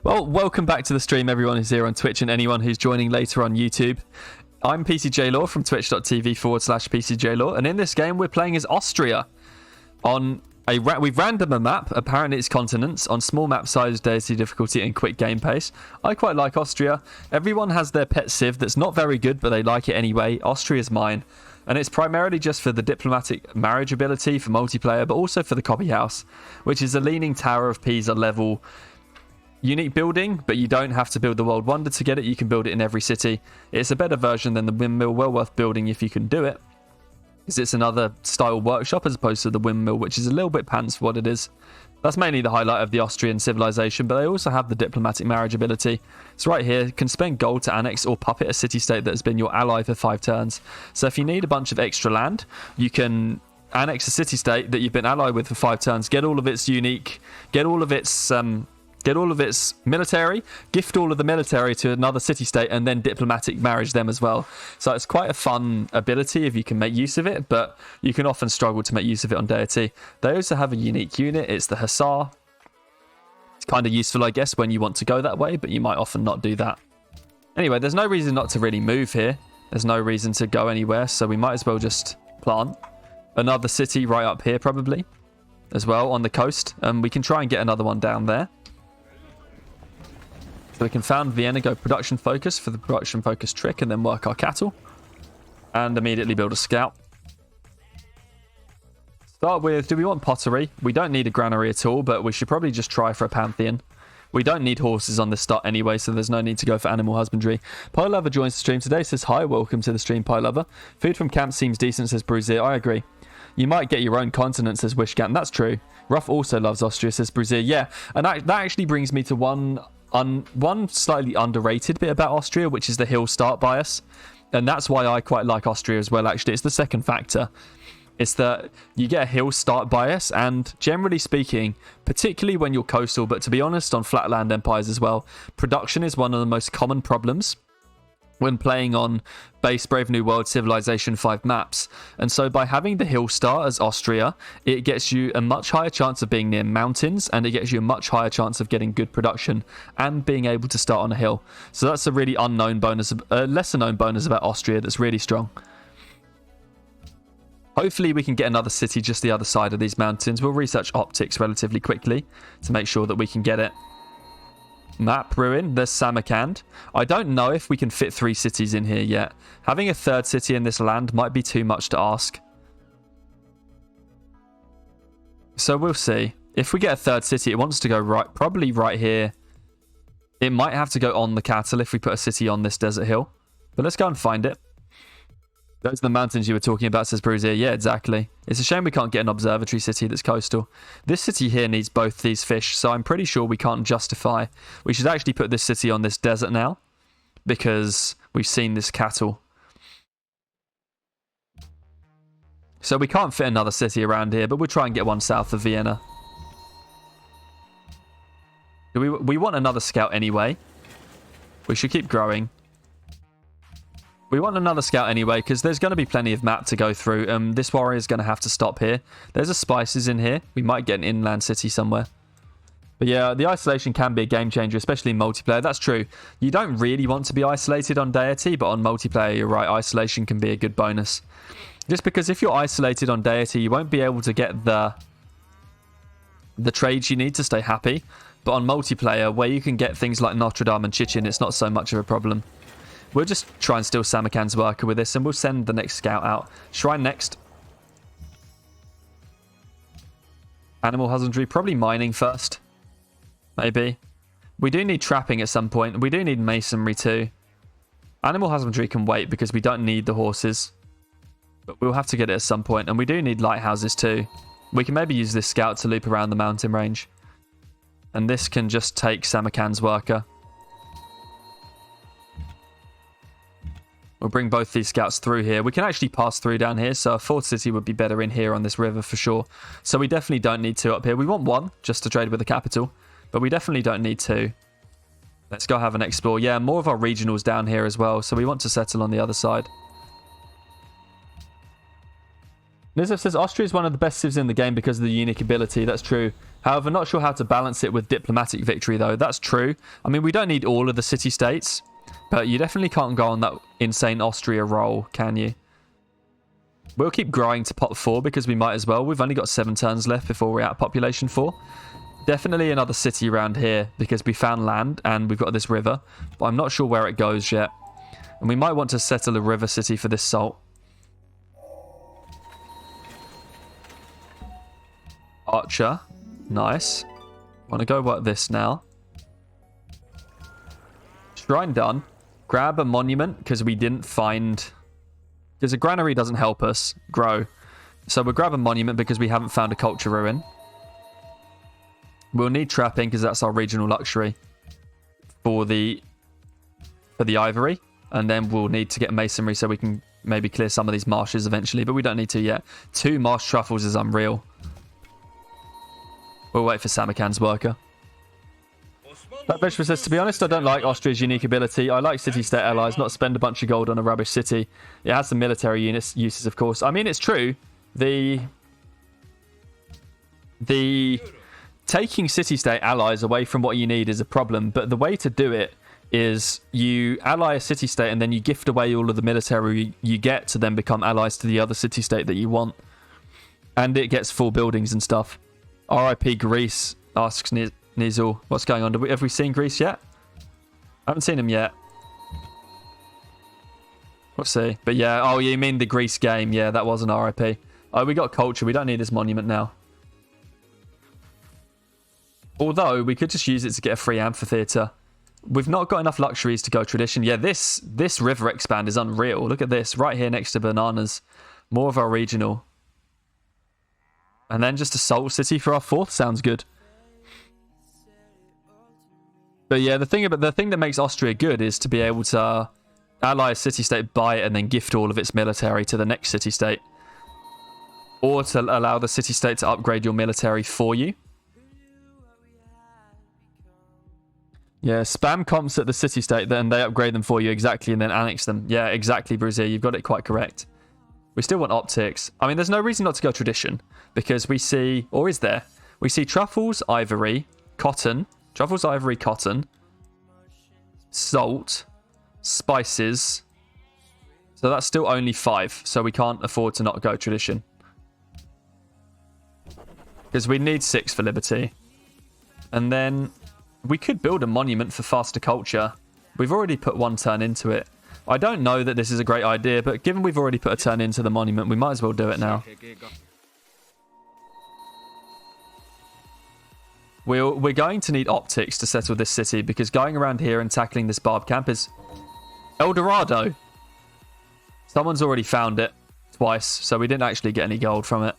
Well, welcome back to the stream, everyone who's here on Twitch and anyone who's joining later on YouTube. I'm PCJLaw from twitch.tv/PCJLaw, and in this game we're playing as Austria on we've random a map, apparently it's continents, on small map size, Deity difficulty and quick game pace. I quite like Austria. Everyone has their pet civ that's not very good, but they like it anyway. Austria's mine, and it's primarily just for the diplomatic marriage ability for multiplayer, but also for the Copy House, which is a leaning Tower of Pisa level unique building, but you don't have to build the World Wonder to get it. You can build it in every city. It's a better version than the Windmill, well worth building if you can do it, because it's another style workshop as opposed to the Windmill, which is a little bit pants for what it is. That's mainly the highlight of the Austrian civilization, but they also have the diplomatic marriage ability. It's right here. Can spend gold to annex or puppet a city-state that has been your ally for 5 turns. So if you need a bunch of extra land, you annex a city-state that you've been allied with for 5 turns, get all of its unique, get all of its military, gift all of the military to another city-state, and then diplomatic marriage them as well. So it's quite a fun ability if you can make use of it, but you can often struggle to make use of it on Deity. They also have a unique unit. It's the Hussar. It's kind of useful, I guess, when you want to go that way, but you might often not do that. Anyway, there's no reason not to really move here. There's no reason to go anywhere, so we might as well just plant another city right up here probably as well on the coast, and we can try and get another one down there. So we can found Vienna, go production focus for the production focus trick, and then work our cattle. And immediately build a scout. Start with, do we want pottery? We don't need a granary at all, but we should probably just try for a pantheon. We don't need horses on this start anyway, so there's no need to go for animal husbandry. Pie Lover joins the stream today, says hi, welcome to the stream, Pie Lover. Food from camp seems decent, says Bruzier. I agree. You might get your own continent, says Wishgant. That's true. Ruff also loves Austria, says Bruzier. Yeah, and that actually brings me to one slightly underrated bit about Austria, which is the hill start bias. And that's why I quite like Austria as well, actually. It's the second factor. It's that you get a hill start bias, and generally speaking, particularly when you're coastal, but to be honest, on flatland empires as well, production is one of the most common problems when playing on base Brave New World Civilization 5 maps. And so by having the hill start as Austria, it gets you a much higher chance of being near mountains, and it gets you a much higher chance of getting good production and being able to start on a hill. So that's a really unknown bonus, lesser known bonus about Austria that's really strong. Hopefully we can get another city just the other side of these mountains. We'll research optics relatively quickly to make sure that we can get it. Map ruin, there's Samarkand. I don't know if we can fit 3 cities in here yet. Having a 3rd city in this land might be too much to ask. So we'll see. If we get a 3rd city, it wants to go right, probably right here. It might have to go on the cattle if we put a city on this desert hill. But let's go and find it. Those are the mountains you were talking about, says Bruzier. Yeah, exactly. It's a shame we can't get an observatory city that's coastal. This city here needs both these fish, so I'm pretty sure we can't justify. We should actually put this city on this desert now, because we've seen this cattle. So we can't fit another city around here, but we'll try and get one south of Vienna. We want another scout anyway. We should keep growing. We want another scout anyway, because there's going to be plenty of map to go through. This warrior is going to have to stop here. There's a spices in here. We might get an inland city somewhere. But yeah, the isolation can be a game changer, especially in multiplayer. That's true. You don't really want to be isolated on Deity, but on multiplayer, you're right, isolation can be a good bonus. Just because if you're isolated on Deity, you won't be able to get the trades you need to stay happy. But on multiplayer, where you can get things like Notre Dame and Chichen, it's not so much of a problem. We'll just try and steal Samarkand's worker with this, and we'll send the next scout out. Shrine next. Animal husbandry, probably mining first. Maybe. We do need trapping at some point. We do need masonry too. Animal husbandry can wait because we don't need the horses. But we'll have to get it at some point. And we do need lighthouses too. We can maybe use this scout to loop around the mountain range. And this can just take Samarkand's worker. We'll bring both these scouts through here. We can actually pass through down here, so a 4th city would be better in here on this river for sure. So we definitely don't need 2 up here. We want 1 just to trade with the capital, but we definitely don't need 2. Let's go have an explore. Yeah, more of our regionals down here as well, so we want to settle on the other side. Nizef says Austria is one of the best civs in the game because of the unique ability. That's true. However, not sure how to balance it with diplomatic victory, though. That's true. I mean, we don't need all of the city-states, but you definitely can't go on that insane Austria roll, can you? We'll keep growing to pot 4 because we might as well. We've only got 7 turns left before we're at population 4. Definitely another city around here because we found land and we've got this river, but I'm not sure where it goes yet. And we might want to settle a river city for this salt. Archer. Nice. Want to go work this now. Shrine done. Grab a monument because we didn't find... Because a granary doesn't help us grow. So we'll grab a monument because we haven't found a culture ruin. We'll need trapping because that's our regional luxury for the ivory. And then we'll need to get masonry so we can maybe clear some of these marshes eventually. But we don't need to yet. 2 marsh truffles is unreal. We'll wait for Samarkand's worker. That vegetable says, to be honest, I don't like Austria's unique ability. I like city-state allies, not spend a bunch of gold on a rubbish city. It has some military uses, of course. I mean, it's true. The taking city-state allies away from what you need is a problem, but the way to do it is you ally a city-state and then you gift away all of the military you get to then become allies to the other city-state that you want. And it gets full buildings and stuff. RIP Greece, asks Nizel. What's going on? Have we seen Greece yet? I haven't seen him yet. We'll see. But yeah, oh, you mean the Greece game? Yeah, that was an RIP. Oh, we got culture. We don't need this monument now. Although, we could just use it to get a free amphitheatre. We've not got enough luxuries to go tradition. Yeah, this river expand is unreal. Look at this. Right here next to bananas. More of our regional. And then just a salt city for our 4th sounds good. But yeah, the thing that makes Austria good is to be able to ally a city-state, buy it, and then gift all of its military to the next city-state. Or to allow the city-state to upgrade your military for you. Yeah, spam comps at the city-state, then they upgrade them for you, exactly, and then annex them. Yeah, exactly, Bruzier, you've got it quite correct. We still want optics. I mean, there's no reason not to go tradition, because we see, or is there? We see truffles, ivory, cotton, truffles, ivory, cotton, salt, spices. So that's still only 5, so we can't afford to not go tradition. Because we need 6 for liberty. And then we could build a monument for faster culture. We've already put 1 turn into it. I don't know that this is a great idea, but given we've already put a turn into the monument, we might as well do it now. We're going to need optics to settle this city, because going around here and tackling this barb camp is El Dorado. Someone's already found it twice, so we didn't actually get any gold from it.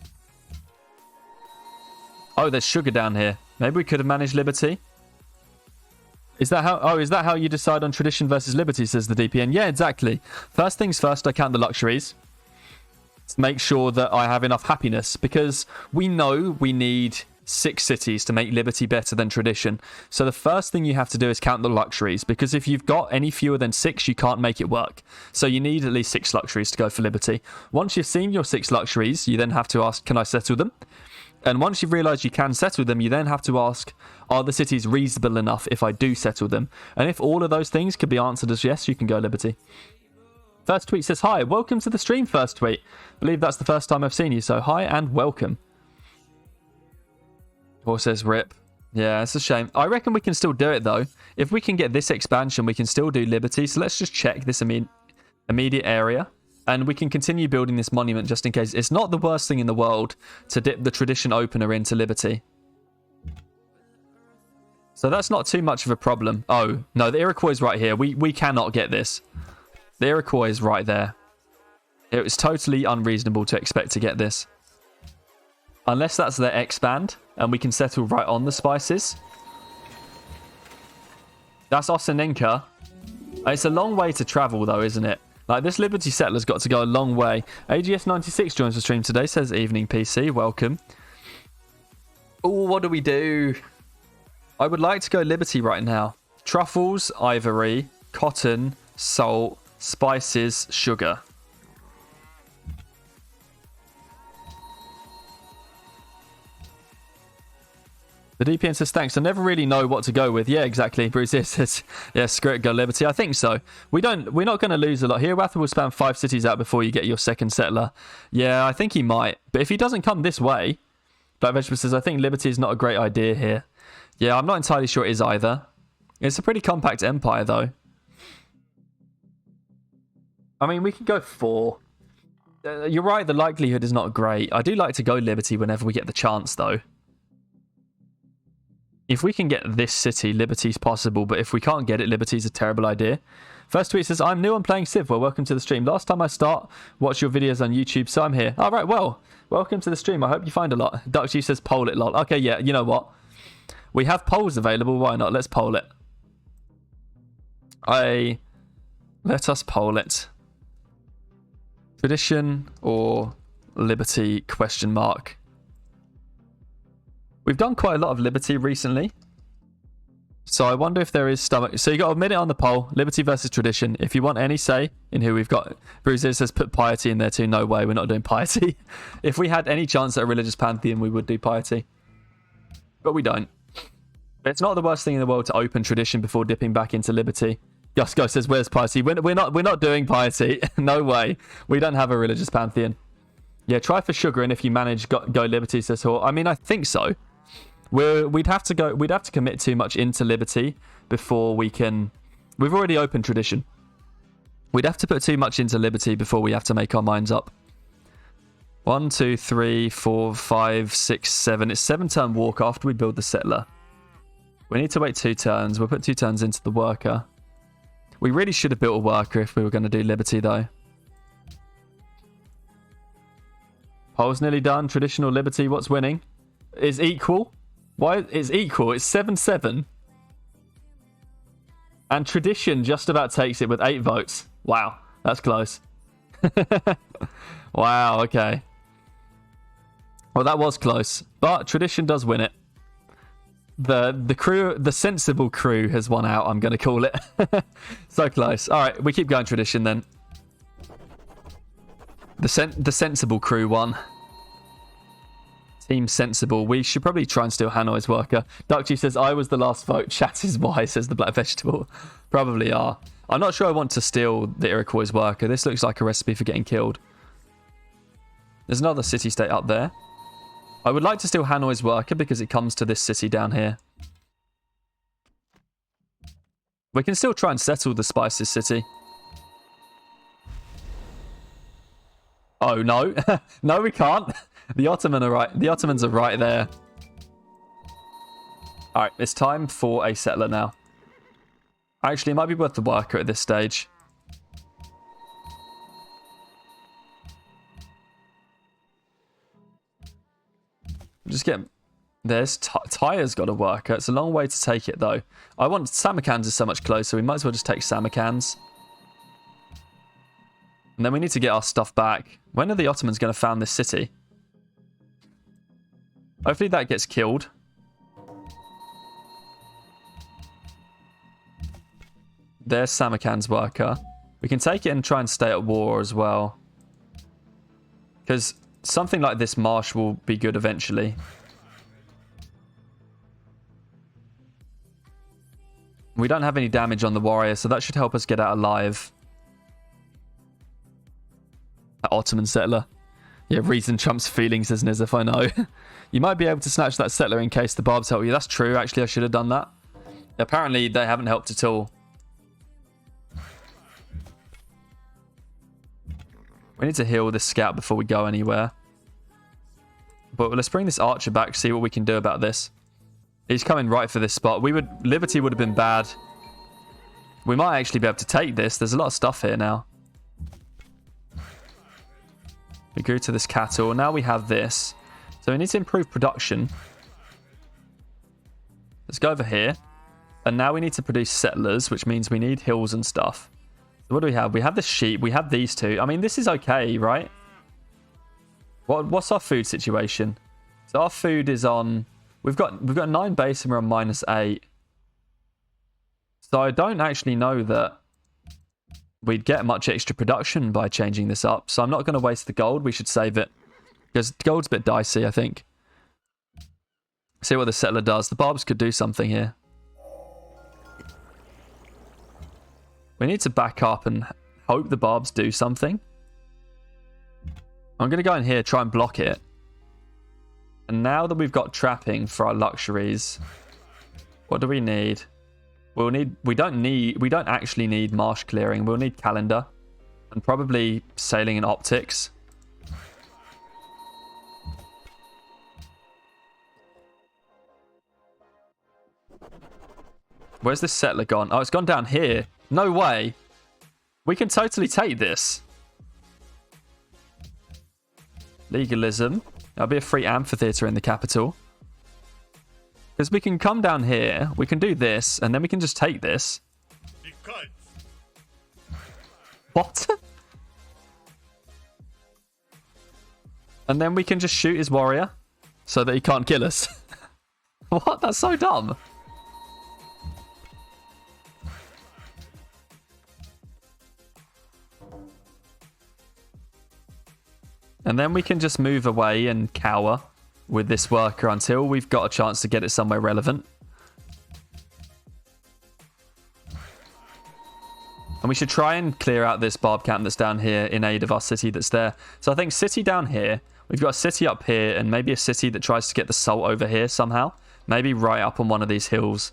Oh, there's sugar down here. Maybe we could have managed liberty. Is that how? Oh, is that how you decide on tradition versus liberty? Says the DPN. Yeah, exactly. First things first, I count the luxuries to make sure that I have enough happiness, because we know we need 6 cities to make liberty better than tradition. So the first thing you have to do is count the luxuries, because if you've got any fewer than 6, you can't make it work. So you need at least 6 luxuries to go for liberty. Once you've seen your 6 luxuries, you then have to ask, can I settle them? And once you've realised you can settle them, you then have to ask, are the cities reasonable enough if I do settle them? And if all of those things can be answered as yes, you can go liberty. First tweet says, hi, welcome to the stream, first tweet. I believe that's the first time I've seen you, so hi and welcome. Or says rip. Yeah, it's a shame. I reckon we can still do it, though. If we can get this expansion, we can still do liberty. So let's just check this immediate area. And we can continue building this monument just in case. It's not the worst thing in the world to dip the tradition opener into liberty. So that's not too much of a problem. Oh, no, the Iroquois is right here. We cannot get this. The Iroquois is right there. It was totally unreasonable to expect to get this. Unless that's their expand, and we can settle right on the spices. That's Osanenka. It's a long way to travel, though, isn't it? Like, this Liberty Settler's got to go a long way. AGS96 joins the stream today, says evening PC. Welcome. Oh, what do we do? I would like to go Liberty right now. Truffles, ivory, cotton, salt, spices, sugar. The DPN says, thanks. I never really know what to go with. Yeah, exactly. Bruce says, yeah, screw it, go Liberty. I think so. We're not going to lose a lot here. Watha will spam 5 cities out before you get your second settler. Yeah, I think he might. But if he doesn't come this way, Black Vegetable says, I think Liberty is not a great idea here. Yeah, I'm not entirely sure it is either. It's a pretty compact empire, though. I mean, we can go 4. You're right, the likelihood is not great. I do like to go Liberty whenever we get the chance, though. If we can get this city, Liberty's possible, but if we can't get it, Liberty's a terrible idea. First tweet says, I'm new on playing Civ. Well, welcome to the stream. Last time I watch your videos on YouTube, so I'm here. All right, well, welcome to the stream. I hope you find a lot. Duck G says, poll it, lol. Okay, yeah, you know what? We have polls available. Why not? Let's poll it. Let us poll it. Tradition or Liberty, question mark. We've done quite a lot of Liberty recently. So I wonder if there is stomach. So you got a minute on the poll. Liberty versus Tradition. If you want any say in who we've got. Bruiser says put Piety in there too. No way, we're not doing Piety. If we had any chance at a religious pantheon, we would do Piety. But we don't. It's not the worst thing in the world to open Tradition before dipping back into Liberty. Yusko says, where's Piety? We're not doing Piety. No way. We don't have a religious pantheon. Yeah, try for Sugar, and if you manage, go Liberty, says Hor. I mean, I think so. We'd have to commit too much into Liberty before we can. We've already opened Tradition. We'd have to put too much into Liberty before we have to make our minds up. 1, 2, 3, 4, 5, 6, 7. It's 7-turn walk after we build the settler. We need to wait 2 turns. We'll put 2 turns into the worker. We really should have built a worker if we were going to do Liberty, though. Poll's nearly done. Traditional Liberty. What's winning? Is equal. Why? It's equal. It's 7-7. And Tradition just about takes it with 8 votes. Wow. That's close. Wow. Okay. Well, that was close. But Tradition does win it. The crew, the sensible crew has won out, I'm going to call it. So close. All right. We keep going Tradition then. The sensible crew won. Team sensible. We should probably try and steal Hanoi's worker. Duckchi says, I was the last vote. Chat is why, says the Black Vegetable. Probably are. I'm not sure I want to steal the Iroquois worker. This looks like a recipe for getting killed. There's another city-state up there. I would like to steal Hanoi's worker because it comes to this city down here. We can still try and settle the Spices city. Oh, no. No, we can't. The Ottomans are right there. Alright, it's time for a settler now. Actually, it might be worth the worker at this stage. Just get... There's... Tyre's got a worker. It's a long way to take it, though. I want... Samarkand's is so much closer. We might as well just take Samarkand's. And then we need to get our stuff back. When are the Ottomans going to found this city? Hopefully that gets killed. There's Samarkand's worker. We can take it and try and stay at war as well. Because something like this marsh will be good eventually. We don't have any damage on the warrior, so that should help us get out alive. That Ottoman settler. Yeah, reason trumps feelings, isn't it? If I know. You might be able to snatch that settler in case the barbs help you. That's true. Actually, I should have done that. Apparently, they haven't helped at all. We need to heal this scout before we go anywhere. But let's bring this archer back, see what we can do about this. He's coming right for this spot. Liberty would have been bad. We might actually be able to take this. There's a lot of stuff here now. We grew to this cattle. Now we have this. So we need to improve production. Let's go over here. And now we need to produce settlers, which means we need hills and stuff. So what do we have? We have the sheep. We have these two. I mean, this is okay, right? What's our food situation? So our food is on... We've got 9 base and we're on -8. So I don't actually know that we'd get much extra production by changing this up. So I'm not going to waste the gold. We should save it. Because gold's a bit dicey, I think. See what the settler does. The barbs could do something here. We need to back up and hope the barbs do something. I'm going to go in here, try and block it. And now that we've got trapping for our luxuries, what do we need? We don't actually need marsh clearing. We'll need calendar and probably sailing and optics. Where's this settler gone? Oh, it's gone down here. No way. We can totally take this. Legalism. There'll be a free amphitheater in the capital. Because we can come down here, we can do this, and then we can just take this. What? And then we can just shoot his warrior so that he can't kill us. What? That's so dumb. And then we can just move away and cower with this worker until we've got a chance to get it somewhere relevant. And we should try and clear out this barb camp that's down here in aid of our city that's there. So I think city down here. We've got a city up here and maybe a city that tries to get the salt over here somehow. Maybe right up on one of these hills.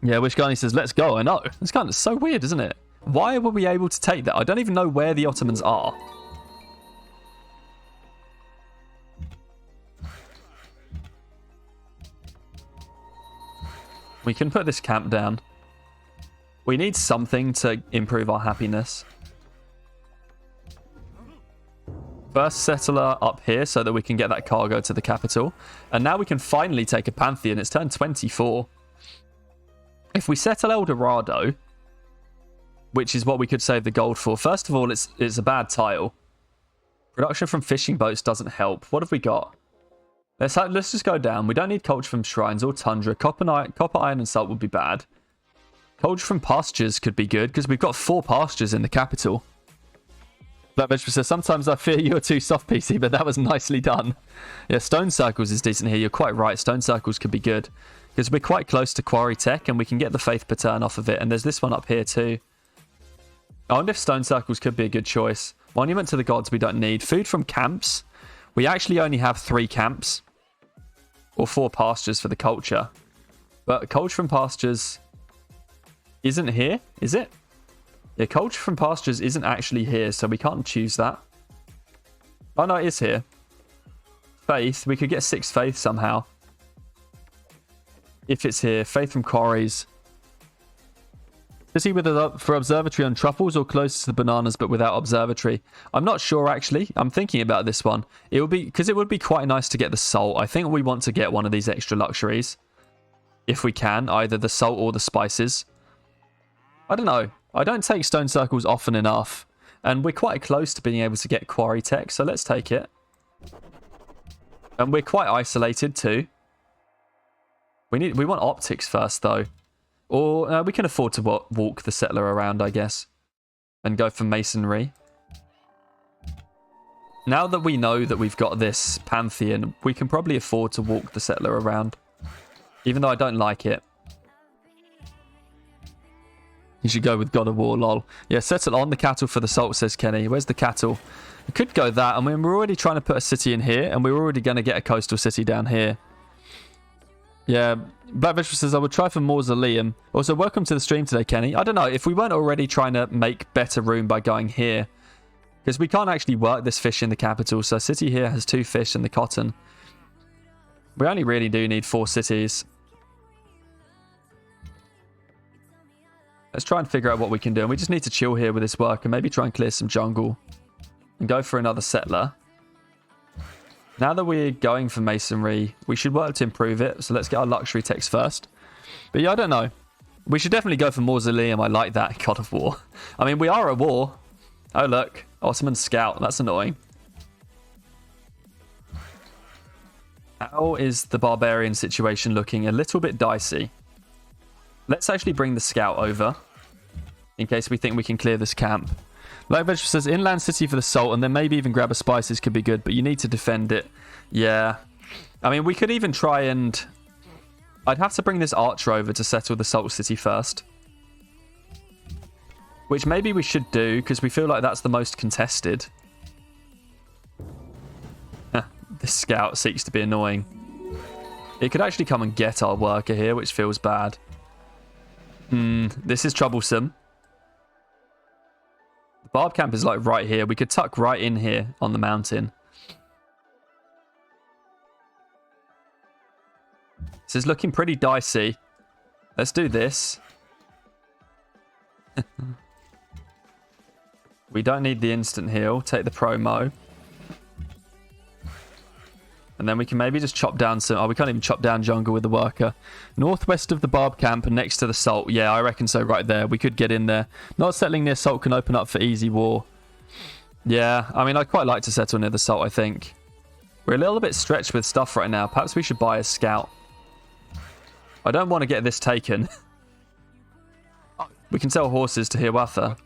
Yeah, Wishgani says, let's go. I know. It's kind of so weird, isn't it? Why were we able to take that? I don't even know where the Ottomans are. We can put this camp down. We need something to improve our happiness. First settler up here so that we can get that cargo to the capital. And now we can finally take a Pantheon. It's turned 24. If we settle El Dorado, which is what we could save the gold for. First of all, it's a bad tile. Production from fishing boats doesn't help. What have we got? Let's just go down. We don't need culture from shrines or tundra. Copper, iron, and salt would be bad. Culture from pastures could be good because we've got 4 pastures in the capital. Black Vegetable says, sometimes I fear you're too soft, PC, but that was nicely done. Yeah, stone circles is decent here. You're quite right. Stone circles could be good because we're quite close to quarry tech and we can get the faith per turn off of it. And there's this one up here too. I wonder if stone circles could be a good choice. Monument to the gods we don't need. Food from camps. We actually only have 3 camps. Or 4 pastures for the culture. But culture from pastures isn't here, is it? Yeah, culture from pastures isn't actually here, so we can't choose that. Oh no, it is here. Faith. We could get 6 faith somehow. If it's here. Faith from quarries. Is he for observatory on truffles or close to the bananas but without observatory? I'm not sure actually. I'm thinking about this one. It would be because it would be quite nice to get the salt. I think we want to get one of these extra luxuries. If we can, either the salt or the spices. I don't know. I don't take stone circles often enough. And we're quite close to being able to get quarry tech, so let's take it. And we're quite isolated too. We want optics first though. Or we can afford to walk the settler around, I guess. And go for masonry. Now that we know that we've got this Pantheon, we can probably afford to walk the settler around. Even though I don't like it. You should go with God of War, lol. Yeah, settle on the cattle for the salt, says Kenny. Where's the cattle? We could go that. I mean, we're already trying to put a city in here. And we're already going to get a coastal city down here. Yeah, Black Vegetable says, I would try for Mausoleum. Also, welcome to the stream today, Kenny. I don't know, if we weren't already trying to make better room by going here. Because we can't actually work this fish in the capital. So city here has 2 fish and the cotton. We only really do need 4 cities. Let's try and figure out what we can do. And we just need to chill here with this work and maybe try and clear some jungle. And go for another settler. Now that we're going for masonry, we should work to improve it. So let's get our luxury techs first. But yeah, I don't know. We should definitely go for Mausoleum. I like that. God of War. I mean, we are at war. Oh, look. Ottoman scout. That's annoying. How is the barbarian situation looking? A little bit dicey. Let's actually bring the scout over. In case we think we can clear this camp. Black Vegetable says, inland city for the salt, and then maybe even grab a spices could be good, but you need to defend it. Yeah. I mean, we could even try and... I'd have to bring this archer over to settle the Salt City first. Which maybe we should do, because we feel like that's the most contested. This scout seeks to be annoying. It could actually come and get our worker here, which feels bad. This is troublesome. The barb camp is like right here. We could tuck right in here on the mountain. This is looking pretty dicey. Let's do this. We don't need the instant heal. Take the promo. And then we can maybe just chop down some... Oh, we can't even chop down jungle with the worker. Northwest of the barb camp and next to the salt. Yeah, I reckon so right there. We could get in there. Not settling near salt can open up for easy war. Yeah, I mean, I'd quite like to settle near the salt, I think. We're a little bit stretched with stuff right now. Perhaps we should buy a scout. I don't want to get this taken. We can sell horses to Hiawatha.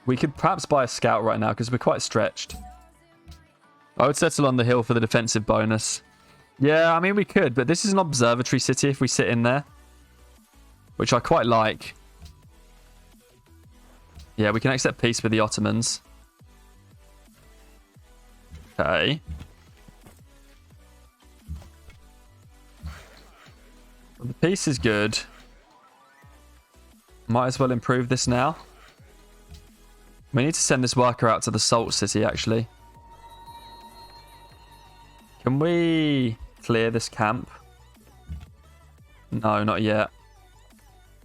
We could perhaps buy a scout right now because we're quite stretched. I would settle on the hill for the defensive bonus. Yeah, I mean, we could, but this is an observatory city if we sit in there. Which I quite like. Yeah, we can accept peace with the Ottomans. Okay. Well, the peace is good. Might as well improve this now. We need to send this worker out to the Salt City, actually. Can we clear this camp? No, not yet.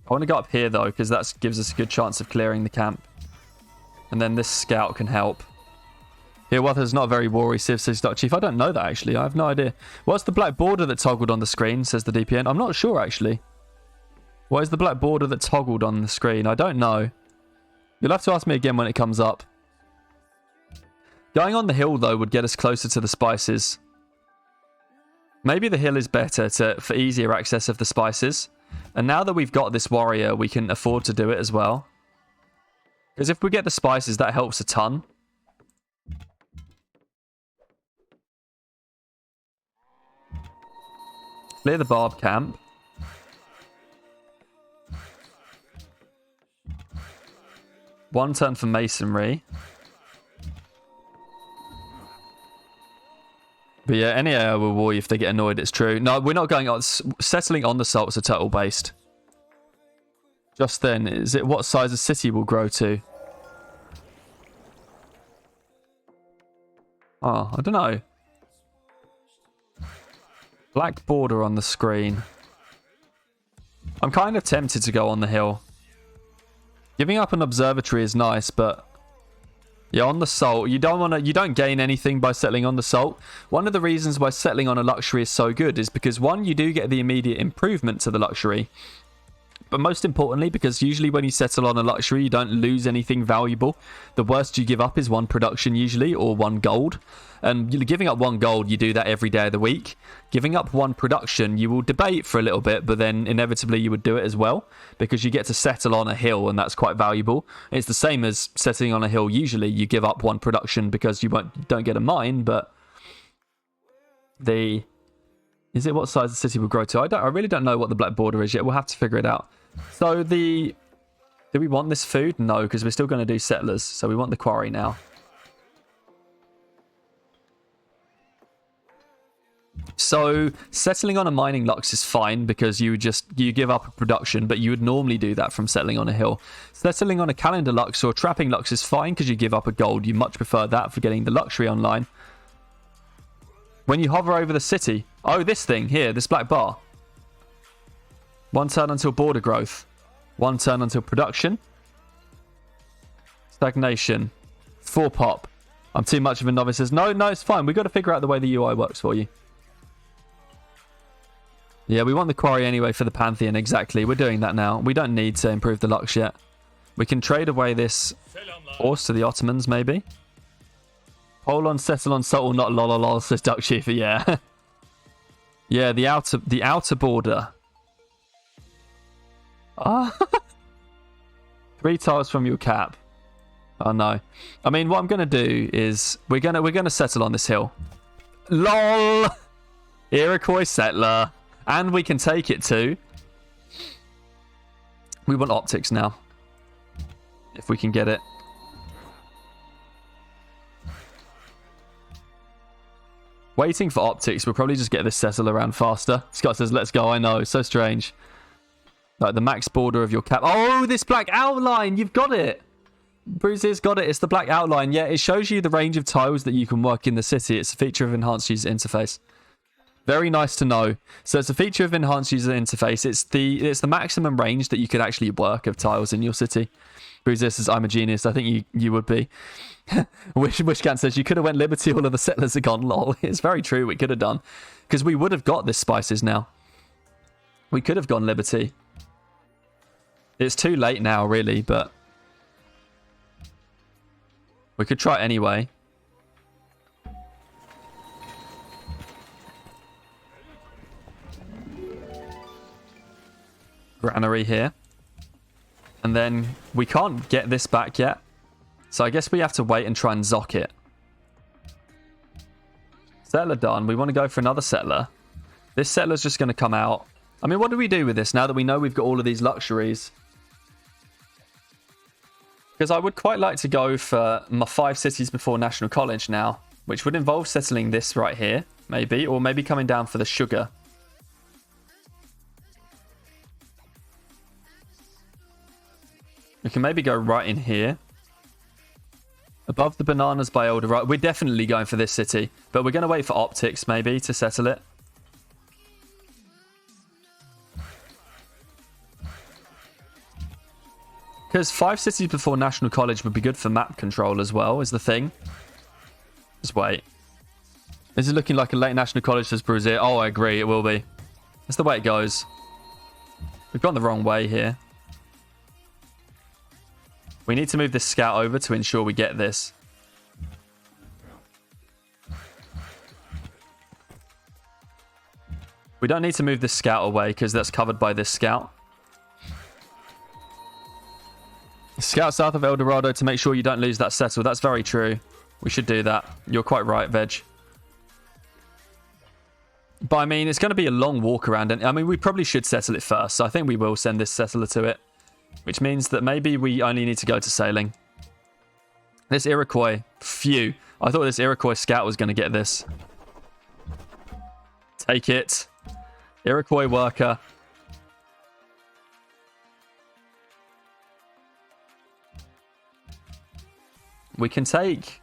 I want to go up here, though, because that gives us a good chance of clearing the camp. And then this scout can help. Hiawatha's not a very war-y Civ Stock Chief. I don't know that, actually. I have no idea. What's the black border that toggled on the screen, says the DPN? I'm not sure, actually. What is the black border that toggled on the screen? I don't know. You'll have to ask me again when it comes up. Going on the hill, though, would get us closer to the spices. Maybe the hill is better for easier access of the spices. And now that we've got this warrior, we can afford to do it as well. Because if we get the spices, that helps a ton. Clear the barb camp. One turn for masonry. But yeah, any AO will war you if they get annoyed, it's true. No, we're not going on. Settling on the salts are total based. Just then, is it what size a city will grow to? Oh, I don't know. Black border on the screen. I'm kind of tempted to go on the hill. Giving up an observatory is nice, but yeah, on the salt, you don't gain anything by settling on the salt. One of the reasons why settling on a luxury is so good is because, one, you do get the immediate improvement to the luxury. But most importantly, because usually when you settle on a luxury, you don't lose anything valuable. The worst you give up is 1 production usually, or 1 gold. And you're giving up 1 gold, you do that every day of the week. Giving up 1 production, you will debate for a little bit, but then inevitably you would do it as well, because you get to settle on a hill, and that's quite valuable. It's the same as settling on a hill. Usually you give up 1 production because you don't get a mine, but is it what size the city will grow to? I really don't know what the black border is yet. We'll have to figure it out. So do we want this food? No, because we're still going to do settlers. So we want the quarry now. So settling on a mining lux is fine because you give up a production, but you would normally do that from settling on a hill. Settling on a calendar lux or trapping lux is fine because you give up a gold. You much prefer that for getting the luxury online. When you hover over the city, oh, this thing here, this black bar. 1 turn until border growth. 1 turn until production. Stagnation. 4 pop. I'm too much of a novice. No, it's fine. We've got to figure out the way the UI works for you. Yeah, we want the quarry anyway for the Pantheon. Exactly. We're doing that now. We don't need to improve the lux yet. We can trade away this horse to the Ottomans, maybe. Hold on, settle on, subtle, not lololol, says Duck Chief. Yeah. Yeah, the outer border. Ah. 3 tiles from your cap. Oh no. I mean, what I'm gonna do is we're gonna settle on this hill. LOL. Iroquois settler, and we can take it too. We want optics now, if we can get it. Waiting for optics, we'll probably just get this settle around faster. Scott says, let's go. I know, so strange. Like the max border of your cap. Oh, this black outline. You've got it. Bruce's got it. It's the black outline. Yeah, it shows you the range of tiles that you can work in the city. It's a feature of enhanced user interface. Very nice to know. So it's a feature of enhanced user interface. It's the maximum range that you could actually work of tiles in your city. Bruce says, I'm a genius. I think you would be. Wishcan says, you could have went Liberty, all of the settlers are gone. Lol. It's very true. We could have done. Because we would have got this spices now. We could have gone Liberty. It's too late now, really, but we could try it anyway. Granary here. And then we can't get this back yet. So I guess we have to wait and try and zock it. Settler done. We want to go for another settler. This settler's just going to come out. I mean, what do we do with this now that we know we've got all of these luxuries? Because I would quite like to go for my 5 cities before National College now, which would involve settling this right here, maybe, or maybe coming down for the sugar. We can maybe go right in here. Above the bananas by Eldorado. We're definitely going for this city, but we're going to wait for optics maybe to settle it. Because 5 cities before National College would be good for map control as well, is the thing. Just wait. This is looking like a late National College, says Bruzier. Oh, I agree, it will be. That's the way it goes. We've gone the wrong way here. We need to move this scout over to ensure we get this. We don't need to move this scout away because that's covered by this scout. Scout south of El Dorado to make sure you don't lose that settle. That's very true. We should do that. You're quite right, Veg. But I mean, it's going to be a long walk around. And I mean, we probably should settle it first. So I think we will send this settler to it. Which means that maybe we only need to go to sailing. This Iroquois. Phew. I thought this Iroquois scout was going to get this. Take it. Iroquois worker. We can take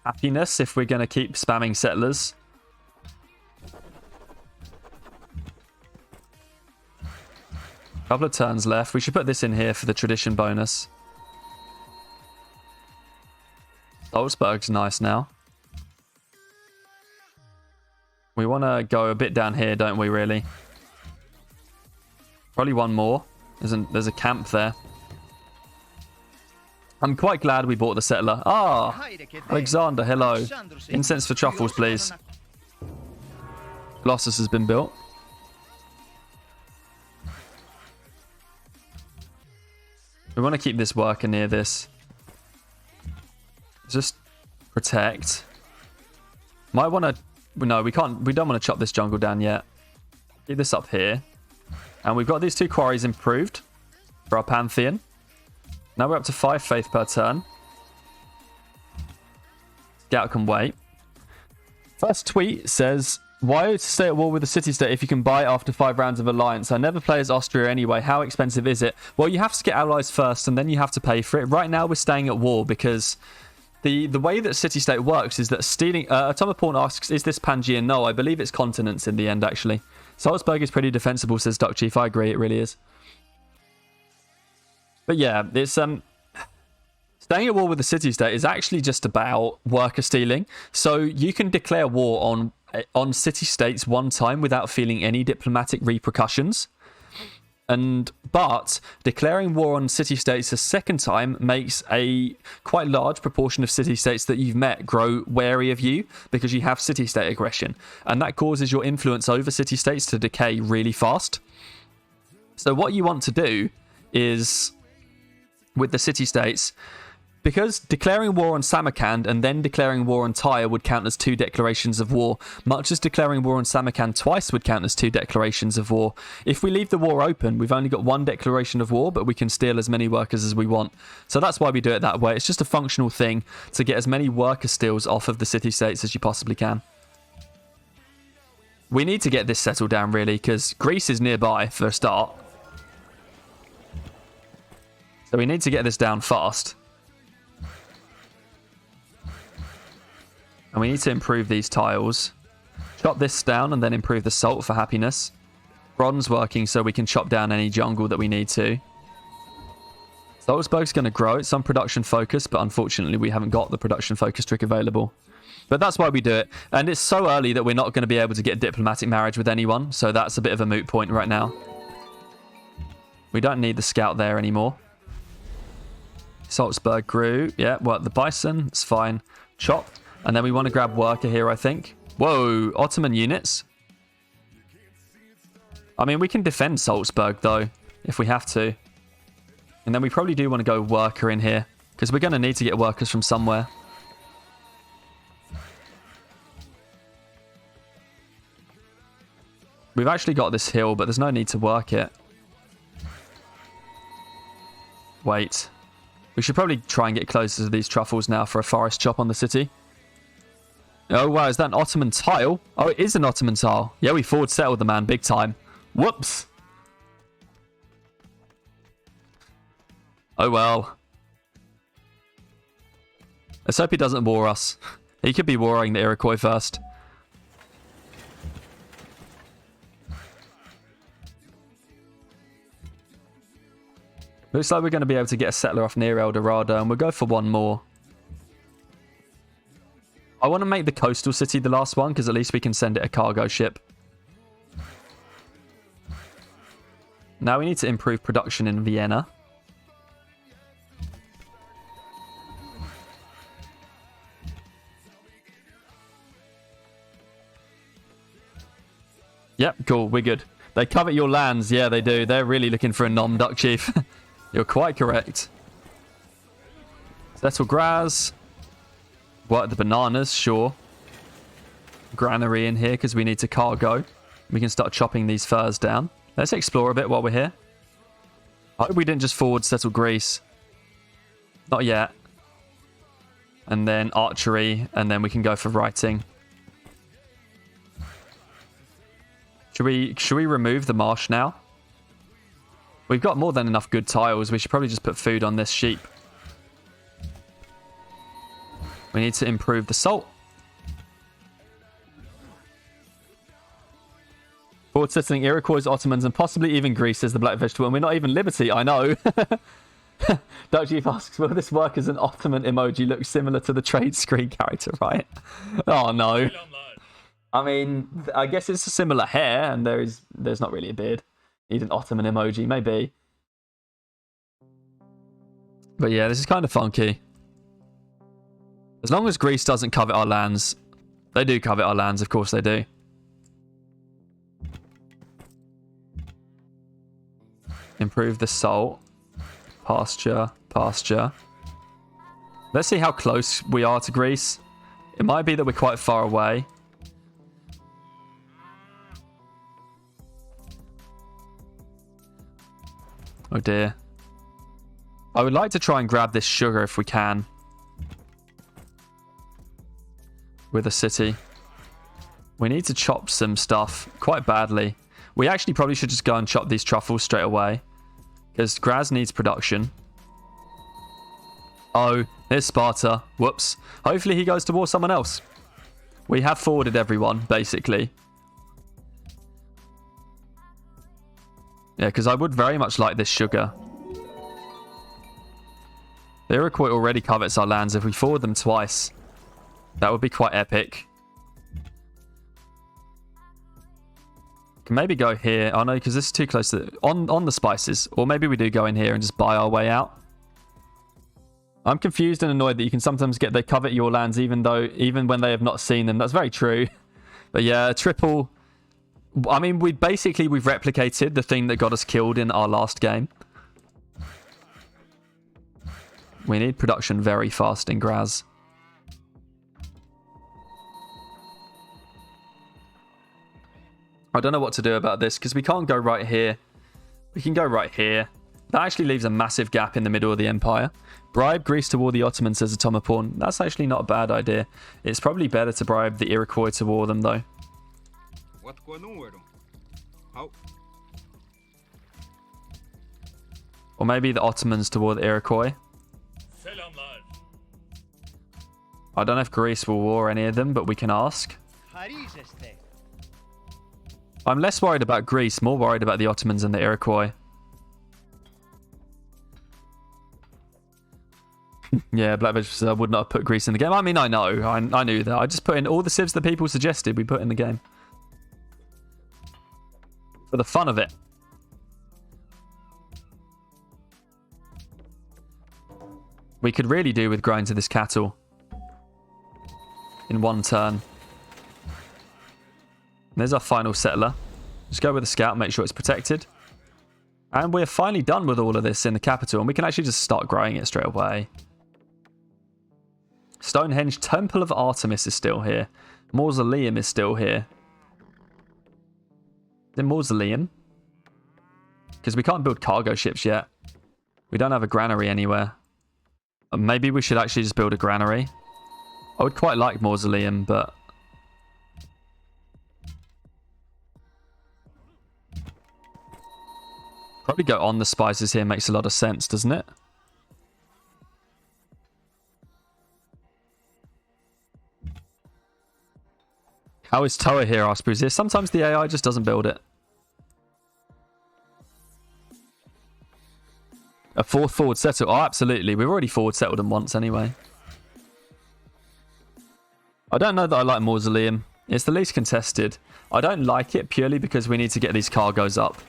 happiness if we're going to keep spamming settlers. Couple of turns left. We should put this in here for the tradition bonus. Salzburg's nice now. We want to go a bit down here, don't we, really? Probably one more. There's a camp there. I'm quite glad we bought the settler. Ah! Alexander, hello. Incense for truffles, please. Colossus has been built. We want to keep this worker near this. Just protect. Might want to... No, we can't. We don't want to chop this jungle down yet. Keep this up here. And we've got these 2 quarries improved for our Pantheon. Now we're up to 5 faith per turn. Scout can wait. First tweet says... Why stay at war with the city-state if you can buy after 5 rounds of alliance? I never play as Austria anyway. How expensive is it? Well, you have to get allies first and then you have to pay for it. Right now, we're staying at war because the way that city-state works is that stealing... Atomoporn asks, is this Pangaea? No, I believe it's continents in the end, actually. Salzburg is pretty defensible, says Duck Chief. I agree, it really is. But yeah, it's... Staying at war with the city-state is actually just about worker stealing. So you can declare war on city-states one time without feeling any diplomatic repercussions. But declaring war on city-states a second time makes a quite large proportion of city-states that you've met grow wary of you because you have city-state aggression. And that causes your influence over city-states to decay really fast. So what you want to do is, with the city-states, because declaring war on Samarkand and then declaring war on Tyre would count as 2 declarations of war, much as declaring war on Samarkand twice would count as 2 declarations of war. If we leave the war open, we've only got 1 declaration of war, but we can steal as many workers as we want. So that's why we do it that way. It's just a functional thing to get as many worker steals off of the city-states as you possibly can. We need to get this settled down, really, because Greece is nearby for a start. So we need to get this down fast. And we need to improve these tiles. Chop this down and then improve the salt for happiness. Bronze working so we can chop down any jungle that we need to. Salzburg's going to grow. It's on production focus, but unfortunately we haven't got the production focus trick available. But that's why we do it. And it's so early that we're not going to be able to get diplomatic marriage with anyone. So that's a bit of a moot point right now. We don't need the scout there anymore. Salzburg grew. Yeah, well, the bison. It's fine. Chop. And then we want to grab worker here, I think. Whoa, Ottoman units. I mean, we can defend Salzburg, though, if we have to. And then we probably do want to go worker in here, because we're going to need to get workers from somewhere. We've actually got this hill, but there's no need to work it. Wait. We should probably try and get closer to these truffles now for a forest chop on the city. Oh, wow. Is that an Ottoman tile? Oh, it is an Ottoman tile. Yeah, we forward settled the man big time. Whoops. Oh, well. Let's hope he doesn't war us. He could be warring the Iroquois first. Looks like we're going to be able to get a settler off near El Dorado, and we'll go for one more. I want to make the coastal city the last one, because at least we can send it a cargo ship. Now we need to improve production in Vienna. Yep, cool, we're good. They covet your lands. Yeah, they do. They're really looking for a nom, Duck Chief. You're quite correct. Settle Graz. Work the bananas, sure. Granary in here because we need to cargo. We can start chopping these furs down. Let's explore a bit while we're here. I hope we didn't just forward settle Greece. Not yet. And then archery, and then we can go for writing. Should we remove the marsh now? We've got more than enough good tiles. We should probably just put food on this sheep. We need to improve the salt. Forward settling Iroquois, Ottomans, and possibly even Greece is the black vegetable. And we're not even Liberty, I know. Duck Chief asks, will this work as an Ottoman emoji look similar to the trade screen character, right? Oh, no. I mean, I guess it's a similar hair, and there's not really a beard. Need an Ottoman emoji, maybe. But yeah, this is kind of funky. As long as Greece doesn't covet our lands. They do covet our lands, of course they do. Improve the salt. Pasture, pasture. Let's see how close we are to Greece. It might be that we're quite far away. Oh dear. I would like to try and grab this sugar if we can. With a city. We need to chop some stuff quite badly. We actually probably should just go and chop these truffles straight away. Because Graz needs production. Oh, here's Sparta. Whoops. Hopefully he goes to war someone else. We have forwarded everyone, basically. Yeah, because I would very much like this sugar. The Iroquois already covets our lands. If we forward them twice, that would be quite epic. Can maybe go here. Oh no, because this is too close to on the spices. Or maybe we do go in here and just buy our way out. I'm confused and annoyed that you can sometimes they covet your lands even when they have not seen them. That's very true. But yeah, triple. I mean, we've replicated the thing that got us killed in our last game. We need production very fast in Graz. I don't know what to do about this because we can't go right here. We can go right here. That actually leaves a massive gap in the middle of the empire. Bribe Greece to war the Ottomans, says Atomoporn. That's actually not a bad idea. It's probably better to bribe the Iroquois to war them, though. Or maybe the Ottomans to war the Iroquois. I don't know if Greece will war any of them, but we can ask. I'm less worried about Greece, more worried about the Ottomans and the Iroquois. Yeah, Blackbird says I would not have put Greece in the game. I mean, I know. I knew that. I just put in all the civs that people suggested we put in the game. For the fun of it. We could really do with growing to this cattle. In one turn. There's our final settler. Just go with the scout, make sure it's protected. And we're finally done with all of this in the capital. And we can actually just start growing it straight away. Stonehenge Temple of Artemis is still here. Mausoleum is still here. The Mausoleum? Because we can't build cargo ships yet. We don't have a granary anywhere. Maybe we should actually just build a granary. I would quite like Mausoleum, but... Probably go on the spices here makes a lot of sense, doesn't it? How is Toa here, asks Bruce here? Sometimes the AI just doesn't build it. A fourth forward settle? Oh, absolutely. We've already forward settled them once anyway. I don't know that I like Mausoleum. It's the least contested. I don't like it purely because we need to get these cargoes up.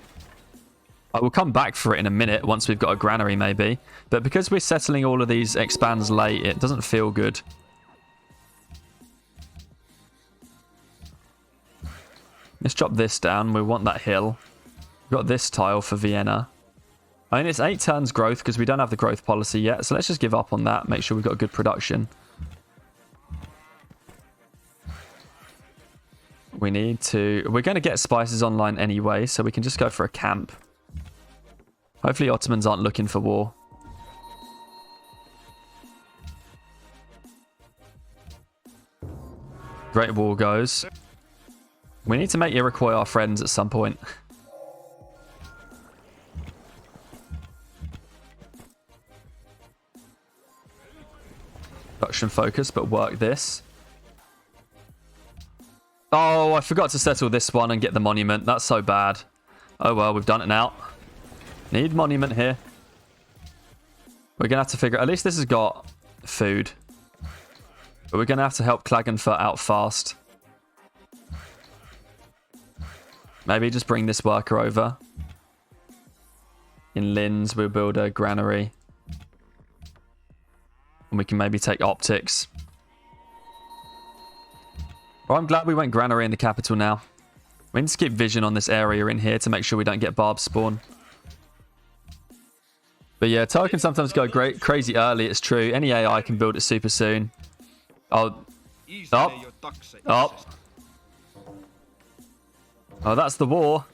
I will come back for it in a minute once we've got a granary maybe. But because we're settling all of these expands late, it doesn't feel good. Let's drop this down. We want that hill. We've got this tile for Vienna. I mean, it's 8 turns growth because we don't have the growth policy yet. So let's just give up on that. Make sure we've got good production. We need to... We're going to get spices online anyway, so we can just go for a camp. Hopefully Ottomans aren't looking for war. Great Wall goes. We need to make Iroquois our friends at some point. Production focus, but work this. Oh, I forgot to settle this one and get the monument. That's so bad. Oh well, we've done it now. Need monument here. We're going to have to figure... At least this has got food. But we're going to have to help Klagenfurt out fast. Maybe just bring this worker over. In Linz, we'll build a granary. And we can maybe take optics. Well, I'm glad we went granary in the capital now. We need to keep vision on this area in here to make sure we don't get barb spawn. But yeah, Toa can sometimes go crazy early, it's true. Any AI can build it super soon. Oh. Oh. Oh, that's the war.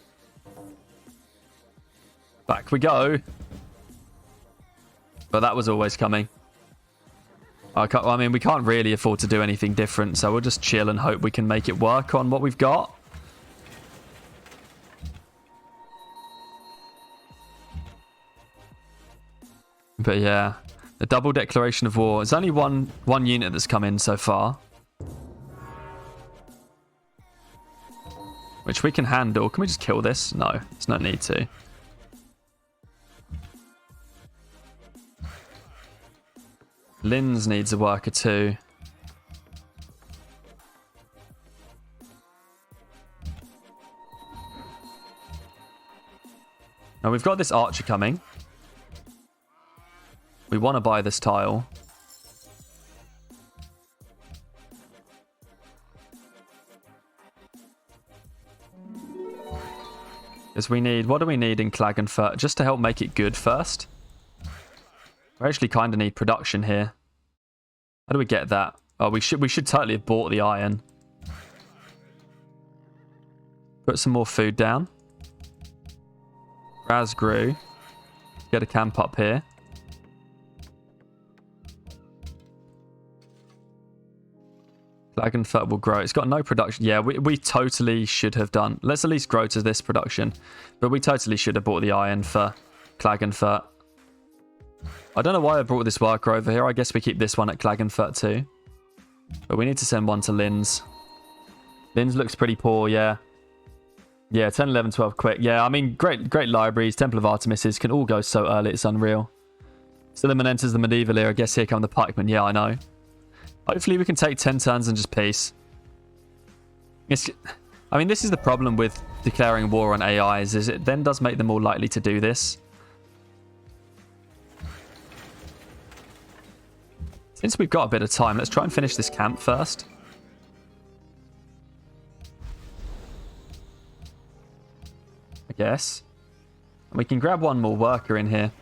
Back we go. But that was always coming. I mean, we can't really afford to do anything different, so we'll just chill and hope we can make it work on what we've got. But yeah, the double declaration of war. There's only one unit that's come in so far. Which we can handle. Can we just kill this? No, there's no need to. Linz needs a worker too. Now we've got this archer coming. We want to buy this tile. Because we need... What do we need in Klagenfurt? Just to help make it good first. We actually kind of need production here. How do we get that? Oh, we should totally have bought the iron. Put some more food down. Raz grew. Get a camp up here. Klagenfurt will grow. It's got no production. Yeah, we totally should have done. Let's at least grow to this production. But we totally should have bought the iron for Klagenfurt. I don't know why I brought this worker over here. I guess we keep this one at Klagenfurt too. But we need to send one to Linz. Linz looks pretty poor, yeah. Yeah, 10, 11, 12 quick. Yeah, I mean, great libraries. Temple of Artemis's can all go so early. It's unreal. Silliman enters the medieval era. I guess here come the pikemen. Yeah, I know. Hopefully we can take 10 turns and just peace. I mean, this is the problem with declaring war on AIs, is it then does make them more likely to do this. Since we've got a bit of time, let's try and finish this camp first. I guess. And we can grab one more worker in here.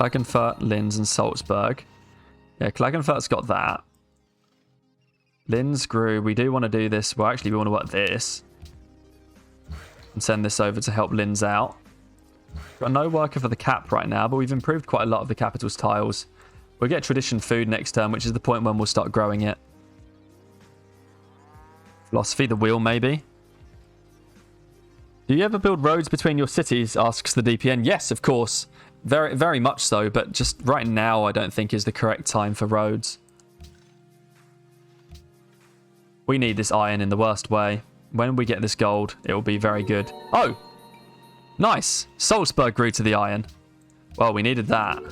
Klagenfurt, Linz, and Salzburg. Yeah, Klagenfurt's got that. Linz grew. We do want to do this. Well, actually, we want to work this. And send this over to help Linz out. Got no worker for the cap right now, but we've improved quite a lot of the capital's tiles. We'll get tradition food next turn, which is the point when we'll start growing it. Philosophy, the wheel, maybe. Do you ever build roads between your cities, asks the DPN. Yes, of course. Very, very much so, but just right now I don't think is the correct time for roads. We need this iron in the worst way. When we get this gold, it will be very good. Oh! Nice! Salzburg grew to the iron. Well, we needed that.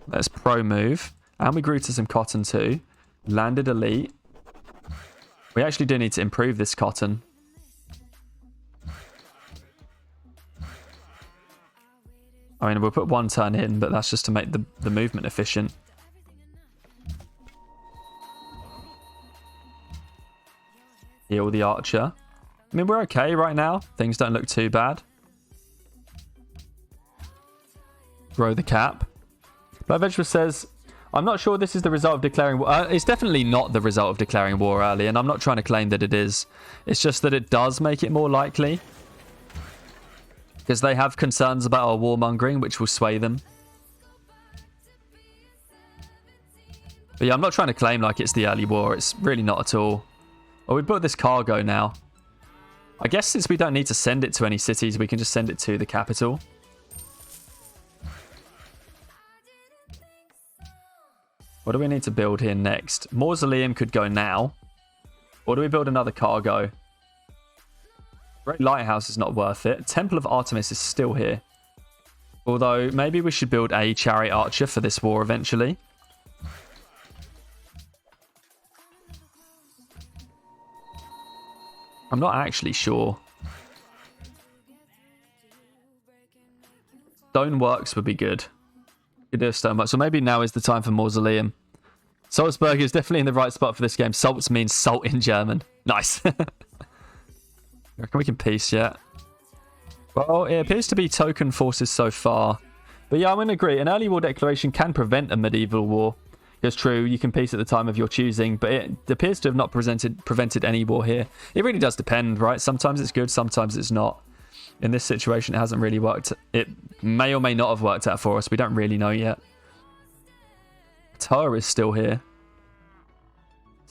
Let's pro move. And we grew to some cotton too. Landed elite. We actually do need to improve this cotton. I mean, we'll put one turn in, but that's just to make the movement efficient. Heal the archer. I mean, we're okay right now. Things don't look too bad. Grow the cap. Black Vegetable says, I'm not sure this is the result of declaring war. It's definitely not the result of declaring war early, and I'm not trying to claim that it is. It's just that it does make it more likely. Because they have concerns about our warmongering, which will sway them. But yeah, I'm not trying to claim like it's the early war. It's really not at all. Well, we built this cargo now. I guess since we don't need to send it to any cities, we can just send it to the capital. What do we need to build here next? Mausoleum could go now. Or do we build another cargo? Great Lighthouse is not worth it. Temple of Artemis is still here. Although, maybe we should build a chariot archer for this war eventually. I'm not actually sure. Stoneworks would be good. You do stoneworks. So maybe now is the time for Mausoleum. Salzburg is definitely in the right spot for this game. Salz means salt in German. Nice. I reckon we can peace yet. Well, it appears to be token forces so far. But yeah, I'm going to agree. An early war declaration can prevent a medieval war. It's true, you can peace at the time of your choosing, but it appears to have not prevented any war here. It really does depend, right? Sometimes it's good, sometimes it's not. In this situation, it hasn't really worked. It may or may not have worked out for us. We don't really know yet. Tower is still here.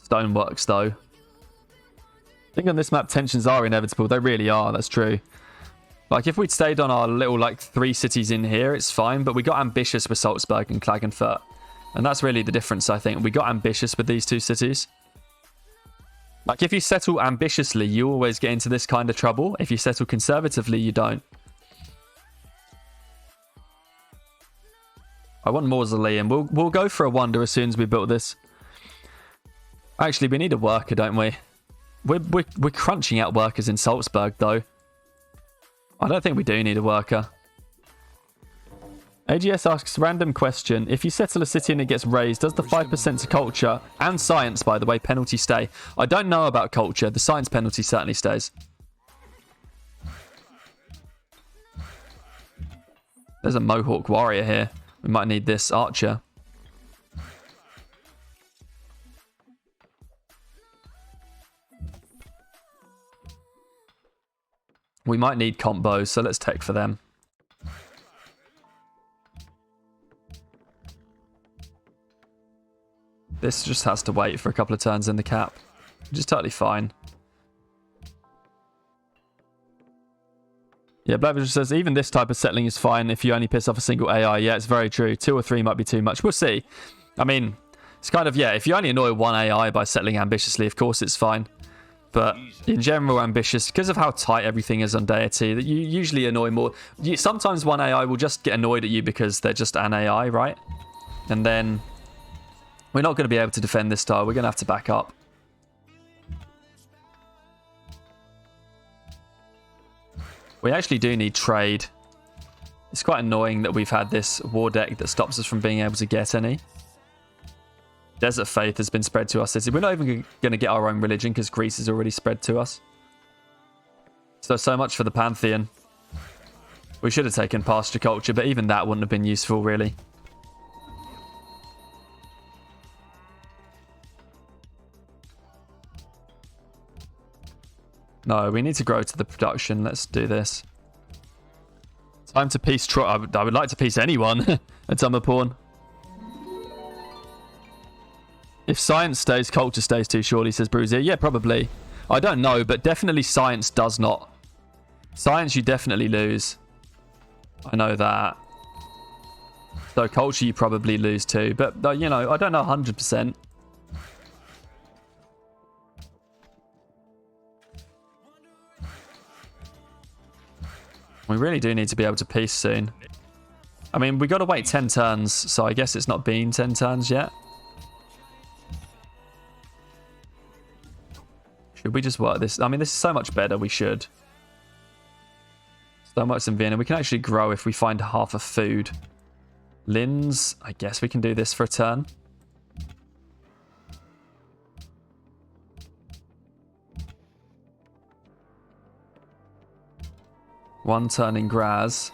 Stoneworks, though. I think on this map, tensions are inevitable. They really are, that's true. Like, if we'd stayed on our little, like, 3 cities in here, it's fine. But we got ambitious with Salzburg and Klagenfurt. And that's really the difference, I think. We got ambitious with these 2 cities. Like, if you settle ambitiously, you always get into this kind of trouble. If you settle conservatively, you don't. I want Mausoleum. We'll go for a wonder as soon as we build this. Actually, we need a worker, don't we? We're crunching out workers in Salzburg, though. I don't think we do need a worker. AGS asks, random question. If you settle a city and it gets raised, does the 5% to culture and science, by the way, penalty stay? I don't know about culture. The science penalty certainly stays. There's a Mohawk warrior here. We might need this archer. We might need combos, so let's tech for them. This just has to wait for a couple of turns in the cap, which is totally fine. Yeah, Blackfish says, even this type of settling is fine if you only piss off a single AI. Yeah, it's very true. 2 or 3 might be too much. We'll see. I mean, it's kind of, yeah, if you only annoy one AI by settling ambitiously, of course it's fine. But in general, ambitious, because of how tight everything is on Deity, that you usually annoy more. Sometimes one AI will just get annoyed at you because they're just an AI, right? And then we're not going to be able to defend this tile. We're going to have to back up. We actually do need trade. It's quite annoying that we've had this war deck that stops us from being able to get any. Desert Faith has been spread to our city. We're not even going to get our own religion because Greece is already spread to us. So much for the Pantheon. We should have taken pasture culture, but even that wouldn't have been useful, really. No, we need to grow to the production. Let's do this. Time to piece Troy. I would like to piece anyone at Summer Pawn. If science stays, culture stays too, surely, says Bruiser. Yeah, probably. I don't know, but definitely science does not. Science, you definitely lose. I know that. So culture, you probably lose too. But you know, I don't know 100%. We really do need to be able to piece soon. I mean, we got to wait 10 turns, so I guess it's not been 10 turns yet. Should we just work this? I mean, this is so much better. We should. So much in Vienna. We can actually grow if we find half a food. Linz, I guess we can do this for a turn. One turn in Graz.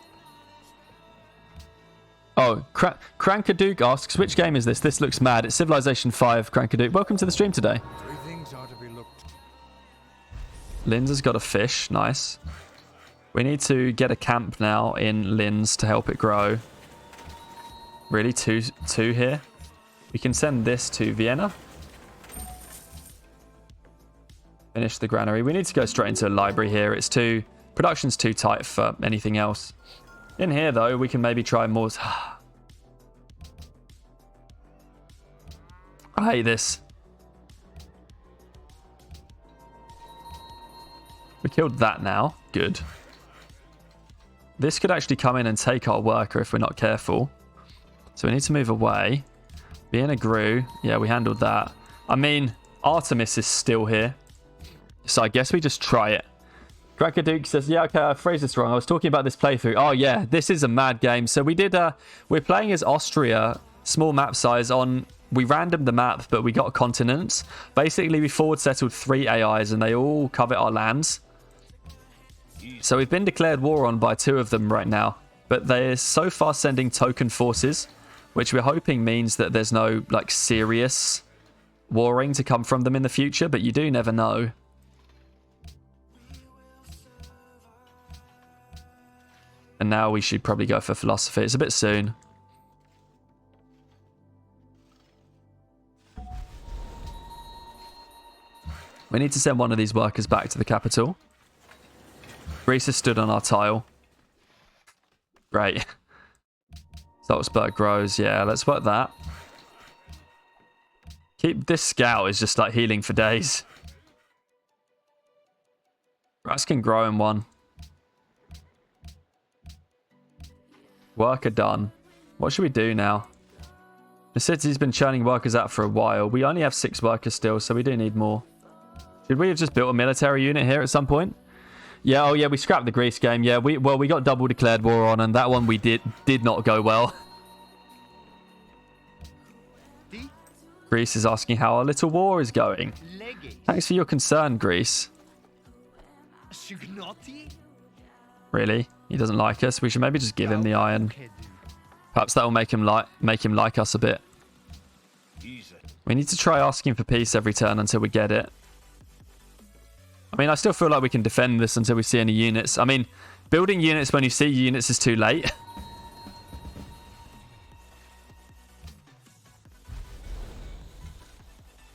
Oh, Crankaduke asks, which game is this? This looks mad. It's Civilization 5, Crankaduke. Welcome to the stream today. Linz has got a fish. Nice. We need to get a camp now in Linz to help it grow. Really? Two here? We can send this to Vienna. Finish the granary. We need to go straight into a library here. It's too... Production's too tight for anything else. In here, though, we can maybe try more... I hate this. We killed that now. Good. This could actually come in and take our worker if we're not careful. So we need to move away. Vienna grew. Yeah, we handled that. I mean, Artemis is still here. So I guess we just try it. Crankaduke says, yeah, okay, I phrased this wrong. I was talking about this playthrough. Oh, yeah, this is a mad game. So we did, we're playing as Austria, small map size on, we randomed the map, but we got continents. Basically, we forward settled 3 AIs and they all covet our lands. So we've been declared war on by 2 of them right now. But they're so far sending token forces, which we're hoping means that there's no, like, serious warring to come from them in the future, but you do never know. And now we should probably go for philosophy. It's a bit soon. We need to send one of these workers back to the capital. Greece has stood on our tile. Great. Salzburg grows. Yeah, let's work that. Keep this scout is just like healing for days. Rats can grow in one. Worker done. What should we do now? The city's been churning workers out for a while. We only have 6 workers still, so we do need more. Should we have just built a military unit here at some point? Yeah, oh yeah, we scrapped the Greece game. Yeah, we got double declared war on, and that one we did not go well. Greece is asking how our little war is going. Thanks for your concern, Greece. Really? He doesn't like us. We should maybe just give him the iron. Perhaps that will make him like us a bit. We need to try asking for peace every turn until we get it. I mean, I still feel like we can defend this until we see any units. I mean, building units when you see units is too late.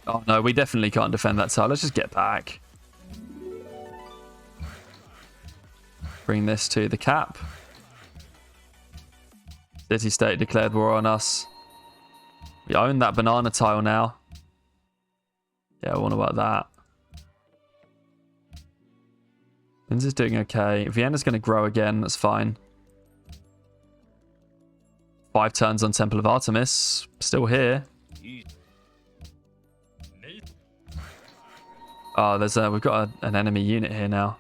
Oh no, we definitely can't defend that tile. Let's just get back. Bring this to the cap. City state declared war on us. We own that banana tile now. Yeah, I want to work that. Linz doing okay. Vienna's going to grow again. That's fine. 5 turns on Temple of Artemis. Still here. Oh, we've got an enemy unit here now.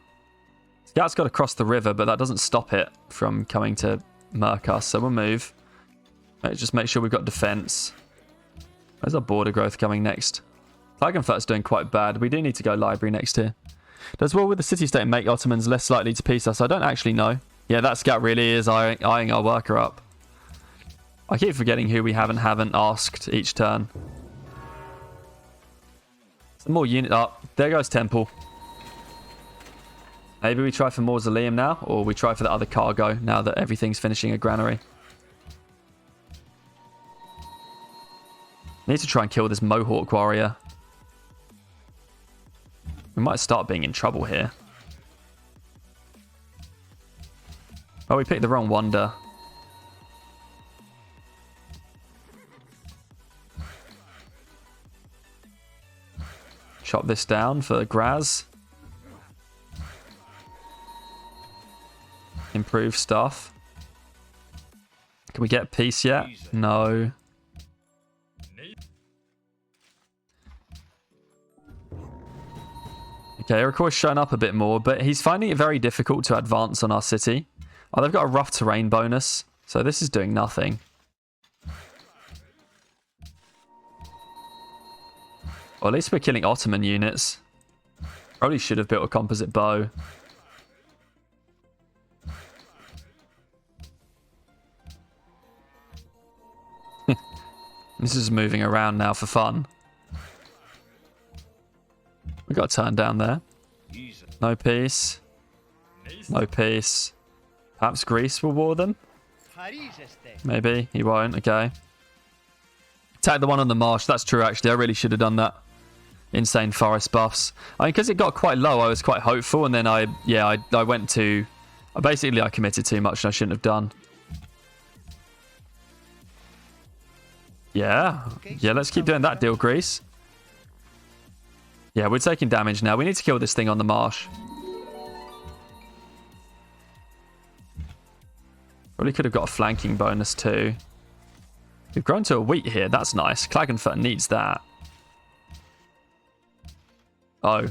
Scout's got to cross the river, but that doesn't stop it from coming to murk us. So we'll move. Let's just make sure we've got defense. Where's our border growth coming next? Klagenfurt's doing quite bad. We do need to go library next here. Does war with the city-state make Ottomans less likely to peace us? I don't actually know. Yeah, that scout really is eyeing our worker up. I keep forgetting who we haven't asked each turn. Some more unit up. There goes Temple. Maybe we try for Mausoleum now, or we try for the other cargo now that everything's finishing a granary. Need to try and kill this Mohawk warrior. We might start being in trouble here. Oh, we picked the wrong wonder. Chop this down for Graz. Improve stuff. Can we get peace yet? No. Okay, Iroquois showing up a bit more, but he's finding it very difficult to advance on our city. Oh, they've got a rough terrain bonus, so this is doing nothing. Well, at least we're killing Ottoman units. Probably should have built a composite bow. This is moving around now for fun. We got a turn down there. No peace. No peace. Perhaps Greece will war them? Maybe. He won't. Okay. Attack the one on the marsh. That's true, actually. I really should have done that. Insane forest buffs. I mean, because it got quite low, I was quite hopeful. And then I went to... Basically, I committed too much and I shouldn't have done. Yeah. Yeah, let's keep doing that deal, Greece. Yeah, we're taking damage now. We need to kill this thing on the marsh. Probably could have got a flanking bonus too. We've grown to a wheat here. That's nice. Klagenfurt needs that. Oh.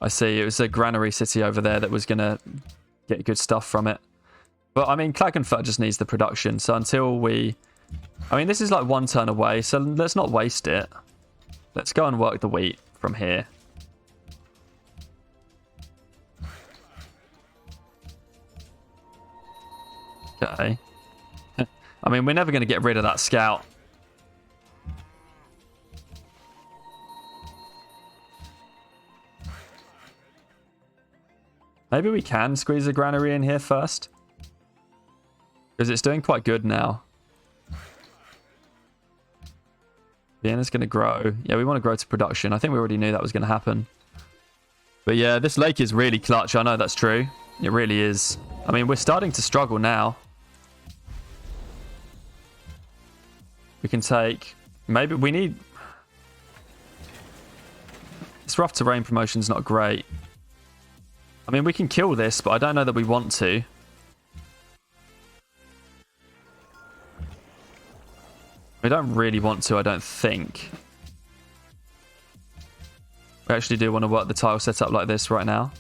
I see. It was a granary city over there that was going to get good stuff from it. But, I mean, Klagenfurt just needs the production. So until we... I mean, this is like 1 turn away, so let's not waste it. Let's go and work the wheat from here. Okay. I mean, we're never going to get rid of that scout. Maybe we can squeeze a granary in here first. Because it's doing quite good now. Vienna's going to grow. Yeah, we want to grow to production. I think we already knew that was going to happen. But yeah, this lake is really clutch. I know that's true. It really is. I mean, we're starting to struggle now. We can take... Maybe we need... This rough terrain promotion's not great. I mean, we can kill this, but I don't know that we want to. We don't really want to, I don't think. We actually do want to work the tile set up like this right now.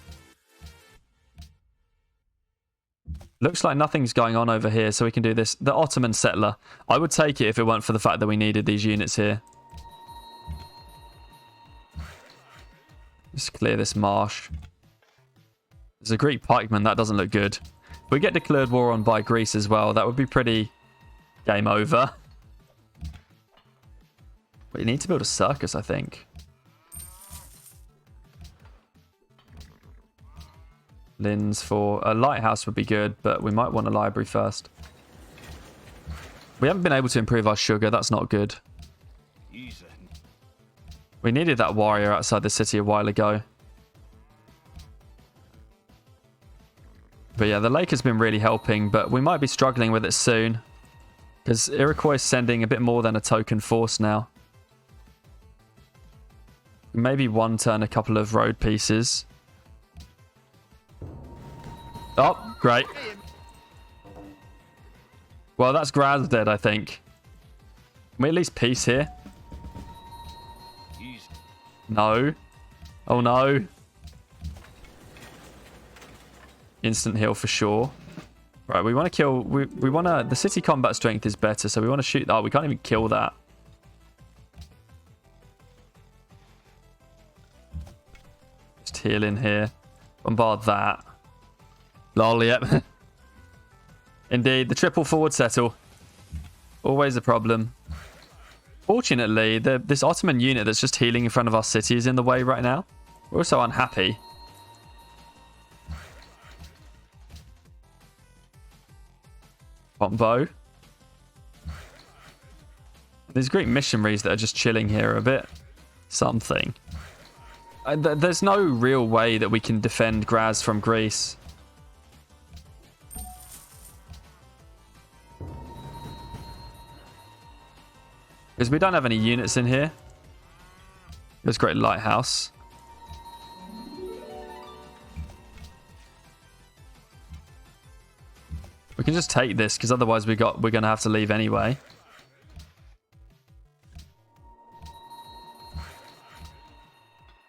Looks like nothing's going on over here, so we can do this. The Ottoman settler. I would take it if it weren't for the fact that we needed these units here. Just clear this marsh. There's a Greek pikeman. That doesn't look good. If we get declared war on by Greece as well, that would be pretty game over. We need to build a circus, I think. Linz for a lighthouse would be good, but we might want a library first. We haven't been able to improve our sugar. That's not good. We needed that warrior outside the city a while ago. But yeah, the lake has been really helping, but we might be struggling with it soon. Because Iroquois is sending a bit more than a token force now. Maybe one turn, a couple of road pieces. Oh, great. Well, that's Graz dead, I think. Can we at least peace here? No. Oh, no. Instant heal for sure. Right, we want to kill... We want to... The city combat strength is better, so we want to shoot... Oh, we can't even kill that. Just heal in here. Bombard that. Lol, yep. Indeed, the triple forward settle. Always a problem. Fortunately, this Ottoman unit that's just healing in front of our city is in the way right now. We're also unhappy. Bow. These Greek missionaries that are just chilling here are a bit something. There's no real way that we can defend Graz from Greece. Because we don't have any units in here. There's a great lighthouse. We can just take this because otherwise we're going to have to leave anyway.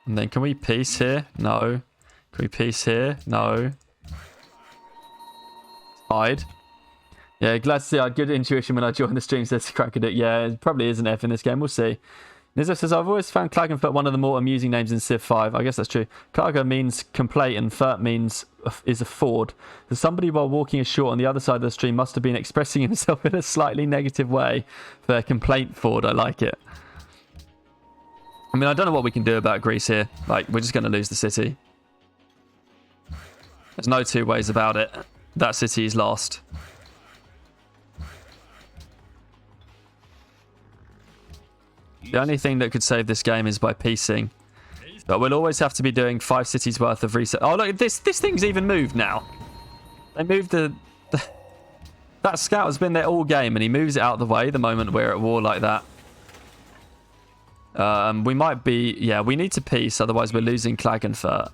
And then can we peace here? No. Can we peace here? No. Hide. Yeah, glad to see I had good intuition when I joined the stream, says Crackadook. Yeah, it probably is an F in this game. We'll see. Nizzo says, I've always found Klagenfurt one of the more amusing names in Civ 5. I guess that's true. Klaga means complaint and Furt means is a ford. So somebody while walking ashore on the other side of the stream must have been expressing himself in a slightly negative way for a complaint ford. I like it. I mean, I don't know what we can do about Greece here. Like, we're just going to lose the city. There's no two ways about it. That city is lost. The only thing that could save this game is by piecing. But we'll always have to be doing 5 cities worth of reset. Oh, look, this thing's even moved now. They moved that scout has been there all game, and he moves it out of the way the moment we're at war like that. We might be... Yeah, we need to peace, otherwise we're losing Klagenfurt.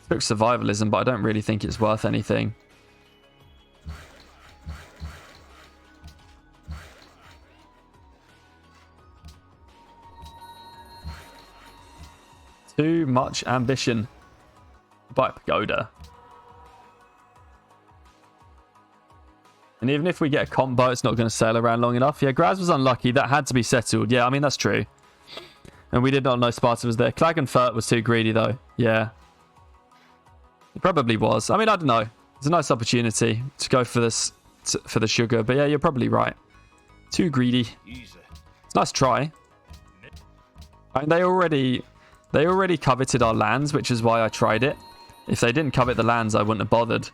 It's survivalism, but I don't really think it's worth anything. Too much ambition. By Pagoda. And even if we get a combo, it's not going to sail around long enough. Yeah, Graz was unlucky. That had to be settled. Yeah, I mean, that's true. And we did not know Sparta was there. Klagenfurt was too greedy, though. Yeah. It probably was. I mean, I don't know. It's a nice opportunity to go for this, for the sugar. But yeah, you're probably right. Too greedy. It's a nice try. I mean, they already coveted our lands, which is why I tried it. If they didn't covet the lands, I wouldn't have bothered.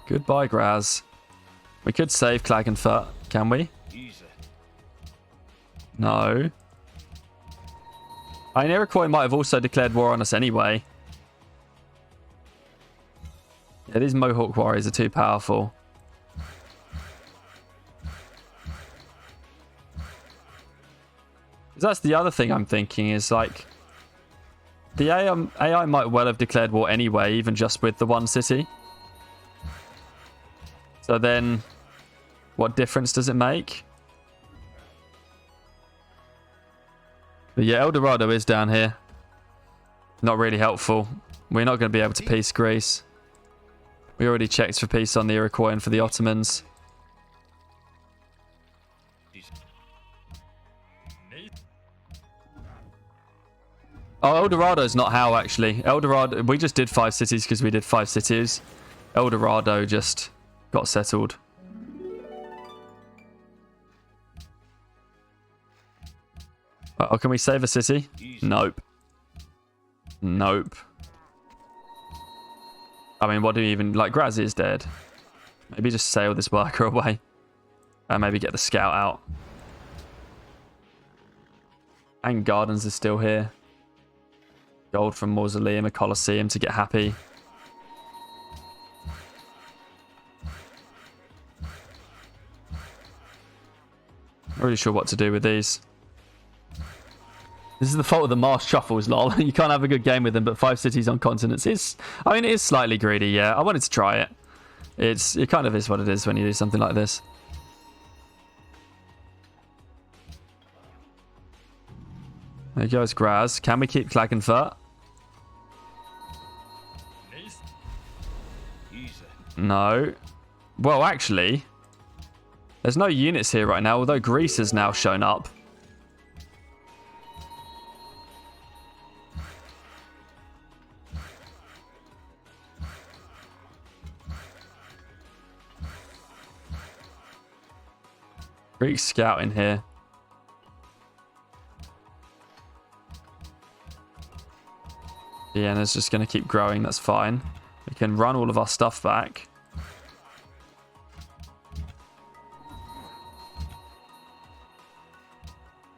Goodbye, Graz. We could save Klagenfurt, can we? No. I mean, Iroquois might have also declared war on us anyway. Yeah, these Mohawk warriors are too powerful. That's the other thing I'm thinking is, like, the AI might well have declared war anyway, even just with the one city. So then, what difference does it make? But yeah, El Dorado is down here. Not really helpful. We're not going to be able to peace Greece. We already checked for peace on the Iroquois and for the Ottomans. Oh, El Dorado's not how, actually. El Dorado, we just did 5 cities because we did 5 cities. El Dorado just got settled. Oh, can we save a city? Nope. Nope. I mean, what do we even... Like, Graz is dead. Maybe just sail this worker away. And maybe get the scout out. And Gardens is still here. Gold from Mausoleum, a Colosseum to get happy. Not really sure what to do with these. This is the fault of the Marsh Truffles, lol. You can't have a good game with them, but 5 cities on continents is... I mean, it is slightly greedy, yeah. I wanted to try it. It kind of is what it is when you do something like this. There goes Graz. Can we keep Klagenfurt? No. Well, actually, there's no units here right now, although Greece has now shown up. Greek scout in here. Yeah, and it's just going to keep growing. That's fine. We can run all of our stuff back.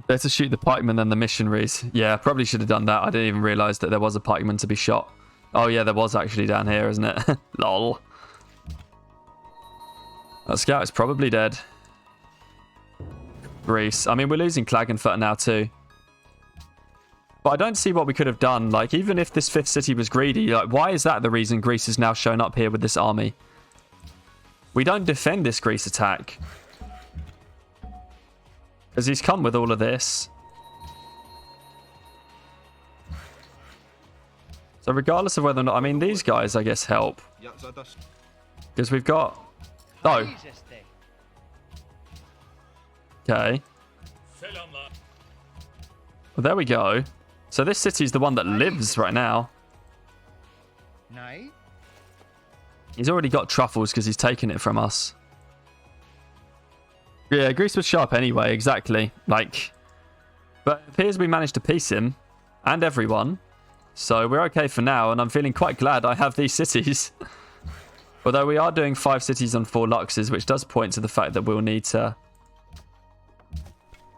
Better shoot the pikemen than the missionaries. Yeah, probably should have done that. I didn't even realise that there was a pikeman to be shot. Oh yeah, there was actually down here, isn't it? Lol. That scout is probably dead. Greece. I mean, we're losing Klagenfurt now too. But I don't see what we could have done. Like, even if this 5th city was greedy, like, why is that the reason Greece has now shown up here with this army? We don't defend this Greece attack. Because he's come with all of this. So regardless of whether or not... I mean, these guys, I guess, help. Because we've got... Oh. Okay. Well, there we go. So this city's the one that lives right now. He's already got truffles because he's taken it from us. Yeah, Greece was sharp anyway, exactly. Like, but it appears we managed to piece him and everyone. So we're okay for now, and I'm feeling quite glad I have these cities. Although we are doing 5 cities on 4 luxes, which does point to the fact that we'll need to...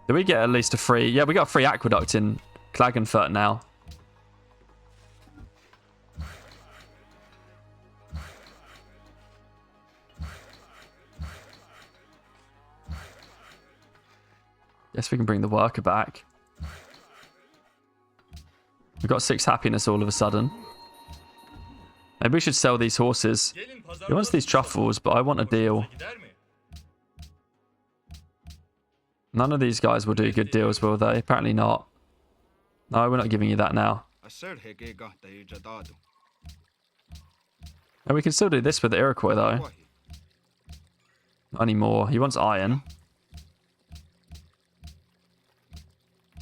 Do we get at least a free... Yeah, we got a free aqueduct in Klagenfurt now. Guess we can bring the worker back. We've got 6 happiness all of a sudden. Maybe we should sell these horses. He wants these truffles, but I want a deal. None of these guys will do good deals, will they? Apparently not. No, we're not giving you that now. And we can still do this with the Iroquois, though. Not anymore. He wants iron.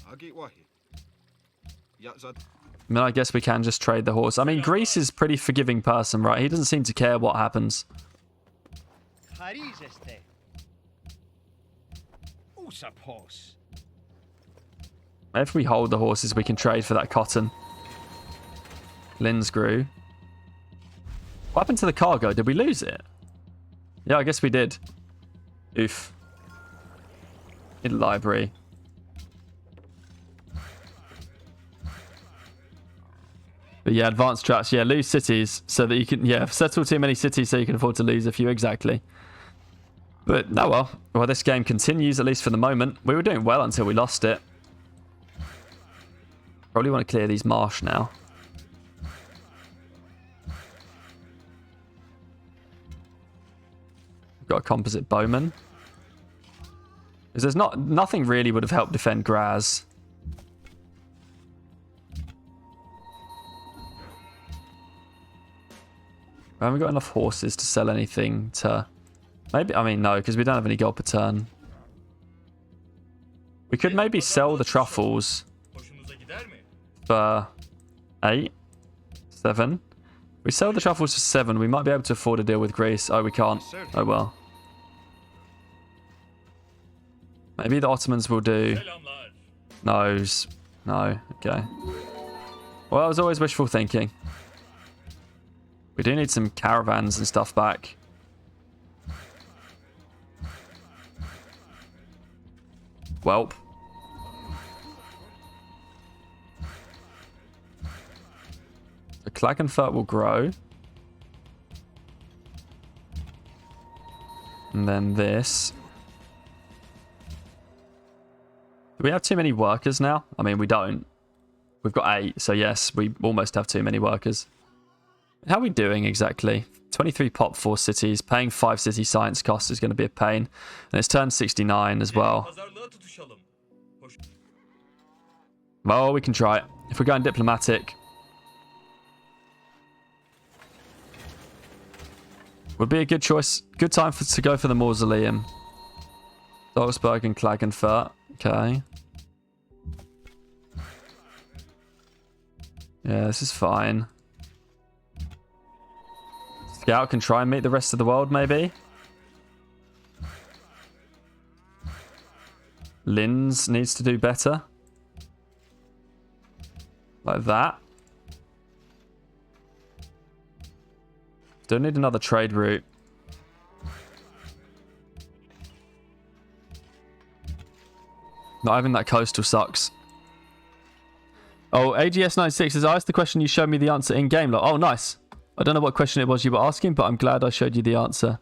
I mean, I guess we can just trade the horse. I mean, Greece is a pretty forgiving person, right? He doesn't seem to care what happens. If we hold the horses, we can trade for that cotton. Linz grew. What happened to the cargo? Did we lose it? Yeah, I guess we did. Oof. In library. But yeah, advanced tracks. Yeah, lose cities so that you can... Yeah, settle too many cities so you can afford to lose a few. Exactly. But, oh well. Well, this game continues, at least for the moment. We were doing well until we lost it. Probably want to clear these marsh now. We've got a composite bowman. Because there's nothing really would have helped defend Graz. We haven't got enough horses to sell anything to... Maybe, I mean, no, because we don't have any gold per turn. We could maybe sell the truffles for 8, 7. We sell the truffles for 7. We might be able to afford a deal with Greece. Oh, we can't. Oh, well. Maybe the Ottomans will do... No. No. Okay. Well, it was always wishful thinking. We do need some caravans and stuff back. Welp. The Klagenfurt will grow. And then this. Do we have too many workers now? I mean, we don't. We've got 8, so yes, we almost have too many workers. How are we doing exactly? 23 pop, 4 cities. Paying 5 city science costs is going to be a pain. And it's turned 69 as well. Well, we can try it. If we're going diplomatic, would be a good choice. Good time to go for the mausoleum. Salzburg and Klagenfurt. Okay. Yeah, this is fine. Scout can try and meet the rest of the world, maybe. Linz needs to do better. Like that. Don't need another trade route. Not having that coastal sucks. Oh, AGS96 says, I asked the question, you showed me the answer in game. Like, oh, nice. I don't know what question it was you were asking, but I'm glad I showed you the answer.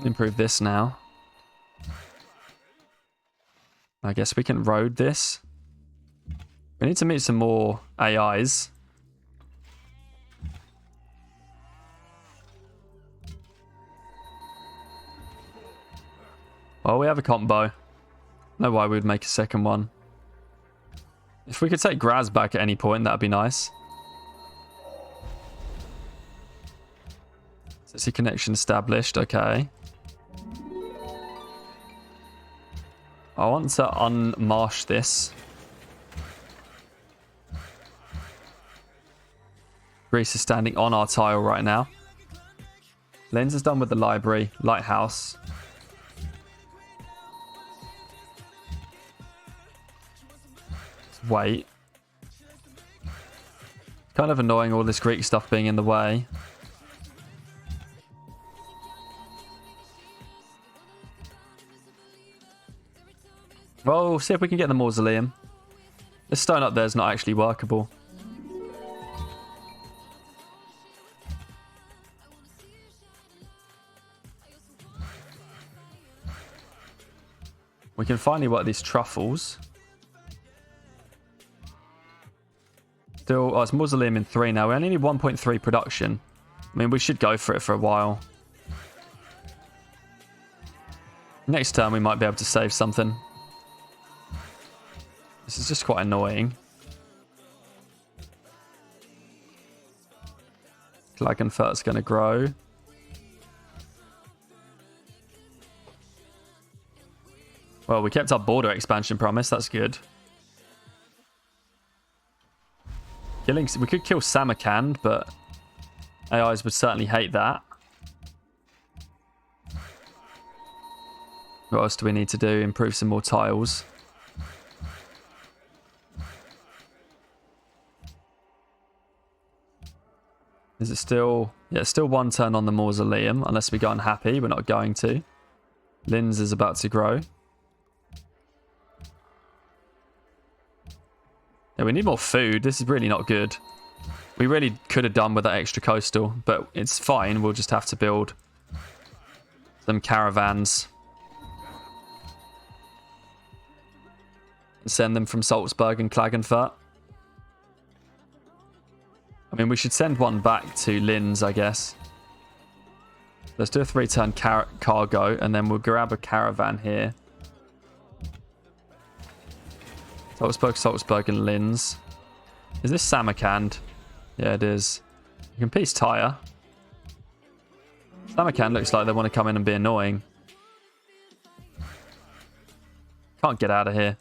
Improve this now. I guess we can road this. We need to meet some more AIs. Well, we have a combo. No why we would make a second one. If we could take Graz back at any point, that'd be nice. City connection established. Okay. I want to unmarsh this. Greece is standing on our tile right now. Linz is done with the library. Lighthouse. Let's wait. Kind of annoying all this Greek stuff being in the way. Well, we'll see if we can get the mausoleum. This stone up there is not actually workable. We can finally work these truffles. Still, oh, it's mausoleum in 3 now. We only need 1.3 production. I mean, we should go for it for a while. Next turn, we might be able to save something. This is just quite annoying. Klagenfurt's going to grow. Well, we kept our border expansion promise. That's good. We could kill Samarkand, but AIs would certainly hate that. What else do we need to do? Improve some more tiles. Is it still... Yeah, it's still 1 turn on the mausoleum, unless we go unhappy. We're not going to. Linz is about to grow. Yeah, we need more food. This is really not good. We really could have done with that extra coastal, but it's fine. We'll just have to build some caravans. And send them from Salzburg and Klagenfurt. I mean, we should send one back to Linz, I guess. Let's do a 3-turn cargo, and then we'll grab a caravan here. Salzburg, and Linz. Is this Samarkand? Yeah, it is. You can peace Tyre. Samarkand looks like they want to come in and be annoying. Can't get out of here.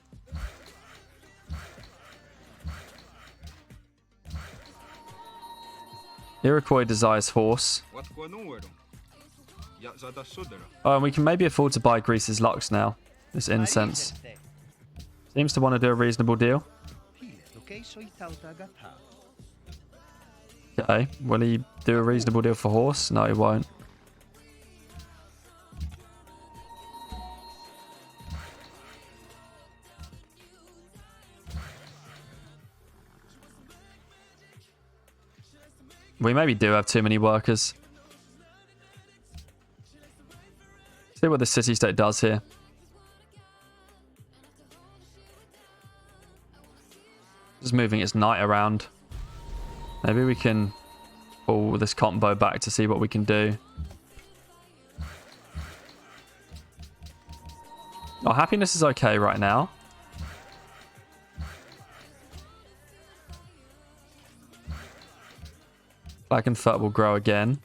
Iroquois desires horse. Oh, and we can maybe afford to buy Greece's locks now. This incense. Seems to want to do a reasonable deal. Okay, will he do a reasonable deal for horse? No, he won't. We maybe do have too many workers. See what the city-state does here. Just moving its knight around. Maybe we can pull this combo back to see what we can do. Oh, happiness is okay right now. Flag and Furt will grow again.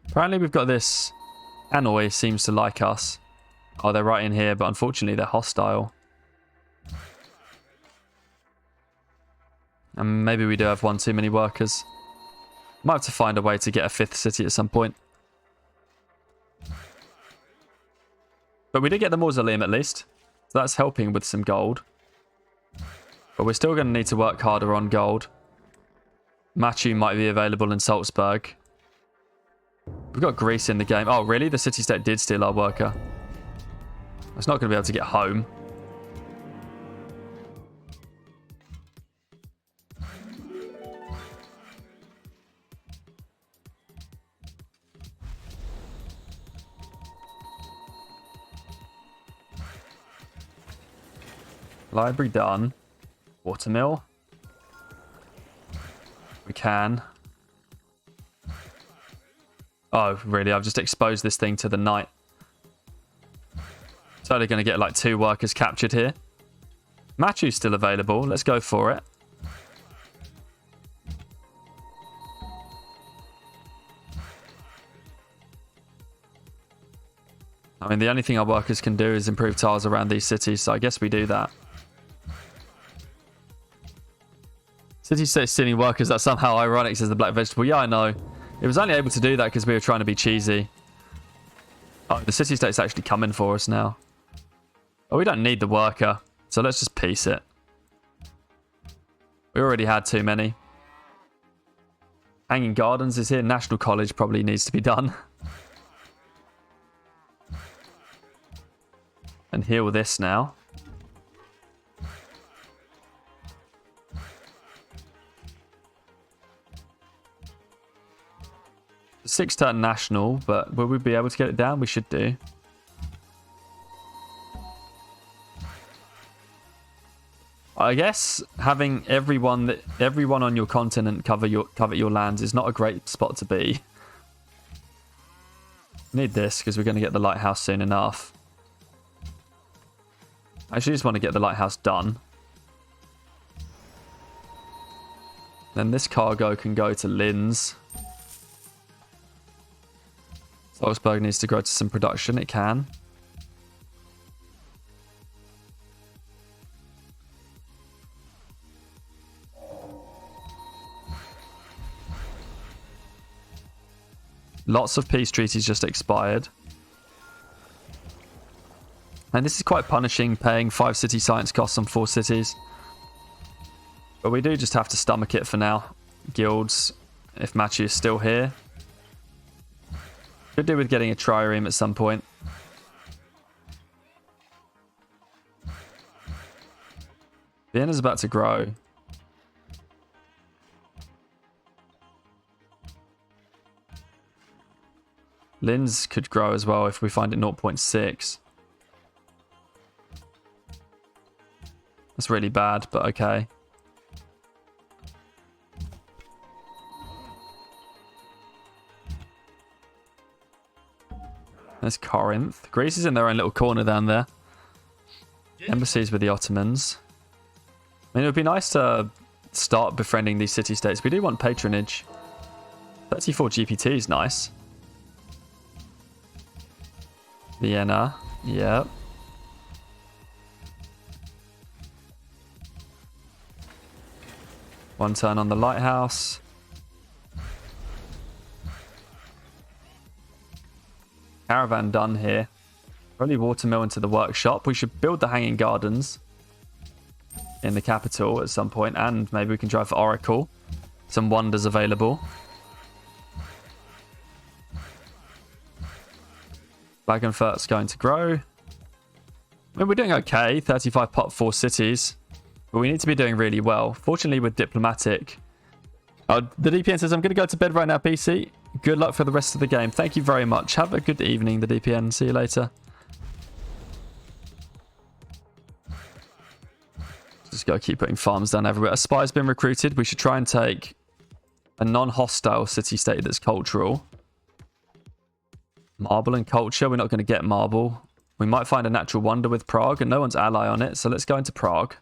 Apparently we've got this Hanoi seems to like us. Oh, they're right in here, but unfortunately they're hostile. And maybe we do have one too many workers. Might have to find a way to get a 5th city at some point. But we did get the mausoleum at least. So that's helping with some gold. But we're still going to need to work harder on gold. Machu might be available in Salzburg. We've got Greece in the game. Oh, really? The city-state did steal our worker. It's not going to be able to get home. Library done. Watermill. We can. Oh, really? I've just exposed this thing to the knight. So they're going to get like 2 workers captured here. Machu's still available. Let's go for it. I mean, the only thing our workers can do is improve tiles around these cities, so I guess we do that. City-state stealing workers, that's somehow ironic, says the black vegetable. Yeah, I know. It was only able to do that because we were trying to be cheesy. Oh, the city-state's actually coming for us now. Oh, we don't need the worker, so let's just piece it. We already had too many. Hanging Gardens is here. National College probably needs to be done. And heal this now. The 6-turn national, but will we be able to get it down? We should do. I guess having everyone on your continent cover your lands is not a great spot to be. Need this because we're going to get the lighthouse soon enough. I actually just want to get the lighthouse done. Then this cargo can go to Linz. Salzburg needs to grow to some production. It can. Lots of peace treaties just expired. And this is quite punishing, paying 5 city science costs on 4 cities. But we do just have to stomach it for now. Guilds, if Machi is still here. Could do with getting a trireme at some point. Vienna's about to grow. Linz could grow as well if we find it 0.6. That's really bad, but okay. There's Corinth. Greece is in their own little corner down there. Embassies with the Ottomans. I mean, it would be nice to start befriending these city-states. We do want patronage. 34 GPT is nice. Vienna. Yep. One turn on the lighthouse. Caravan done here. Probably watermill into the workshop. We should build the hanging gardens in the capital at some point, and maybe we can drive for Oracle. Some wonders available. Wagenfurt's going to grow. I mean, we're doing okay. 35 pot, 4 cities. But we need to be doing really well. Fortunately, with diplomatic. The DPN says, I'm going to go to bed right now, PC. Good luck for the rest of the game. Thank you very much. Have a good evening, the DPN. See you later. Just got to keep putting farms down everywhere. A spy's been recruited. We should try and take a non-hostile city-state that's cultural. Marble and culture. We're not going to get marble. We might find a natural wonder with Prague, and no one's ally on it. So let's go into Prague.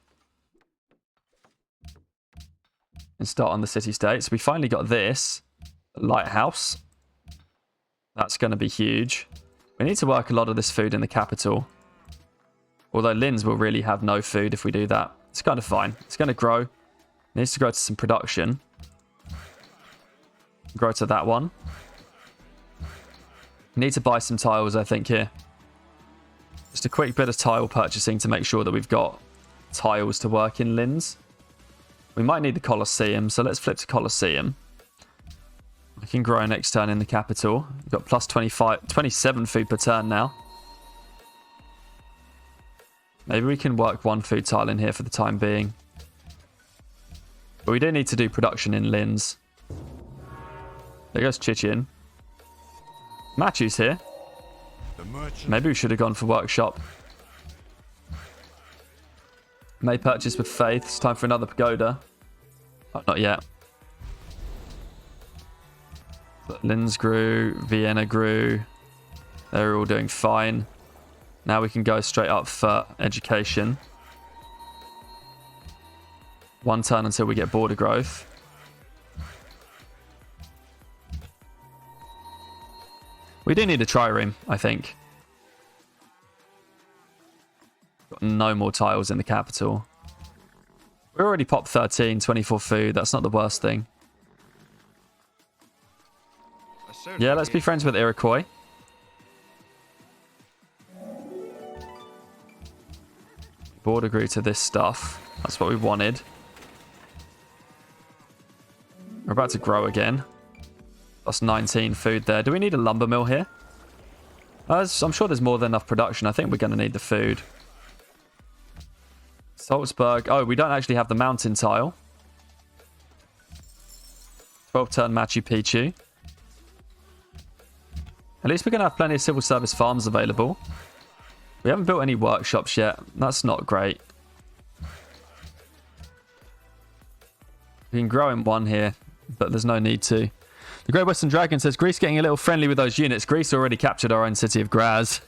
And start on the city-states. We finally got this. Lighthouse. That's going to be huge. We need to work a lot of this food in the capital. Although Linz will really have no food if we do that. It's kind of fine. It's going to grow. It needs to grow to some production. Grow to that one. Need to buy some tiles, I think, here. Just a quick bit of tile purchasing to make sure that we've got tiles to work in Linz. We might need the Colosseum, so let's flip to Colosseum. We can grow next turn in the capital. We've got plus 27 food per turn now. Maybe we can work one food tile in here for the time being. But we do need to do production in Linz. There goes Chichin. Machu's here. Maybe we should have gone for workshop. May purchase with faith. It's time for another pagoda. Oh, not yet. But Linz grew. Vienna grew. They're all doing fine. Now we can go straight up for education. One turn until we get border growth. We do need a trireme, I think. Got no more tiles in the capital. We already popped 13, 24 food. That's not the worst thing. Yeah, let's be friends with Iroquois. Border grew to this stuff. That's what we wanted. We're about to grow again. That's 19 food there. Do we need a lumber mill here? I'm sure there's more than enough production. I think we're going to need the food. Salzburg. Oh, we don't actually have the mountain tile. 12 turn Machu Picchu. At least we're going to have plenty of civil service farms available. We haven't built any workshops yet. That's not great. We can grow in one here, but there's no need to. The Great Western Dragon says, Greece getting a little friendly with those units. Greece already captured our own city of Graz.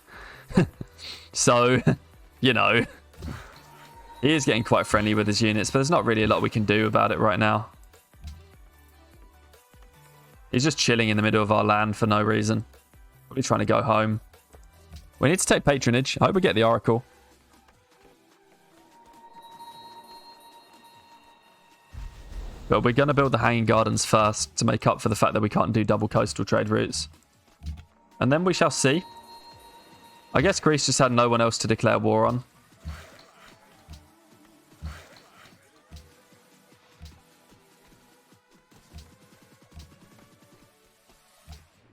So, you know, he is getting quite friendly with his units, but there's not really a lot we can do about it right now. He's just chilling in the middle of our land for no reason. Probably trying to go home. We need to take patronage. I hope we get the Oracle. But we're going to build the hanging gardens first to make up for the fact that we can't do double coastal trade routes. And then we shall see. I guess Greece just had no one else to declare war on.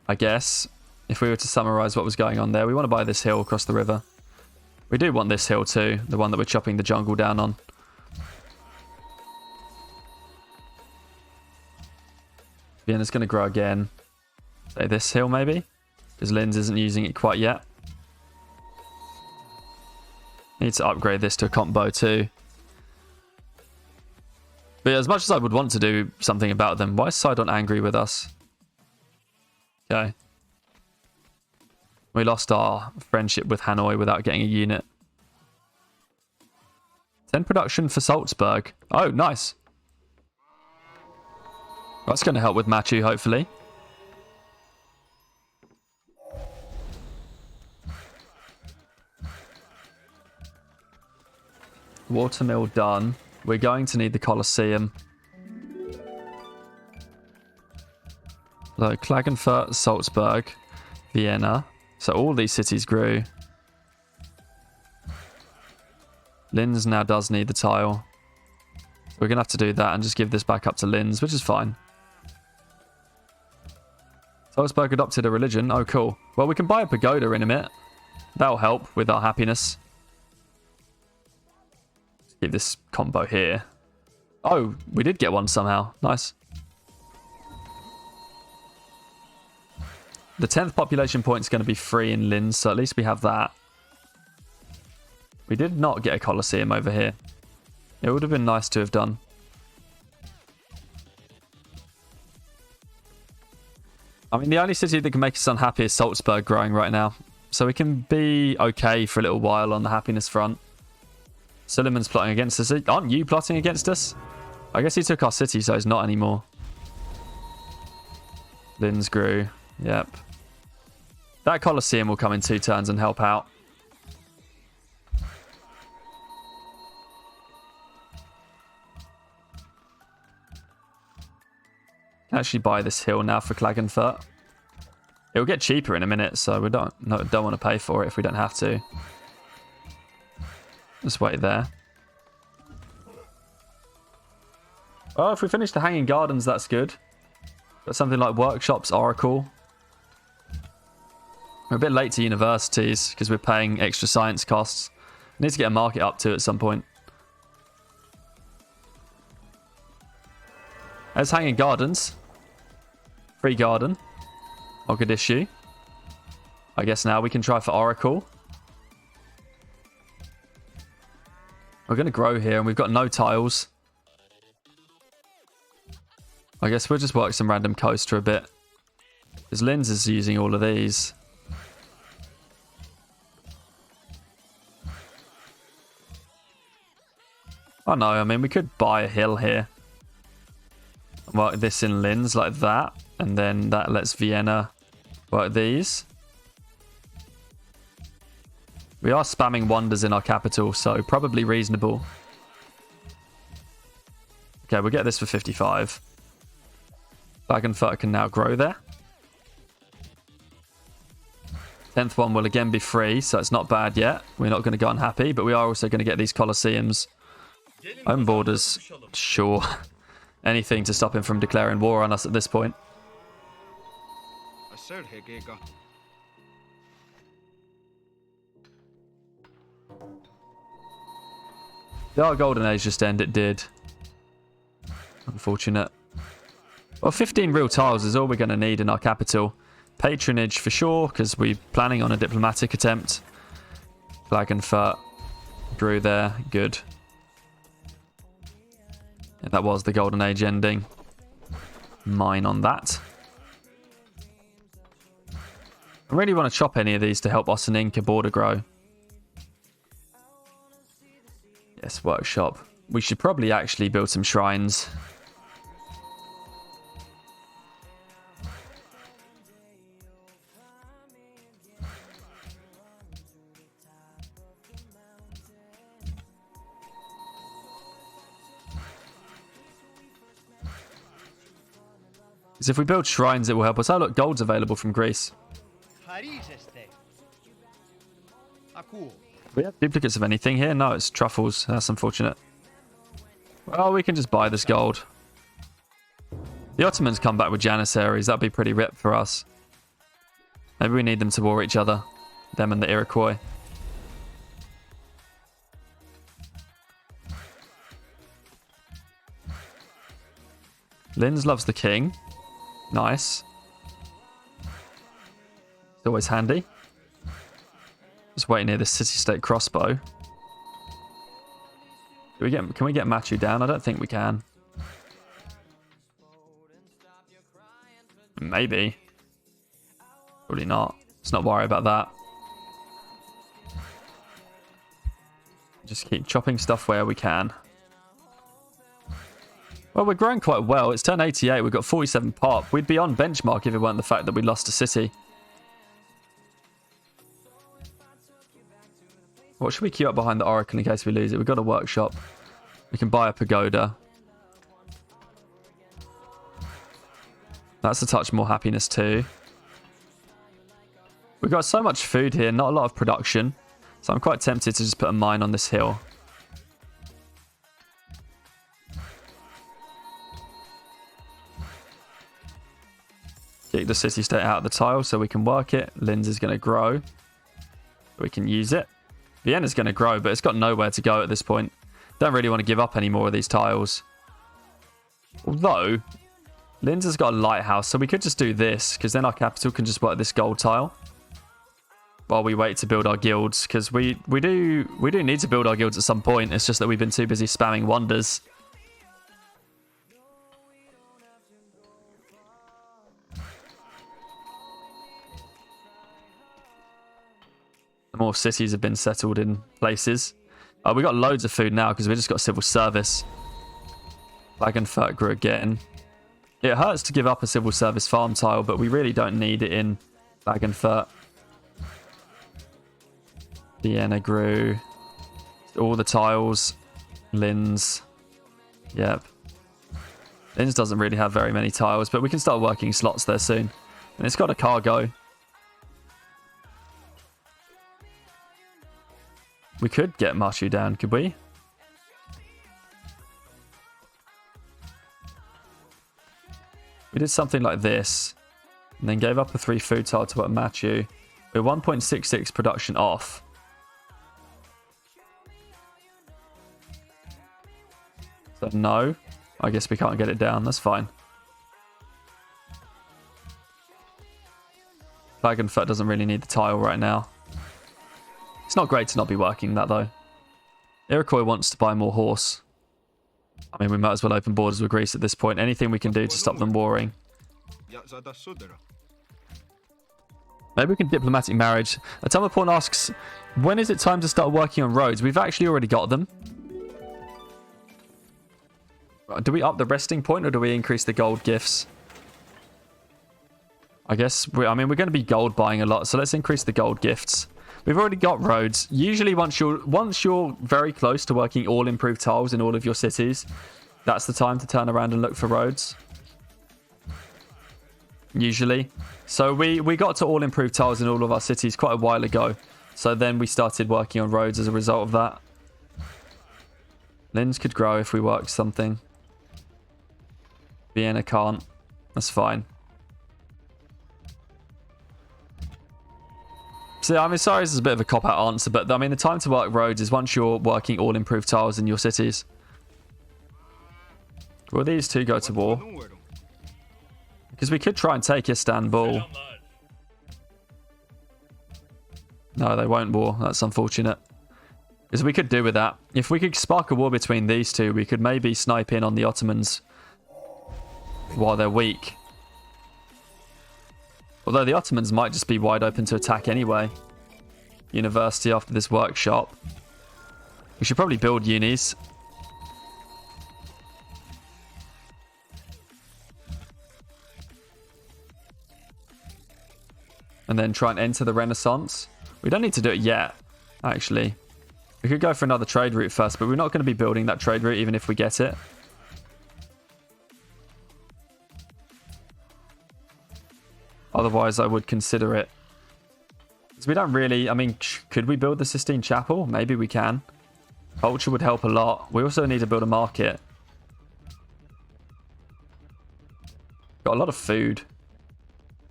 I guess, if we were to summarize what was going on there, we want to buy this hill across the river. We do want this hill too, the one that we're chopping the jungle down on. Vienna's going to grow again. Say this hill maybe, because Linz isn't using it quite yet. Need to upgrade this to a combo too. But yeah, as much as I would want to do something about them, why is Sidon angry with us? Okay. We lost our friendship with Hanoi without getting a unit. 10 production for Salzburg. Oh, nice. That's going to help with Machu, hopefully. Watermill done. We're going to need the Colosseum. So Klagenfurt, Salzburg, Vienna. So all these cities grew. Linz now does need the tile. So we're going to have to do that and just give this back up to Linz, which is fine. Salzburg adopted a religion. Oh, cool. Well, we can buy a pagoda in a minute. That'll help with our happiness. Let's keep this combo here. Oh, we did get one somehow. Nice. The 10th population point is going to be free in Linz, so at least we have that. We did not get a Colosseum over here. It would have been nice to have done. I mean, the only city that can make us unhappy is Salzburg growing right now. So we can be okay for a little while on the happiness front. Suleiman's plotting against us. Aren't you plotting against us? I guess he took our city, so he's not anymore. Linz grew. Yep. That Colosseum will come in 2 turns and help out. Can actually buy this hill now for Klagenfurt. It will get cheaper in a minute, so we don't want to pay for it if we don't have to. Just wait there. Oh, if we finish the Hanging Gardens, that's good. Got something like Workshops, Oracle. We're a bit late to universities because we're paying extra science costs. Need to get a market up to at some point. There's Hanging Gardens. Free garden. Mogadishu. I guess now we can try for Oracle. We're going to grow here and we've got no tiles. I guess we'll just work some random coast for a bit. Because Linz is using all of these. Oh no, I mean we could buy a hill here. Work this in Linz like that. And then that lets Vienna work these. We are spamming wonders in our capital, so probably reasonable. Okay, we'll get this for 55. Klagenfurt can now grow there. 10th one will again be free, so it's not bad yet. We're not going to go unhappy, but we are also going to get these Colosseums. Home borders, sure. Anything to stop him from declaring war on us at this point. Our golden age just ended, it did. Unfortunate. Well, 15 real tiles is all we're going to need in our capital. Patronage for sure, because we're planning on a diplomatic attempt. Klagenfurt grew there, good. And that was the golden age ending. Mine on that. I really want to chop any of these to help us and Inca border grow. Yes, workshop. We should probably actually build some shrines. Because if we build shrines, it will help us. Oh, look, gold's available from Greece. Do we have duplicates of anything here? No, it's truffles. That's unfortunate. Well, we can just buy this gold. The Ottomans come back with Janissaries. That'd be pretty ripped for us. Maybe we need them to war each other. Them and the Iroquois. Linz loves the king. Nice. It's always handy. Just waiting near the city-state crossbow. Can we get Machu down? I don't think we can. Maybe. Probably not. Let's not worry about that. Just keep chopping stuff where we can. Well, we're growing quite well. It's turn 88. We've got 47 pop. We'd be on benchmark if it weren't the fact that we lost a city. What should we queue up behind the Oracle in case we lose it? We've got a workshop. We can buy a pagoda. That's a touch more happiness too. We've got so much food here, not a lot of production. So I'm quite tempted to just put a mine on this hill. Kick the city state out of the tile so we can work it. Linz is going to grow. We can use it. Vienna's going to grow, but it's got nowhere to go at this point. Don't really want to give up any more of these tiles. Although, Linz has got a lighthouse, so we could just do this, because then our capital can just work this gold tile while we wait to build our guilds, because we do need to build our guilds at some point. It's just that we've been too busy spamming wonders. More cities have been settled in places. We got loads of food now because we just got civil service. Klagenfurt grew again. It hurts to give up a civil service farm tile, but we really don't need it in Klagenfurt. Vienna grew. All the tiles. Linz. Yep. Linz doesn't really have very many tiles, but we can start working slots there soon. And it's got a cargo. We could get Machu down, could we? We did something like this, and then gave up a 3 food tile to put Machu. We're 1.66 production off. So no, I guess we can't get it down, that's fine. Klagenfurt doesn't really need the tile right now. It's not great to not be working that, though. Iroquois wants to buy more horse. I mean, we might as well open borders with Greece at this point. Anything we can do to stop them warring. Maybe we can diplomatic marriage. Atomaporn asks, when is it time to start working on roads? We've actually already got them. Do we up the resting point or do we increase the gold gifts? I guess, we're going to be gold buying a lot, so let's increase the gold gifts. We've already got roads. Usually once you're very close to working all improved tiles in all of your cities, that's the time to turn around and look for roads. Usually. So we got to all improved tiles in all of our cities quite a while ago. So then we started working on roads as a result of that. Linz could grow if we worked something. Vienna can't. That's fine. So, I mean, sorry, this is a bit of a cop-out answer, but I mean, the time to work roads is once you're working all improved tiles in your cities. Will these two go to war? Because we could try and take Istanbul. No, they won't war. That's unfortunate. Because we could do with that. If we could spark a war between these two, we could maybe snipe in on the Ottomans while they're weak. Although the Ottomans might just be wide open to attack anyway. University after this workshop. We should probably build unis. And then try and enter the Renaissance. We don't need to do it yet, actually. We could go for another trade route first, but we're not going to be building that trade route even if we get it. Otherwise, I would consider it. Because we don't really... I mean, could we build the Sistine Chapel? Maybe we can. Culture would help a lot. We also need to build a market. Got a lot of food.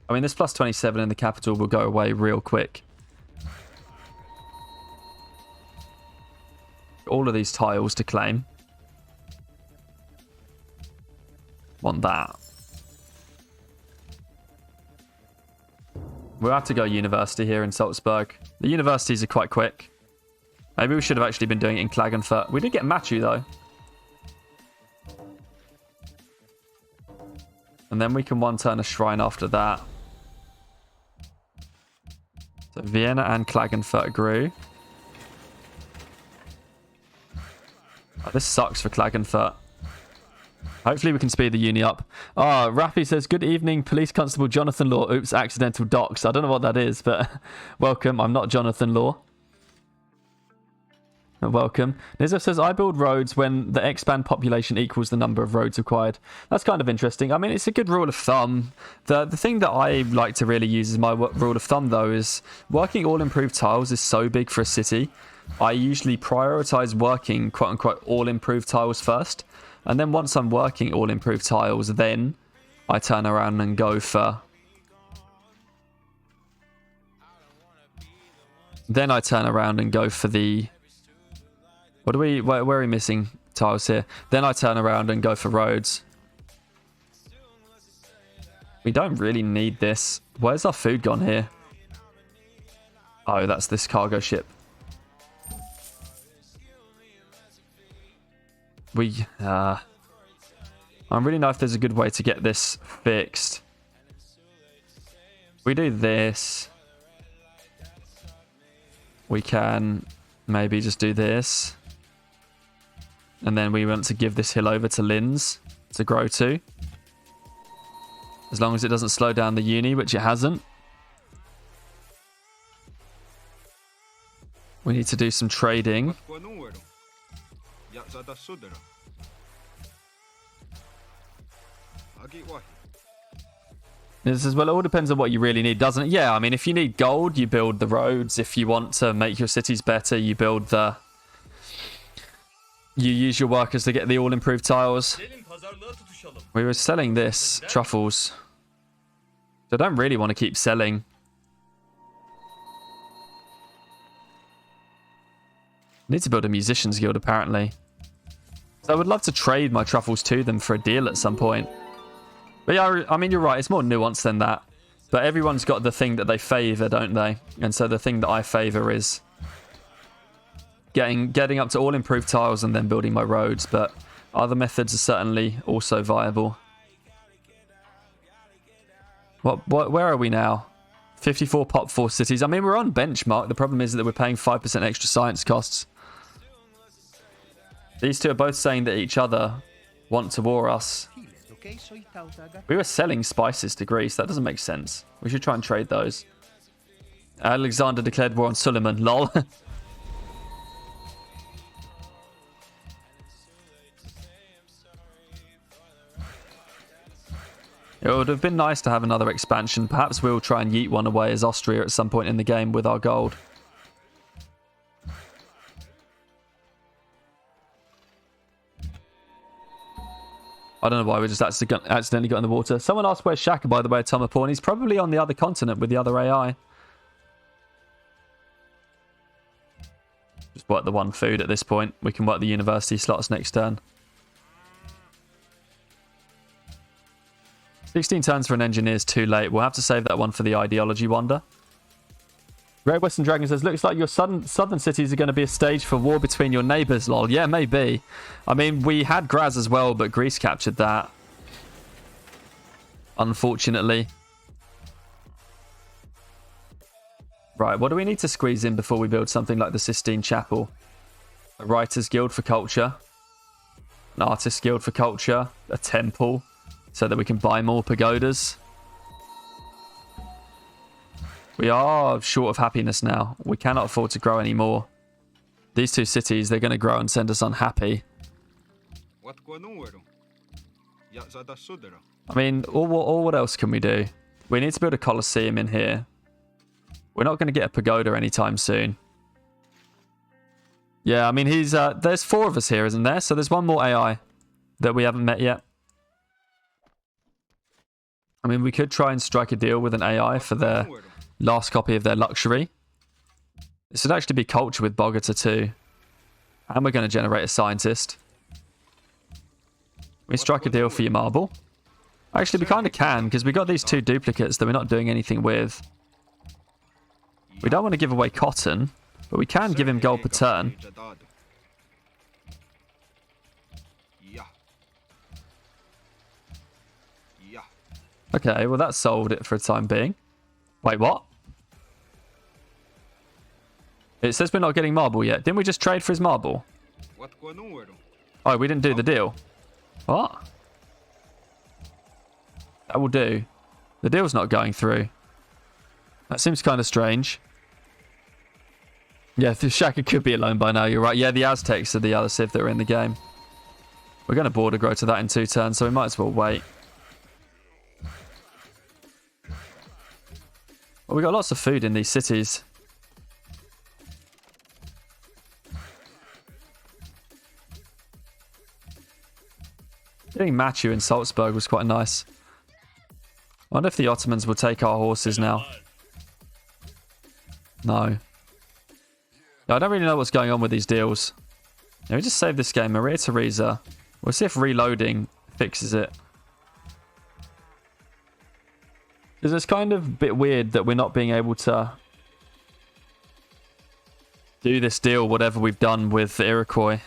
I mean, this plus 27 in the capital will go away real quick. All of these tiles to claim. Want that. We'll have to go university here in Salzburg. The universities are quite quick. Maybe we should have actually been doing it in Klagenfurt. We did get Machu, though. And then we can one-turn a shrine after that. So Vienna and Klagenfurt grew. Oh, this sucks for Klagenfurt. Hopefully we can speed the uni up. Rafi says, good evening, Police Constable Jonathan Law. Oops, accidental docs. I don't know what that is, but welcome. I'm not Jonathan Law. Welcome. Nizza says, I build roads when the expand population equals the number of roads required. That's kind of interesting. I mean, it's a good rule of thumb. The thing that I like to really use as my rule of thumb, though, is working all improved tiles is so big for a city. I usually prioritize working, quote-unquote, all improved tiles first. And then once I'm working all improved tiles, then I turn around and go for... Then I turn around and go for the... Where are we missing tiles here? Then I turn around and go for roads. We don't really need this. Where's our food gone here? Oh, that's this cargo ship. I don't really know if there's a good way to get this fixed. We do this. We can maybe just do this. And then we want to give this hill over to Linz to grow to. As long as it doesn't slow down the uni, which it hasn't. We need to do some trading. This is, well, it all depends on what you really need, doesn't it? Yeah, I mean, if you need gold, you build the roads. If you want to make your cities better, you build the... You use your workers to get the all-improved tiles. We were selling this, truffles. So I don't really want to keep selling. Need to build a musician's guild, apparently. So I would love to trade my truffles to them for a deal at some point. But yeah, I mean, you're right. It's more nuanced than that. But everyone's got the thing that they favour, don't they? And so the thing that I favour is getting up to all improved tiles and then building my roads. But other methods are certainly also viable. Where are we now? 54 pop 4 cities. I mean, we're on benchmark. The problem is that we're paying 5% extra science costs. These two are both saying that each other want to war us. We were selling spices to Greece. That doesn't make sense. We should try and trade those. Alexander declared war on Suleiman. Lol. It would have been nice to have another expansion. Perhaps we'll try and yeet one away as Austria at some point in the game with our gold. I don't know why we just accidentally got in the water. Someone asked where's Shaka, by the way, Tomaporn. He's probably on the other continent with the other AI. Just work the one food at this point. We can work the university slots next turn. 16 turns for an engineer is too late. We'll have to save that one for the ideology wonder. Great Western Dragon says, looks like your southern cities are going to be a stage for war between your neighbours, lol. Yeah, maybe. I mean, we had Graz as well, but Greece captured that. Unfortunately. Right, what do we need to squeeze in before we build something like the Sistine Chapel? A Writers Guild for Culture. An Artists Guild for Culture. A temple. So that we can buy more pagodas. We are short of happiness now. We cannot afford to grow anymore. These two cities, they're going to grow and send us unhappy. I mean, what else can we do? We need to build a Colosseum in here. We're not going to get a pagoda anytime soon. Yeah, I mean, there's 4 of us here, isn't there? So there's one more AI that we haven't met yet. I mean, we could try and strike a deal with an AI for their last copy of their luxury. This would actually be culture with Bogota too. And we're going to generate a scientist. We strike a deal for your marble. Actually, we kind of can, because we got these 2 duplicates that we're not doing anything with. We don't want to give away cotton, but we can give him gold per turn. Okay, well that solved it for a time being. Wait, what? It says we're not getting marble yet. Didn't we just trade for his marble? Oh, we didn't do the deal. What? That will do. The deal's not going through. That seems kind of strange. Yeah, the Shaka could be alone by now. You're right. Yeah, the Aztecs are the other civ that are in the game. We're going to border grow to that in 2 turns, so we might as well wait. Well, we got lots of food in these cities. Getting Machu in Salzburg was quite nice. I wonder if the Ottomans will take our horses now. No. I don't really know what's going on with these deals. Let me just save this game. Maria Theresa. We'll see if reloading fixes it. Because it's kind of a bit weird that we're not being able to do this deal, whatever we've done with the Iroquois.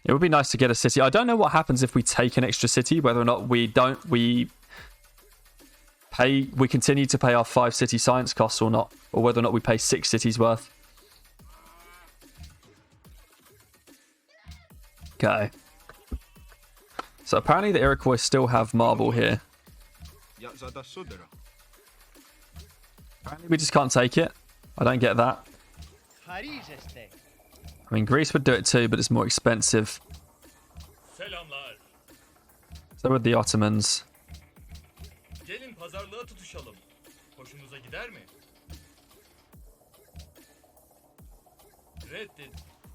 It would be nice to get a city. I don't know what happens if we take an extra city, whether or not we continue to pay our 5 city science costs or not, or whether or not we pay 6 cities worth. Okay. So apparently the Iroquois still have marble here. Apparently we just can't take it. I don't get that. I mean, Greece would do it too, but it's more expensive. So would the Ottomans.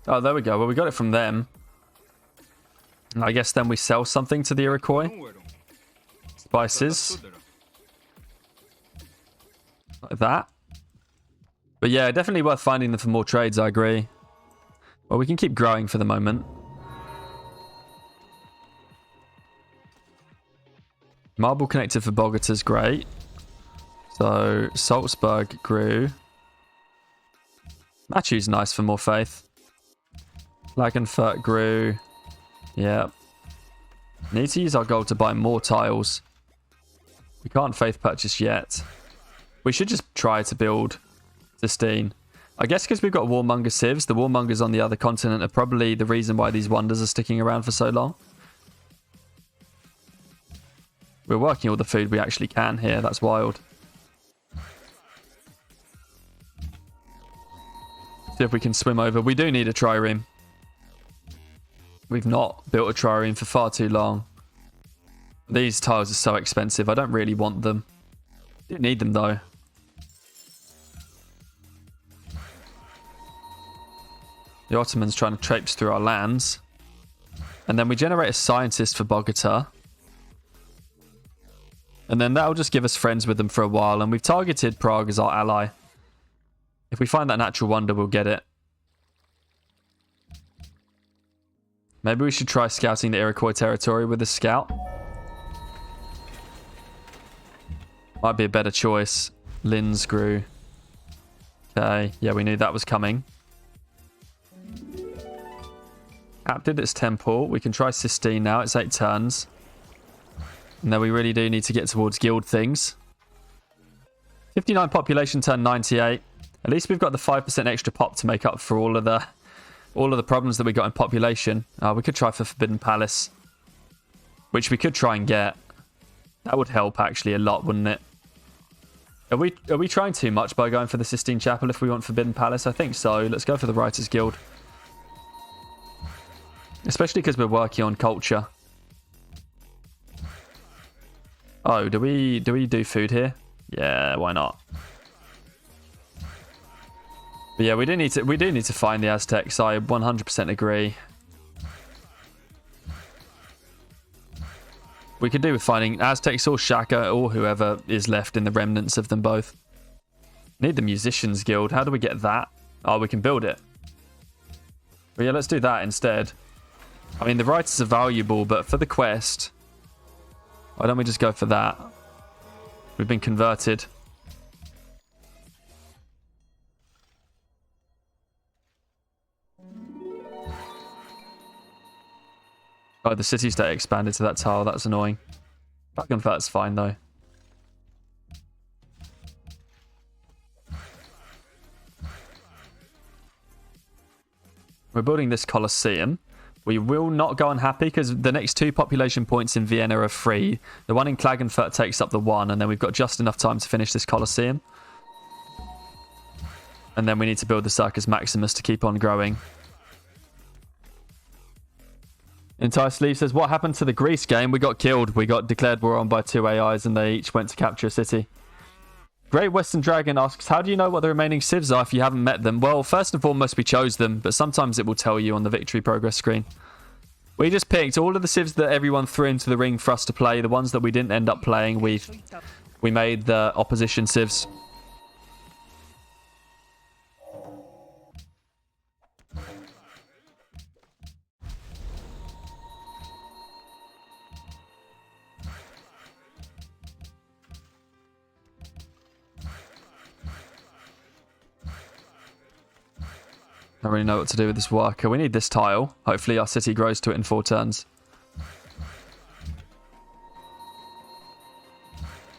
Oh, there we go. Well, we got it from them. I guess then we sell something to the Iroquois. Spices. Like that. But yeah, definitely worth finding them for more trades, I agree. Well, we can keep growing for the moment. Marble connected for Bogota's great. So, Salzburg grew. Machu's nice for more faith. Klagenfurt grew. Yeah. Need to use our gold to buy more tiles. We can't faith purchase yet. We should just try to build Sistine. I guess because we've got warmonger civs, the warmongers on the other continent are probably the reason why these wonders are sticking around for so long. We're working all the food we actually can here. That's wild. See if we can swim over. We do need a trireme. We've not built a trireme for far too long. These tiles are so expensive. I don't really want them. Do need them though. The Ottomans trying to traipse through our lands. And then we generate a scientist for Bogota. And then that'll just give us friends with them for a while. And we've targeted Prague as our ally. If we find that natural wonder, we'll get it. Maybe we should try scouting the Iroquois territory with a scout. Might be a better choice. Linz grew. Okay, yeah, we knew that was coming. Captured its temple. We can try Sistine now. It's 8 turns. And then we really do need to get towards guild things. 59 population, turn 98. At least we've got the 5% extra pop to make up for all of the problems that we got in population. We could try for Forbidden Palace, which we could try and get. That would help actually a lot, wouldn't it? Are we trying too much by going for the Sistine Chapel if we want Forbidden Palace? I think so. Let's go for the Writers Guild. Especially because we're working on culture. Oh, do we do food here? Yeah, why not? But yeah, we do need to find the Aztecs. I 100% agree. We could do with finding Aztecs or Shaka or whoever is left in the remnants of them both. Need the Musicians Guild. How do we get that? Oh, we can build it. But yeah, let's do that instead. I mean, the writers are valuable, but for the quest, why don't we just go for that? We've been converted. Oh, the city state expanded to that tile. That's annoying. Klagenfurt's fine, though. We're building this Colosseum. We will not go unhappy because the next 2 population points in Vienna are free. The one in Klagenfurt takes up the 1, and then we've got just enough time to finish this Colosseum. And then we need to build the Circus Maximus to keep on growing. Entire Sleeve says, what happened to the Greece game? We got killed. We got declared war on by 2 AIs and they each went to capture a city. Great Western Dragon asks, how do you know what the remaining civs are if you haven't met them? Well, first and foremost, we chose them, but sometimes it will tell you on the victory progress screen. We just picked all of the civs that everyone threw into the ring for us to play. The ones that we didn't end up playing, we made the opposition civs. Don't really know what to do with this worker. We need this tile. Hopefully our city grows to it in 4 turns.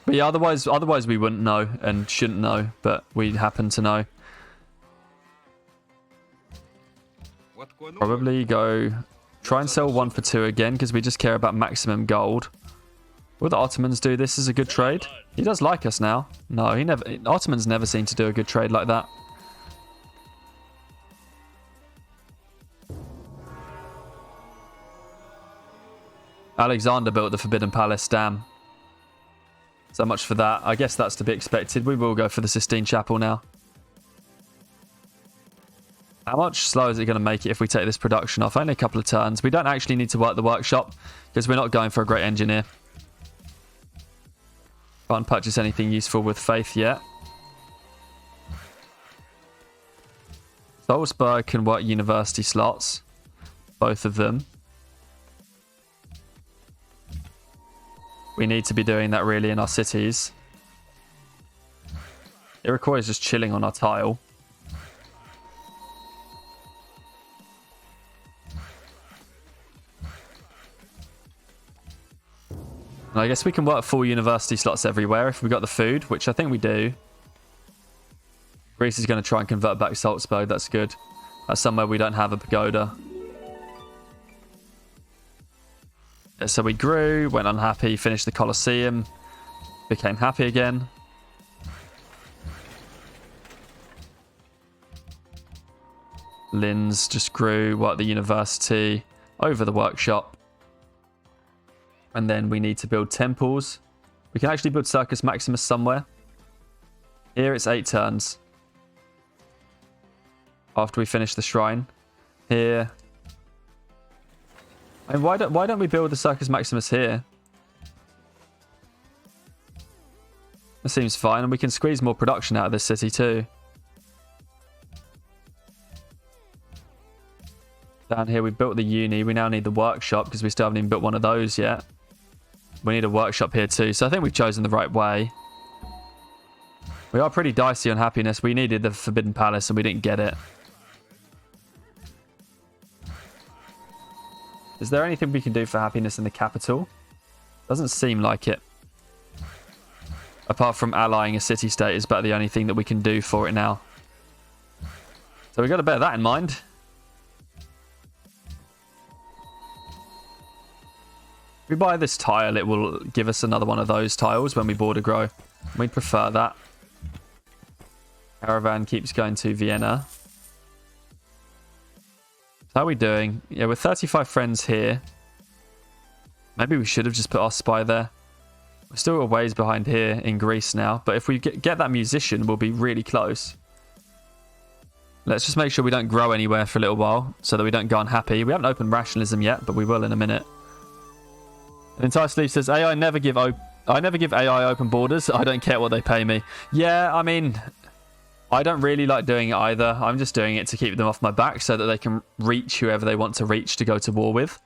But yeah, otherwise we wouldn't know and shouldn't know, but we happen to know. Probably go try and sell 1 for 2 again because we just care about maximum gold. Will the Ottomans do this as a good trade? He does like us now. No, Ottomans never seem to do a good trade like that. Alexander built the Forbidden Palace, damn. So much for that. I guess that's to be expected. We will go for the Sistine Chapel now. How much slower is it going to make it if we take this production off? Only a couple of turns. We don't actually need to work the workshop because we're not going for a great engineer. Can't purchase anything useful with faith yet. Salzburg can work university slots. Both of them. We need to be doing that really in our cities. Iroquois is just chilling on our tile. And I guess we can work full university slots everywhere if we got the food, which I think we do. Greece is going to try and convert back Salzburg. That's good. That's somewhere we don't have a pagoda. So we grew, went unhappy, finished the Colosseum, became happy again. Linz just grew, worked the university, over the workshop. And then we need to build temples. We can actually build Circus Maximus somewhere. Here it's 8 turns. After we finish the shrine. Here. And why don't we build the Circus Maximus here? That seems fine, and we can squeeze more production out of this city too. Down here we built the uni. We now need the workshop because we still haven't even built one of those yet. We need a workshop here too, so I think we've chosen the right way. We are pretty dicey on happiness. We needed the Forbidden Palace and we didn't get it. Is there anything we can do for happiness in the capital? Doesn't seem like it. Apart from allying a city-state is about the only thing that we can do for it now. So we've got to bear that in mind. If we buy this tile, it will give us another one of those tiles when we border grow. We'd prefer that. Caravan keeps going to Vienna. How are we doing? Yeah, we're 35 friends here. Maybe we should have just put our spy there. We're still a ways behind here in Greece now. But if we get that musician, we'll be really close. Let's just make sure we don't grow anywhere for a little while so that we don't go unhappy. We haven't opened rationalism yet, but we will in a minute. The entire sleeve says, I never give AI open borders. I don't care what they pay me. Yeah, I mean, I don't really like doing it either. I'm just doing it to keep them off my back so that they can reach whoever they want to reach to go to war with.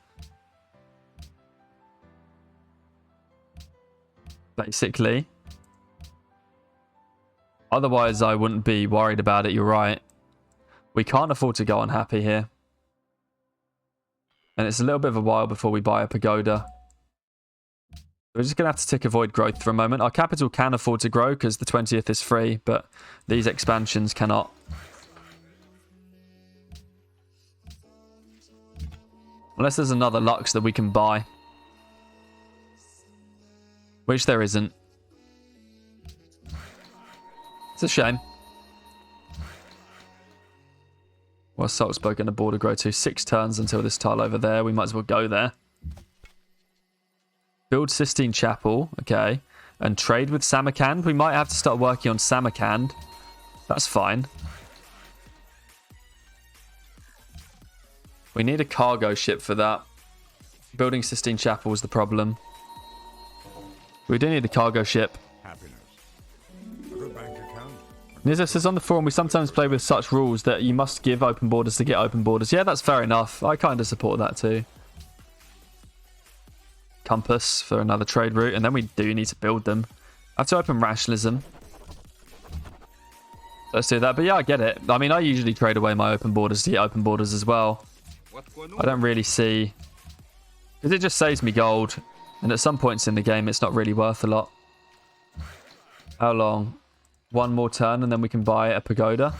Basically. Otherwise, I wouldn't be worried about it. You're right. We can't afford to go unhappy here. And it's a little bit of a while before we buy a pagoda. We're just going to have to tick avoid growth for a moment. Our capital can afford to grow because the 20th is free, but these expansions cannot. Unless there's another Lux that we can buy. Which there isn't. It's a shame. What's Salzburg going to border grow to? 6 turns until this tile over there. We might as well go there. Build Sistine Chapel. Okay. And trade with Samarkand. We might have to start working on Samarkand. That's fine. We need a cargo ship for that. Building Sistine Chapel was the problem. We do need a cargo ship. Nizza says on the forum, we sometimes play with such rules that you must give open borders to get open borders. Yeah, that's fair enough. I kind of support that too. Compass for another trade route. And then we do need to build them. I have to open rationalism. Let's do that. But yeah, I get it. I mean, I usually trade away my open borders to get open borders as well. I don't really see... Because it just saves me gold. And at some points in the game, it's not really worth a lot. How long? 1 more turn and then we can buy a pagoda.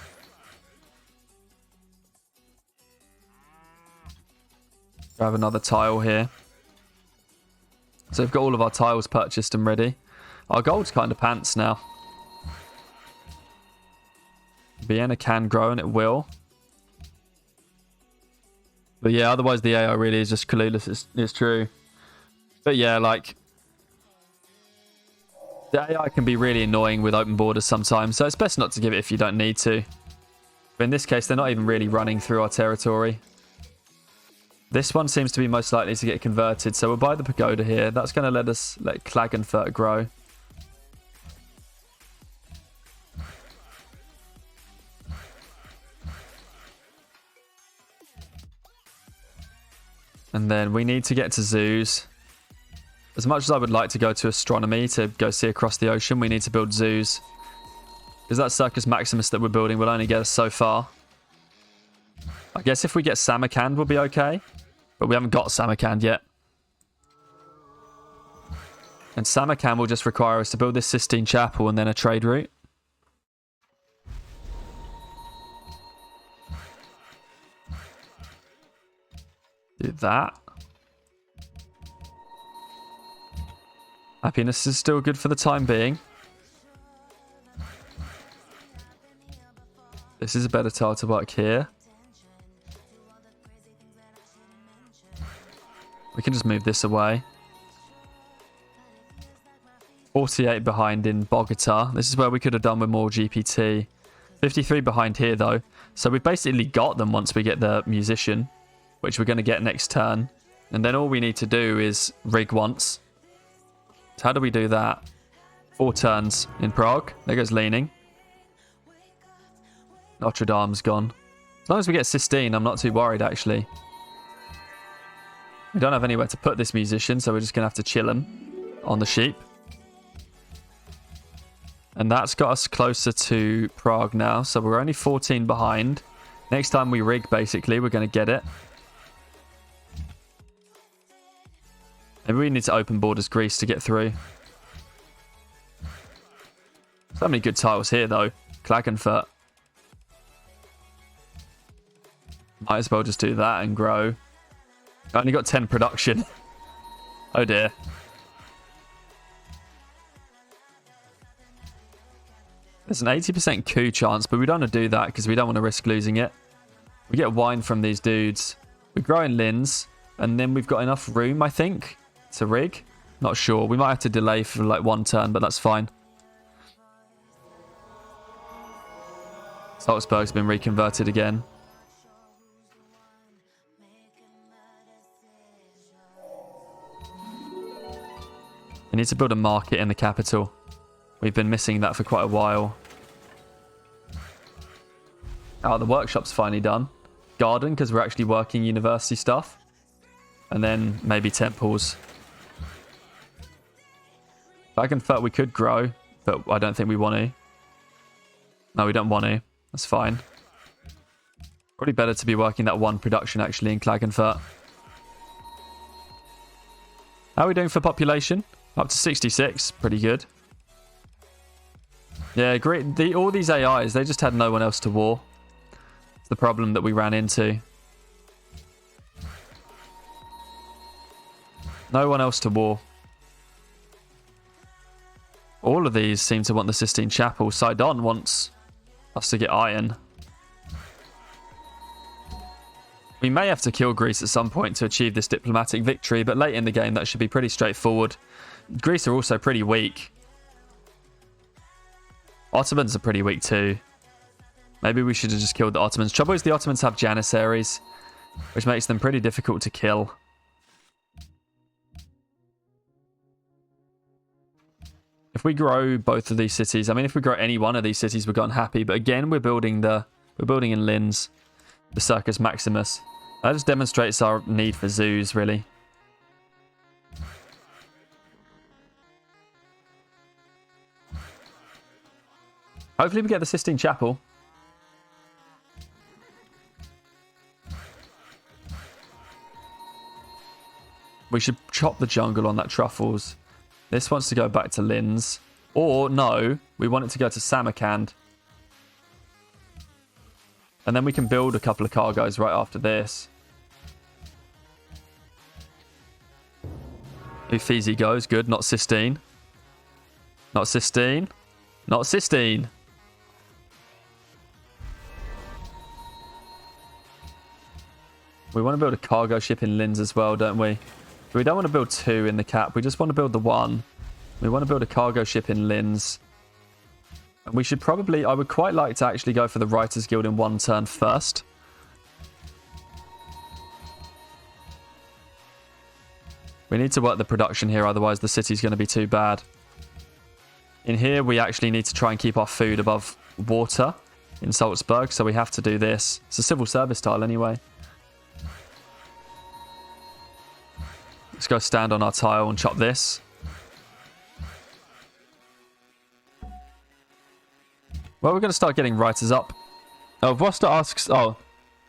Grab another tile here. So we've got all of our tiles purchased and ready. Our gold's kind of pants now. Vienna can grow and it will. But yeah, otherwise the AI really is just clueless. It's true. But yeah, like... The AI can be really annoying with open borders sometimes, so it's best not to give it if you don't need to. But in this case, they're not even really running through our territory. This one seems to be most likely to get converted, so we'll buy the pagoda here. That's going to let us let Klagenfurt grow. And then we need to get to zoos. As much as I would like to go to astronomy to go see across the ocean, we need to build zoos. Because that Circus Maximus that we're building will only get us so far. I guess if we get Samarkand, we'll be okay. But we haven't got Samarkand yet. And Samarkand will just require us to build this Sistine Chapel and then a trade route. Do that. Happiness is still good for the time being. This is a better tile to work here. We can just move this away. 48 behind in Bogota. This is where we could have done with more GPT. 53 behind here though. So we've basically got them once we get the musician, which we're going to get next turn. And then all we need to do is rig once. So how do we do that? 4 turns in Prague. There goes leaning. Notre Dame's gone. As long as we get Sistine, I'm not too worried actually. We don't have anywhere to put this musician, so we're just going to have to chill him on the sheep. And that's got us closer to Prague now, so we're only 14 behind. Next time we rig, basically, we're going to get it. Maybe we need to open borders Greece to get through. So many good tiles here, though. Klagenfurt. Might as well just do that and grow. I only got 10 production. Oh dear. There's an 80% coup chance, but we don't want to do that because we don't want to risk losing it. We get wine from these dudes. We grow in Linz, and then we've got enough room, I think, to rig. Not sure. We might have to delay for like 1 turn, but that's fine. Salzburg's been reconverted again. We need to build a market in the capital. We've been missing that for quite a while. Oh, the workshop's finally done. Garden, because we're actually working university stuff. And then maybe temples. Klagenfurt we could grow, but I don't think we want to. No, we don't want to. That's fine. Probably better to be working that 1 production actually in Klagenfurt. How are we doing for population? Up to 66. Pretty good. Yeah, great. All these AIs, they just had no one else to war. It's the problem that we ran into. No one else to war. All of these seem to want the Sistine Chapel. Sidon wants us to get iron. We may have to kill Greece at some point to achieve this diplomatic victory, but late in the game that should be pretty straightforward. Greece are also pretty weak. Ottomans are pretty weak too. Maybe we should have just killed the Ottomans. Trouble is the Ottomans have Janissaries, which makes them pretty difficult to kill. If we grow both of these cities, I mean, if we grow any one of these cities, we're gone happy. But again, we're building in Linz, the Circus Maximus. That just demonstrates our need for zoos, really. Hopefully we get the Sistine Chapel. We should chop the jungle on that truffles. This wants to go back to Linz. Or, no, we want it to go to Samarkand. And then we can build a couple of cargoes right after this. Uffizi goes. Good. Not Sistine. Not Sistine. Not Sistine. We want to build a cargo ship in Linz as well, don't we? We don't want to build two in the cap. We just want to build the one. We want to build a cargo ship in Linz. And we should probably... I would quite like to actually go for the Writers Guild in one turn first. We need to work the production here, otherwise the city's going to be too bad. In here, we actually need to try and keep our food above water in Salzburg, so we have to do this. It's a civil service tile anyway. Let's go stand on our tile and chop this. Well, we're going to start getting writers up. Oh, Vosta asks... Oh,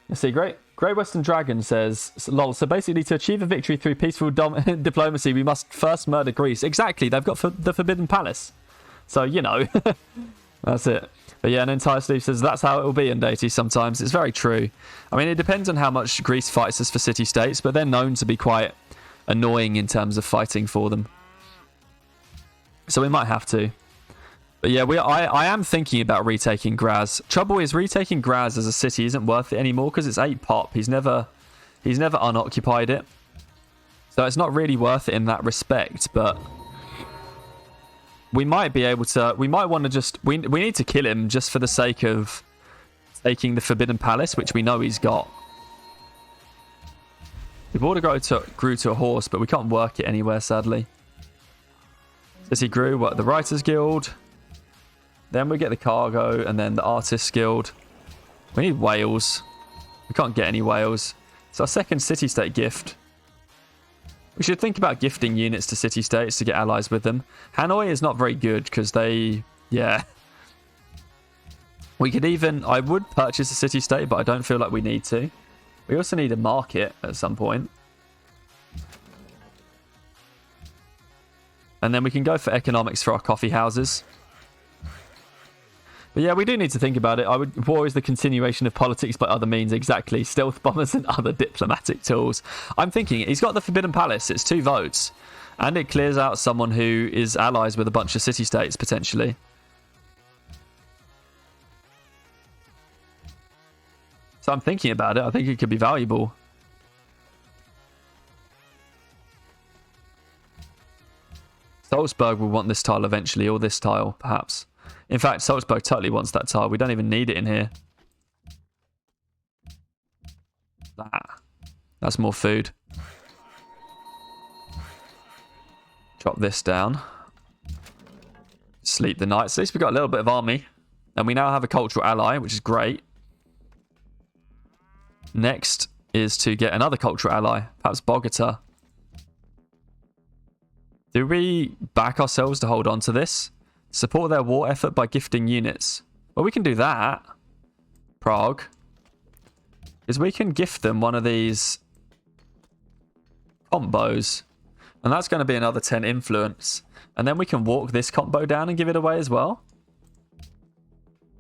let's see. Great Western Dragon says... Lol, so basically to achieve a victory through peaceful diplomacy, we must first murder Greece. Exactly. They've got the Forbidden Palace. So, you know. That's it. But yeah, and Entire Steve says that's how it will be in Deity sometimes. It's very true. I mean, it depends on how much Greece fights us for city-states, but they're known to be quite annoying in terms of fighting for them. So we might have to. But yeah, I am thinking about retaking Graz. Trouble is, retaking Graz as a city isn't worth it anymore because it's 8 pop. He's never unoccupied it. So it's not really worth it in that respect, but we might be able to... We might want to just... We need to kill him just for the sake of taking the Forbidden Palace, which we know he's got. The border grew to a horse, but we can't work it anywhere, sadly. City grew, what, the Writers Guild. Then we get the cargo, and then the Artists Guild. We need Wales. We can't get any Wales. It's our second city-state gift. We should think about gifting units to city-states to get allies with them. Hanoi is not very good, because they... Yeah. We could even... I would purchase a city-state, but I don't feel like we need to. We also need a market at some point. And then we can go for economics for our coffee houses. But yeah, we do need to think about it. War is the continuation of politics by other means, exactly. Stealth bombers and other diplomatic tools. I'm thinking, he's got the Forbidden Palace. It's 2 votes. And it clears out someone who is allies with a bunch of city-states, potentially. So I'm thinking about it. I think it could be valuable. Salzburg will want this tile eventually, or this tile, perhaps. In fact, Salzburg totally wants that tile. We don't even need it in here. That's more food. Drop this down. Sleep the night. So at least we've got a little bit of army. And we now have a cultural ally, which is great. Next is to get another cultural ally, perhaps Bogota. Do we back ourselves to hold on to this? Support their war effort by gifting units. Well, we can do that. Prague. Is we can gift them one of these combos. And that's going to be another 10 influence. And then we can walk this combo down and give it away as well.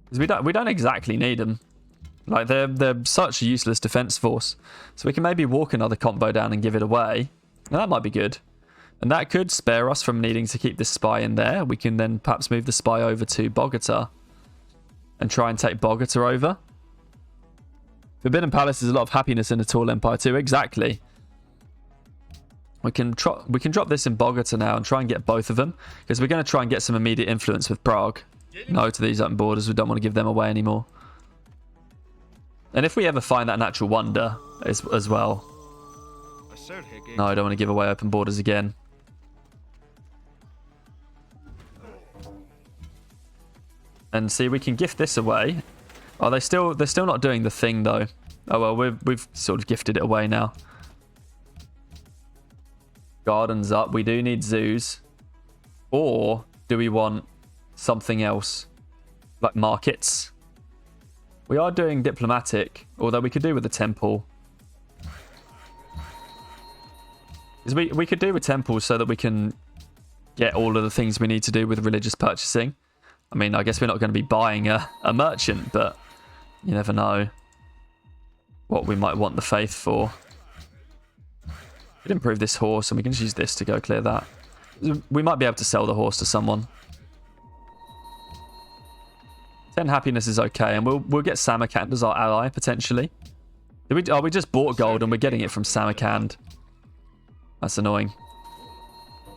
Because we don't exactly need them. Like, they're such a useless defense force. So we can maybe walk another combo down and give it away. Now, that might be good. And that could spare us from needing to keep this spy in there. We can then perhaps move the spy over to Bogota and try and take Bogota over. Forbidden Palace is a lot of happiness in a tall empire too. Exactly. We can drop this in Bogota now and try and get both of them, because we're going to try and get some immediate influence with Prague. No to these open borders. We don't want to give them away anymore. And if we ever find that natural wonder as well. No, I don't want to give away open borders again. And see, we can gift this away. Oh, they're still not doing the thing though. Oh well, we've sort of gifted it away now. Gardens up. We do need zoos. Or do we want something else? Like markets? We are doing diplomatic, although we could do with the temple. We could do with temples so that we can get all of the things we need to do with religious purchasing. I mean, I guess we're not going to be buying a merchant, but you never know what we might want the faith for. We'd improve this horse, and we can just use this to go clear that. We might be able to sell the horse to someone. 10 happiness is okay, and we'll get Samarkand as our ally, potentially. We just bought gold, and we're getting it from Samarkand. That's annoying.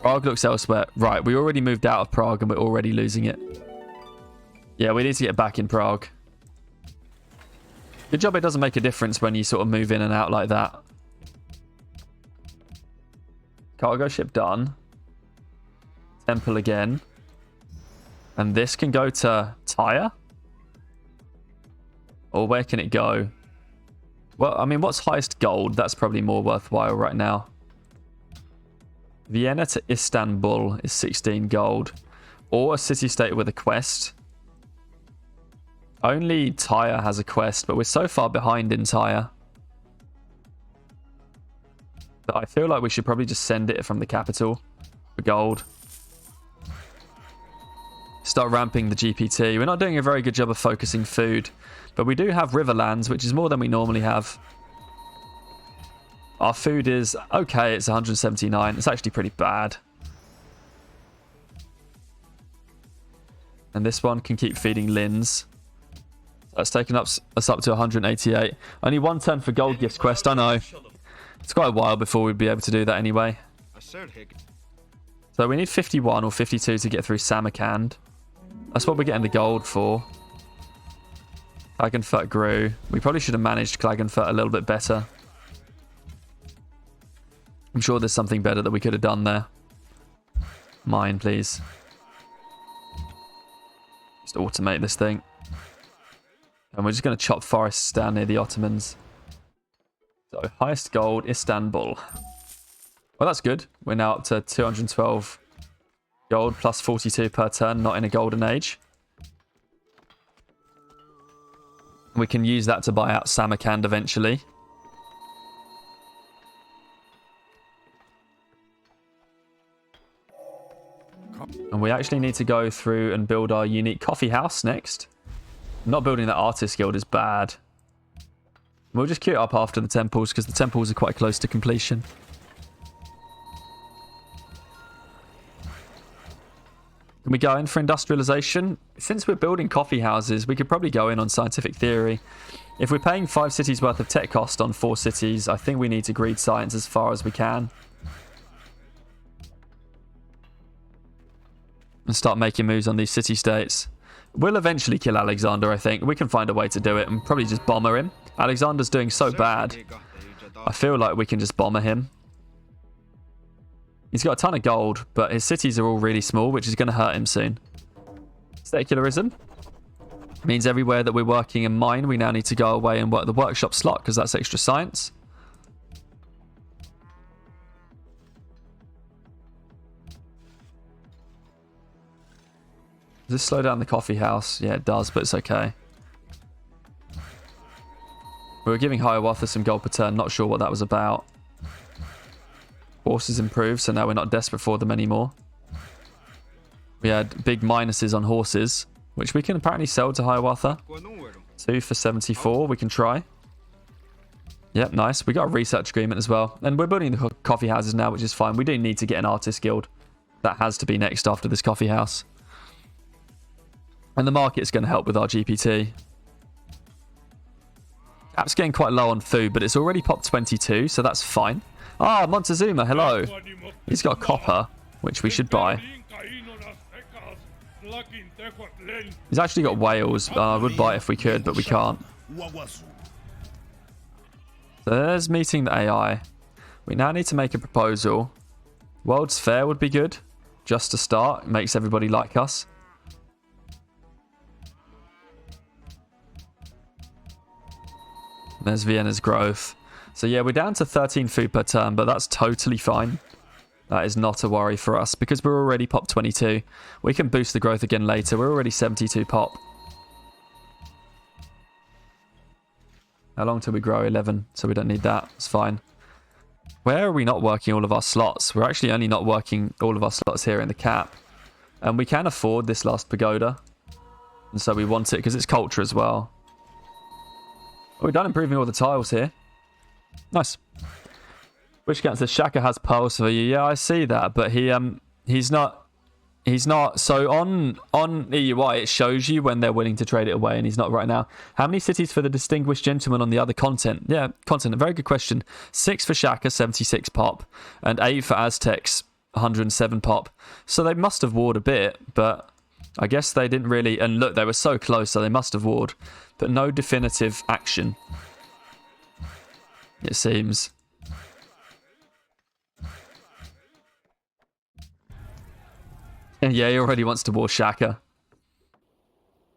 Prague looks elsewhere. Right, we already moved out of Prague, and we're already losing it. Yeah, we need to get back in Prague. Good job it doesn't make a difference when you sort of move in and out like that. Cargo ship done. Temple again. And this can go to Tyre? Or where can it go? Well, I mean, what's highest gold? That's probably more worthwhile right now. Vienna to Istanbul is 16 gold. Or a city-state with a quest. Only Tyre has a quest, but we're so far behind in Tyre that I feel like we should probably just send it from the capital for gold. Start ramping the GPT. We're not doing a very good job of focusing food, but we do have riverlands, which is more than we normally have. Our food is okay. It's 179. It's actually pretty bad. And this one can keep feeding Linz. That's taken us up to 188. Only one turn for gold gift quest. I know. It's quite a while before we'd be able to do that anyway. So we need 51 or 52 to get through Samarkand. That's what we're getting the gold for. Klagenfurt grew. We probably should have managed Klagenfurt a little bit better. I'm sure there's something better that we could have done there. Mine, please. Just automate this thing. And we're just going to chop forests down near the Ottomans. So, highest gold, Istanbul. Well, that's good. We're now up to 212 gold plus 42 per turn, not in a golden age. We can use that to buy out Samarkand eventually. And we actually need to go through and build our unique coffee house next. Not building that artist guild is bad. We'll just queue it up after the temples, because the temples are quite close to completion. Can we go in for industrialization? Since we're building coffee houses, we could probably go in on scientific theory. If we're paying 5 cities worth of tech cost on 4 cities, I think we need to greed science as far as we can. And start making moves on these city-states. We'll eventually kill Alexander, I think. We can find a way to do it and probably just bomber him. Alexander's doing so bad. I feel like we can just bomber him. He's got a ton of gold, but his cities are all really small, which is going to hurt him soon. Secularism means everywhere that we're working in mine, we now need to go away and work the workshop slot, because that's extra science. Does this slow down the coffee house? Yeah, it does, but it's okay. We were giving Hiawatha some gold per turn. Not sure what that was about. Horses improved, so now we're not desperate for them anymore. We had big minuses on horses, which we can apparently sell to Hiawatha. 2 for 74. We can try. Yep, nice. We got a research agreement as well. And we're building the coffee houses now, which is fine. We do need to get an artist guild. That has to be next after this coffee house. And the market's going to help with our GPT. App's getting quite low on food, but it's already popped 22, so that's fine. Ah, Montezuma, hello. He's got copper, which we should buy. He's actually got whales. I would buy it if we could, but we can't. So there's meeting the AI. We now need to make a proposal. World's Fair would be good, just to start. It makes everybody like us. There's Vienna's growth. So yeah, we're down to 13 food per turn, but that's totally fine. That is not a worry for us because we're already pop 22. We can boost the growth again later. We're already 72 pop. How long till we grow? 11, so we don't need that. It's fine. Where are we not working all of our slots? We're actually only not working all of our slots here in the cap. And we can afford this last pagoda. And so we want it because it's culture as well. Oh, we're done improving all the tiles here. Nice. Wishcat says Shaka has pearls for you. Yeah, I see that, but he's not. So on EUI, it shows you when they're willing to trade it away, and he's not right now. How many cities for the distinguished gentleman on the other continent? Yeah, continent. Very good question. 6 for Shaka, 76 pop, and 8 for Aztecs, 107 pop. So they must have warred a bit, but I guess they didn't really. And look, they were so close, so they must have warred, but no definitive action. It seems. Yeah, he already wants to war Shaka.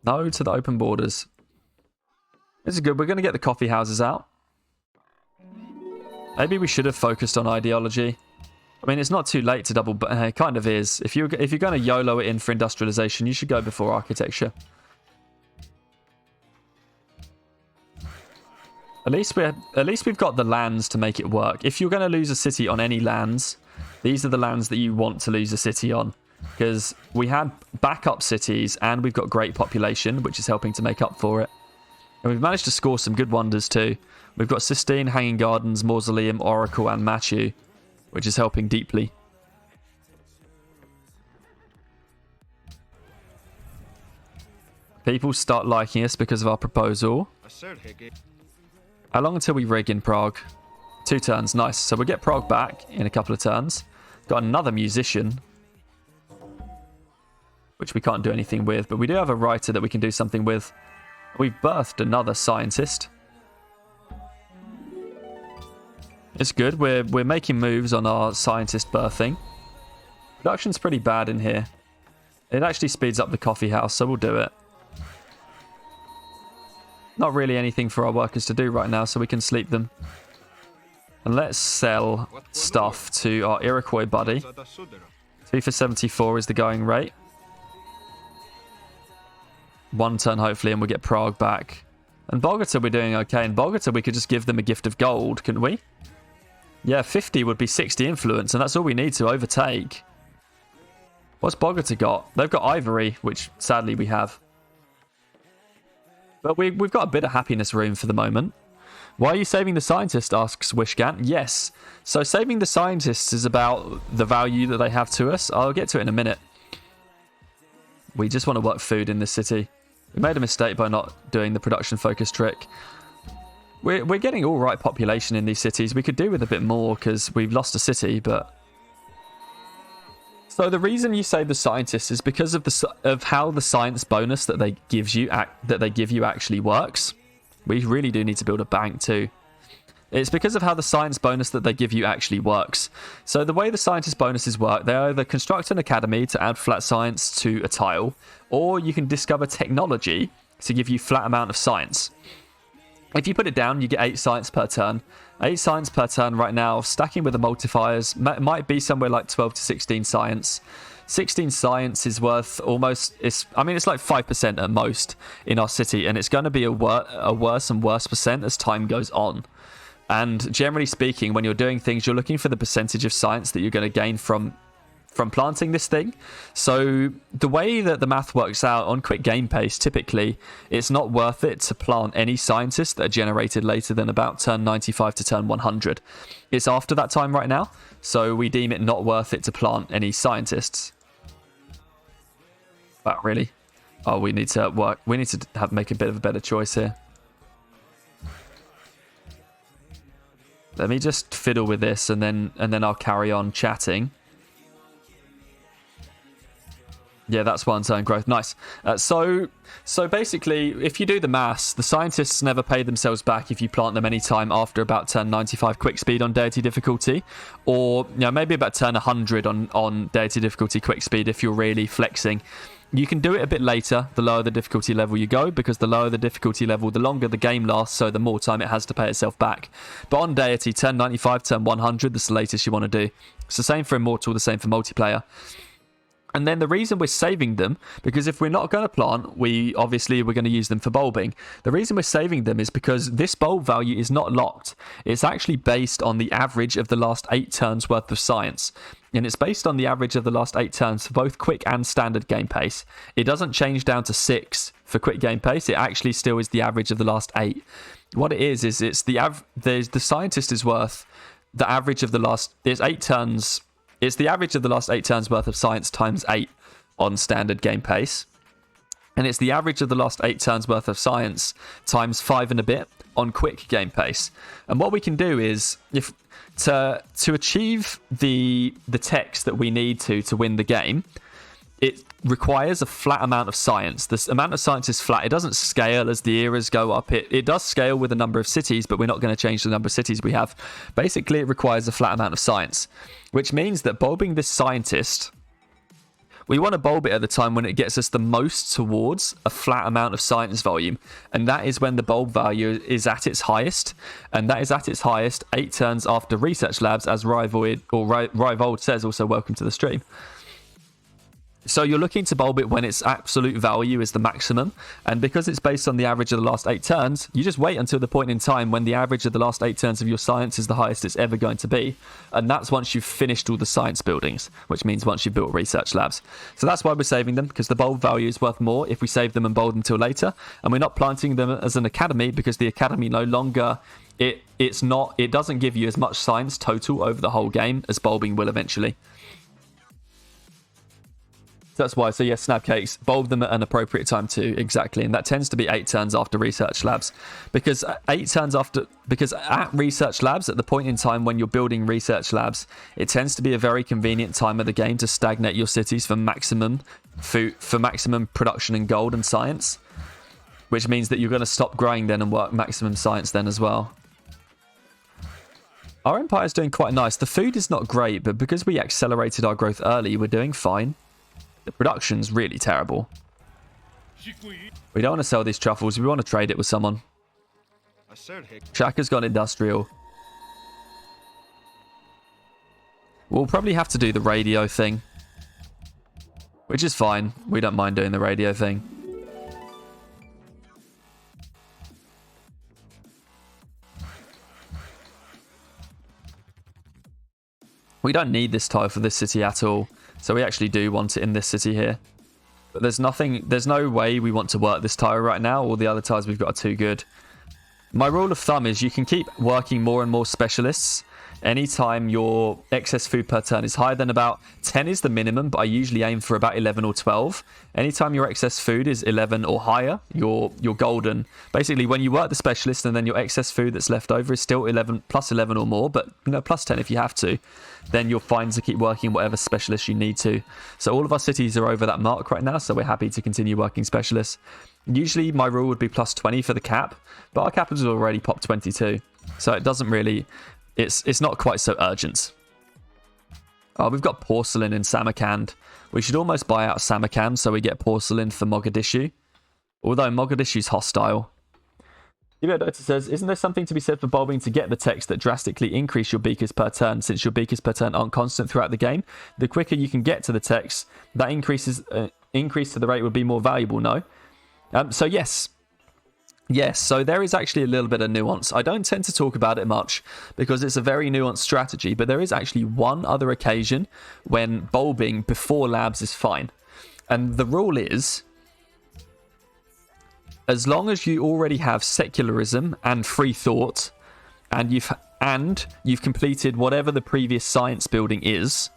No to the open borders. This is good. We're going to get the coffee houses out. Maybe we should have focused on ideology. I mean, it's not too late to double, but it kind of is. If you're going to YOLO it in for industrialization, you should go before architecture. At least we've got the lands to make it work. If you're going to lose a city on any lands, these are the lands that you want to lose a city on. Because we had backup cities and we've got great population, which is helping to make up for it. And we've managed to score some good wonders too. We've got Sistine, Hanging Gardens, Mausoleum, Oracle, and Machu, which is helping deeply. People start liking us because of our proposal. How long until we rig in Prague? 2 turns, nice. So we'll get Prague back in a couple of turns. Got another musician, which we can't do anything with, but we do have a writer that we can do something with. We've birthed another scientist. It's good. We're making moves on our scientist birthing. Production's pretty bad in here. It actually speeds up the coffee house, so we'll do it. Not really anything for our workers to do right now, so we can sleep them. And let's sell stuff to our Iroquois buddy. 2 for 74 is the going rate. 1 turn hopefully, and we'll get Prague back. And Bogota we're doing okay. In Bogota we could just give them a gift of gold, couldn't we? Yeah, 50 would be 60 influence, and that's all we need to overtake. What's Bogota got? They've got ivory, which sadly we have. But we've got a bit of happiness room for the moment. Why are you saving the scientist, asks Wishgat. Yes. So saving the scientists is about the value that they have to us. I'll get to it in a minute. We just want to work food in this city. We made a mistake by not doing the production focus trick. We're getting all right population in these cities. We could do with a bit more because we've lost a city, but... So the reason you save the scientists is because of how the science bonus that they give you actually works. We really do need to build a bank too. It's because of how the science bonus that they give you actually works. So the way the scientist bonuses work, they either construct an academy to add flat science to a tile, or you can discover technology to give you flat amount of science. If you put it down, you get 8 science per turn. 8 science per turn right now, stacking with the multipliers, might be somewhere like 12 to 16 science. 16 science is worth almost, it's like 5% at most in our city, and it's going to be a worse and worse percent as time goes on. And generally speaking, when you're doing things, you're looking for the percentage of science that you're going to gain from from planting this thing. So the way that the math works out on quick game pace, typically it's not worth it to plant any scientists that are generated later than about turn 95 to turn 100. It's after that time right now, so we deem it not worth it to plant any scientists. But really, oh, we need to work. We need to make a bit of a better choice here. Let me just fiddle with this, and then I'll carry on chatting. Yeah, that's one turn growth. Nice. So basically, if you do the maths, the scientists never pay themselves back if you plant them anytime after about turn 95 quick speed on deity difficulty, or maybe about turn 100 on deity difficulty quick speed if you're really flexing. You can do it a bit later, the lower the difficulty level you go, because the lower the difficulty level, the longer the game lasts, so the more time it has to pay itself back. But on deity, turn 95, turn 100, that's the latest you want to do. It's the same for immortal, the same for multiplayer. And then the reason we're saving them, because if we're not going to plant, we're going to use them for bulbing. The reason we're saving them is because this bulb value is not locked. It's actually based on the average of the last 8 turns worth of science. And it's based on the average of the last 8 turns for both quick and standard game pace. It doesn't change down to 6 for quick game pace. It actually still is the average of the last 8. What it is it's the scientist is worth the average of the last... There's 8 turns... It's the average of the last 8 turns worth of science times 8 on standard game pace. And it's the average of the last 8 turns worth of science times 5 and a bit on quick game pace. And what we can do is, if to achieve the text that we need to win the game, it requires a flat amount of science. This amount of science is flat. It doesn't scale as the eras go up. It does scale with the number of cities, but we're not going to change the number of cities we have. Basically, it requires a flat amount of science, which means that bulbing this scientist, we want to bulb it at the time when it gets us the most towards a flat amount of science volume. And that is when the bulb value is at its highest. And that is at its highest 8 turns after research labs, as Rivold says, also welcome to the stream. So you're looking to bulb it when its absolute value is the maximum. And because it's based on the average of the last 8 turns, you just wait until the point in time when the average of the last 8 turns of your science is the highest it's ever going to be. And that's once you've finished all the science buildings, which means once you've built research labs. So that's why we're saving them, because the bulb value is worth more if we save them and bulb them till later. And we're not planting them as an academy, because the academy no longer... It doesn't give you as much science total over the whole game as bulbing will eventually. That's why. So yes, snap cakes, bulb them at an appropriate time too, exactly. And that tends to be 8 turns after research labs, because at research labs, at the point in time when you're building research labs, it tends to be a very convenient time of the game to stagnate your cities for maximum food, for maximum production in gold and science, which means that you're going to stop growing then and work maximum science then as well. Our empire is doing quite nice. The food is not great, but because we accelerated our growth early, we're doing fine. The production's really terrible. We don't want to sell these truffles. We want to trade it with someone. Shaka's gone industrial. We'll probably have to do the radio thing, which is fine. We don't mind doing the radio thing. We don't need this tile for this city at all. So we actually do want it in this city here. But there's no way we want to work this tile right now. All the other tiles we've got are too good. My rule of thumb is you can keep working more and more specialists. Anytime your excess food per turn is higher than about 10 is the minimum, but I usually aim for about 11 or 12. Anytime your excess food is 11 or higher, you're golden. Basically, when you work the specialist and then your excess food that's left over is still 11 plus 11 or more, but plus 10 if you have to, then you're fine to keep working whatever specialist you need to. So all of our cities are over that mark right now, so we're happy to continue working specialists. Usually my rule would be plus 20 for the cap, but our cap has already popped 22. So it doesn't really... It's not quite so urgent. Oh, we've got porcelain in Samarkand. We should almost buy out Samarkand so we get porcelain for Mogadishu. Although Mogadishu's hostile. Dota says, isn't there something to be said for bulbing to get the text that drastically increase your beakers per turn, since your beakers per turn aren't constant throughout the game? The quicker you can get to the text, that increase to the rate would be more valuable, no? So yes. Yes, so there is actually a little bit of nuance. I don't tend to talk about it much because it's a very nuanced strategy, but there is actually one other occasion when bulbing before labs is fine. And the rule is, as long as you already have secularism and free thought, and you've completed whatever the previous science building is,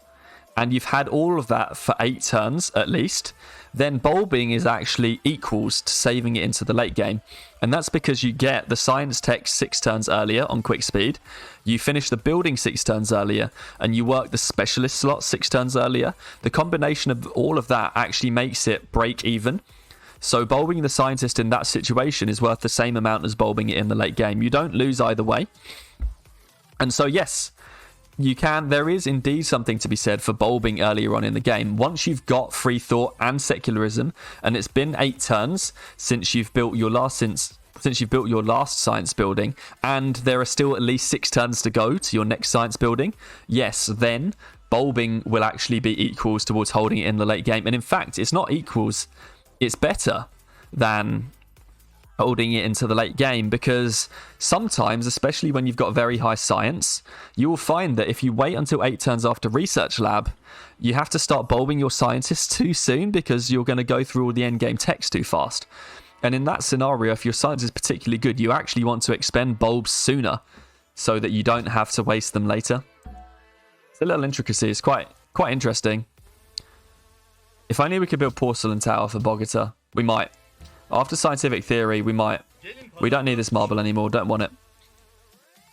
and you've had all of that for 8 turns at least, then bulbing is actually equals to saving it into the late game. And that's because you get the science text 6 turns earlier on quick speed, you finish the building 6 turns earlier, and you work the specialist slot 6 turns earlier. The combination of all of that actually makes it break even. So bulbing the scientist in that situation is worth the same amount as bulbing it in the late game. You don't lose either way. And so yes, you can. There is indeed something to be said for bulbing earlier on in the game. Once you've got free thought and secularism, and it's been 8 turns since you've built your last science building, and there are still at least 6 turns to go to your next science building, yes, then bulbing will actually be equals towards holding it in the late game. And in fact, it's not equals, it's better than holding it into the late game, because sometimes, especially when you've got very high science, you will find that if you wait until 8 turns after research lab, you have to start bulbing your scientists too soon because you're going to go through all the end game text too fast. And in that scenario, if your science is particularly good, you actually want to expend bulbs sooner so that you don't have to waste them later. It's a little intricacy. It's quite interesting. If only we could build porcelain tower for Bogota. We might. After scientific theory, we might. We don't need this marble anymore. Don't want it.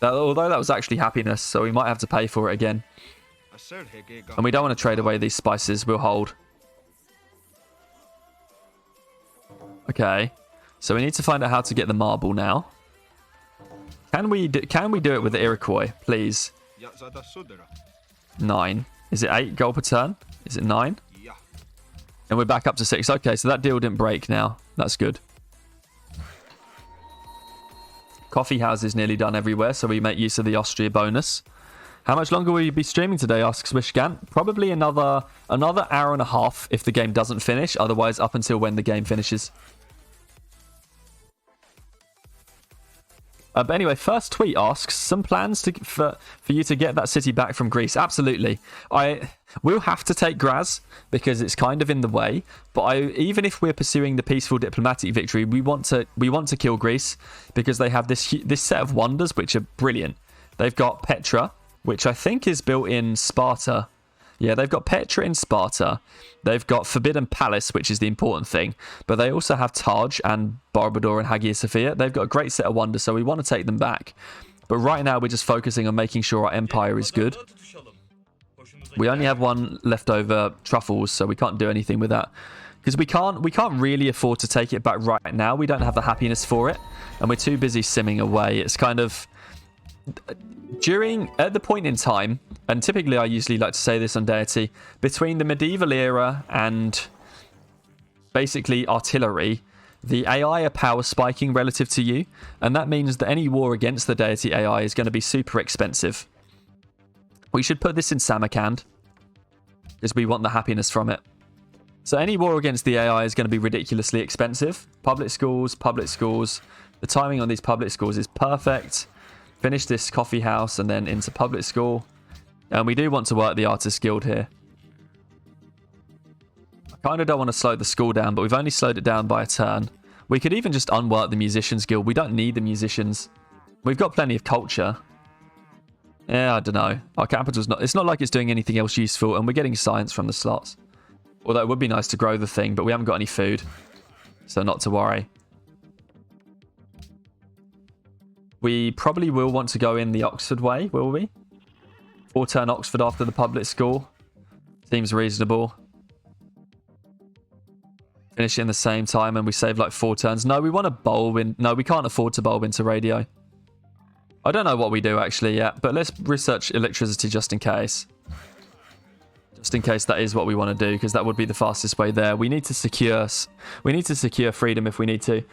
Although that was actually happiness, so we might have to pay for it again. And we don't want to trade away these spices. We'll hold. Okay. So we need to find out how to get the marble now. Can we do it with the Iroquois, please? 9. Is it 8 gold per turn? Is it 9? And we're back up to 6. Okay, so that deal didn't break now. That's good. Coffee houses nearly done everywhere, so we make use of the Austria bonus. How much longer will you be streaming today, asks Wishgan? Probably another hour and a half if the game doesn't finish. Otherwise, up until when the game finishes. But anyway, first tweet asks, some plans for you to get that city back from Greece? Absolutely. We'll have to take Graz because it's kind of in the way. But even if we're pursuing the peaceful diplomatic victory, we want to kill Greece because they have this set of wonders which are brilliant. They've got Petra, which I think is built in Sparta. Yeah, they've got Petra in Sparta. They've got Forbidden Palace, which is the important thing. But they also have Taj and Barbador and Hagia Sophia. They've got a great set of wonders, so we want to take them back. But right now, we're just focusing on making sure our empire is good. We only have one leftover truffles, so we can't do anything with that. Because we can't really afford to take it back right now. We don't have the happiness for it. And we're too busy simming away. It's kind of... at the point in time, and typically I usually like to say this on Deity, between the medieval era and basically artillery, the AI are power spiking relative to you, and that means that any war against the Deity AI is going to be super expensive. We should put this in Samarkand, because we want the happiness from it. So any war against the AI is going to be ridiculously expensive. Public schools. The timing on these public schools is perfect. Finish this coffee house and then into public school. And we do want to work the Artist Guild here. I kind of don't want to slow the school down, but we've only slowed it down by a turn. We could even just unwork the Musicians Guild. We don't need the musicians. We've got plenty of culture. Yeah, I don't know. Our capital's not... It's not like it's doing anything else useful, and we're getting science from the slots. Although it would be nice to grow the thing, but we haven't got any food. So not to worry. We probably will want to go in the Oxford way, will we? 4-turn Oxford after the public school. Seems reasonable. Finish it in the same time and we save like 4 turns. No, we want to bulb in... No, we can't afford to bulb into radio. I don't know what we do actually yet, but let's research electricity just in case. Just in case that is what we want to do, because that would be the fastest way there. We need to secure freedom if we need to.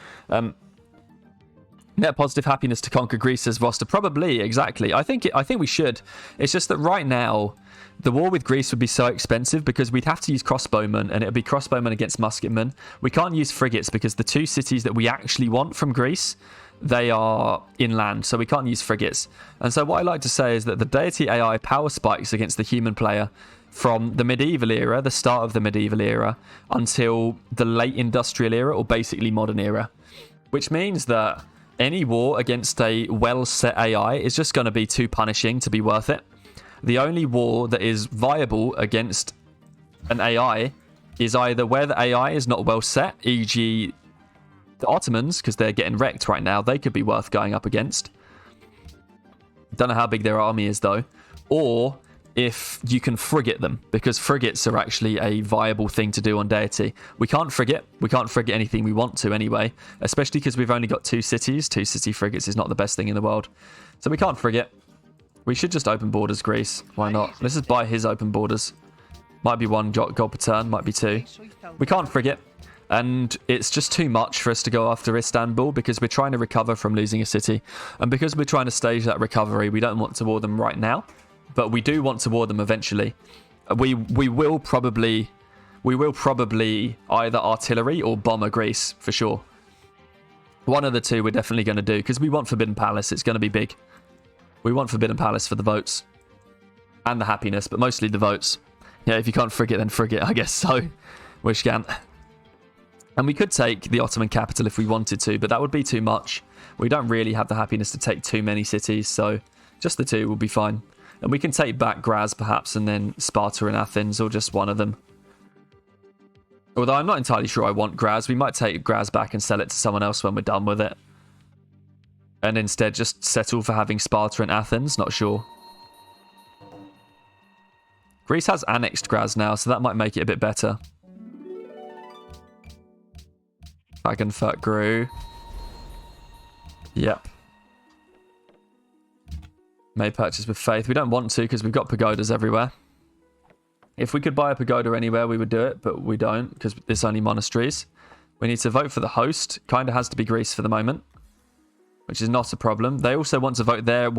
Net positive happiness to conquer Greece's roster. Probably, exactly. I think we should. It's just that right now, the war with Greece would be so expensive because we'd have to use crossbowmen, and it would be crossbowmen against musketmen. We can't use frigates because the 2 cities that we actually want from Greece, they are inland, so we can't use frigates. And so what I like to say is that the Deity AI power spikes against the human player from the medieval era, the start of the medieval era, until the late industrial era, or basically modern era. Which means that any war against a well-set AI is just going to be too punishing to be worth it. The only war that is viable against an AI is either where the AI is not well set, e.g. the Ottomans, because they're getting wrecked right now. They could be worth going up against. Don't know how big their army is, though. Or if you can frigate them, because frigates are actually a viable thing to do on Deity. We can't frigate anything we want to anyway, especially because we've only got 2 cities. 2 city frigates is not the best thing in the world. So we can't frigate. We should just open borders, Greece. Why not? Let's just buy his open borders. Might be 1 gold per turn, might be 2. We can't frigate. And it's just too much for us to go after Istanbul because we're trying to recover from losing a city. And because we're trying to stage that recovery, we don't want to war them right now. But we do want to war them eventually. We will probably either artillery or bomber Greece, for sure. One of the 2 we're definitely going to do, because we want Forbidden Palace. It's going to be big. We want Forbidden Palace for the votes. And the happiness, but mostly the votes. Yeah, if you can't frigate, then frigate, I guess so. Wish can't. And we could take the Ottoman capital if we wanted to, but that would be too much. We don't really have the happiness to take too many cities, so just the 2 will be fine. And we can take back Graz, perhaps, and then Sparta and Athens, or just one of them. Although I'm not entirely sure I want Graz. We might take Graz back and sell it to someone else when we're done with it. And instead just settle for having Sparta and Athens. Not sure. Greece has annexed Graz now, so that might make it a bit better. Wagenfurt grew. Yep. May purchase with faith. We don't want to because we've got pagodas everywhere. If we could buy a pagoda anywhere, we would do it, but we don't because it's only monasteries. We need to vote for the host. Kind of has to be Greece for the moment, which is not a problem. They also want to vote their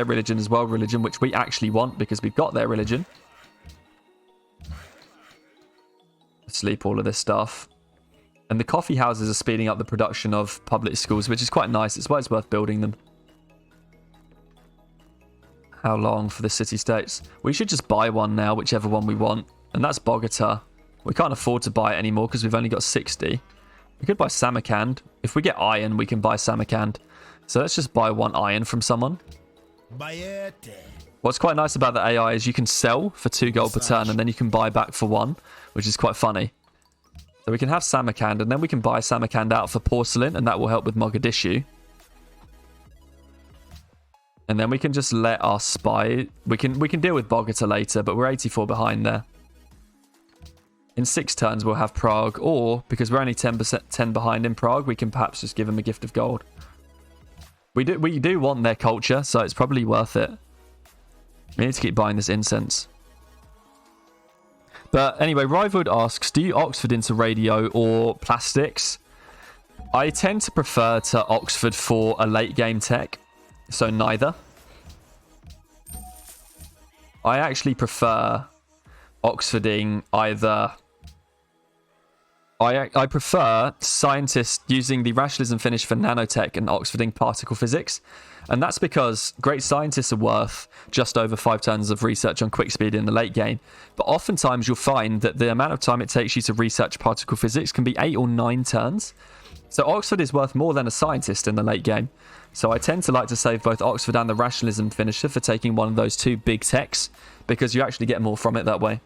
religion as world religion, which we actually want because we've got their religion. Sleep all of this stuff. And the coffee houses are speeding up the production of public schools, which is quite nice. It's why it's worth building them. How long for the city-states? We should just buy one now, whichever one we want. And that's Bogota. We can't afford to buy it anymore because we've only got 60. We could buy Samarkand. If we get iron, we can buy Samarkand. So let's just buy 1 iron from someone. What's quite nice about the AI is you can sell for 2 gold per turn and then you can buy back for 1, which is quite funny. So we can have Samarkand and then we can buy Samarkand out for porcelain and that will help with Mogadishu. And then we can just let our spy... We can deal with Bogota later, but we're 84 behind there. In 6 turns, we'll have Prague. Or, because we're only 10 behind in Prague, we can perhaps just give them a gift of gold. We do want their culture, so it's probably worth it. We need to keep buying this incense. But anyway, Rivalwood asks, do you Oxford into radio or plastics? I tend to prefer to Oxford for a late game tech. So neither. I actually prefer Oxfording either. I prefer scientists using the rationalism finish for nanotech and Oxfording particle physics. And that's because great scientists are worth just over 5 turns of research on quick speed in the late game. But oftentimes you'll find that the amount of time it takes you to research particle physics can be 8 or 9 turns. So Oxford is worth more than a scientist in the late game. So I tend to like to save both Oxford and the rationalism finisher for taking one of those 2 big techs, because you actually get more from it that way.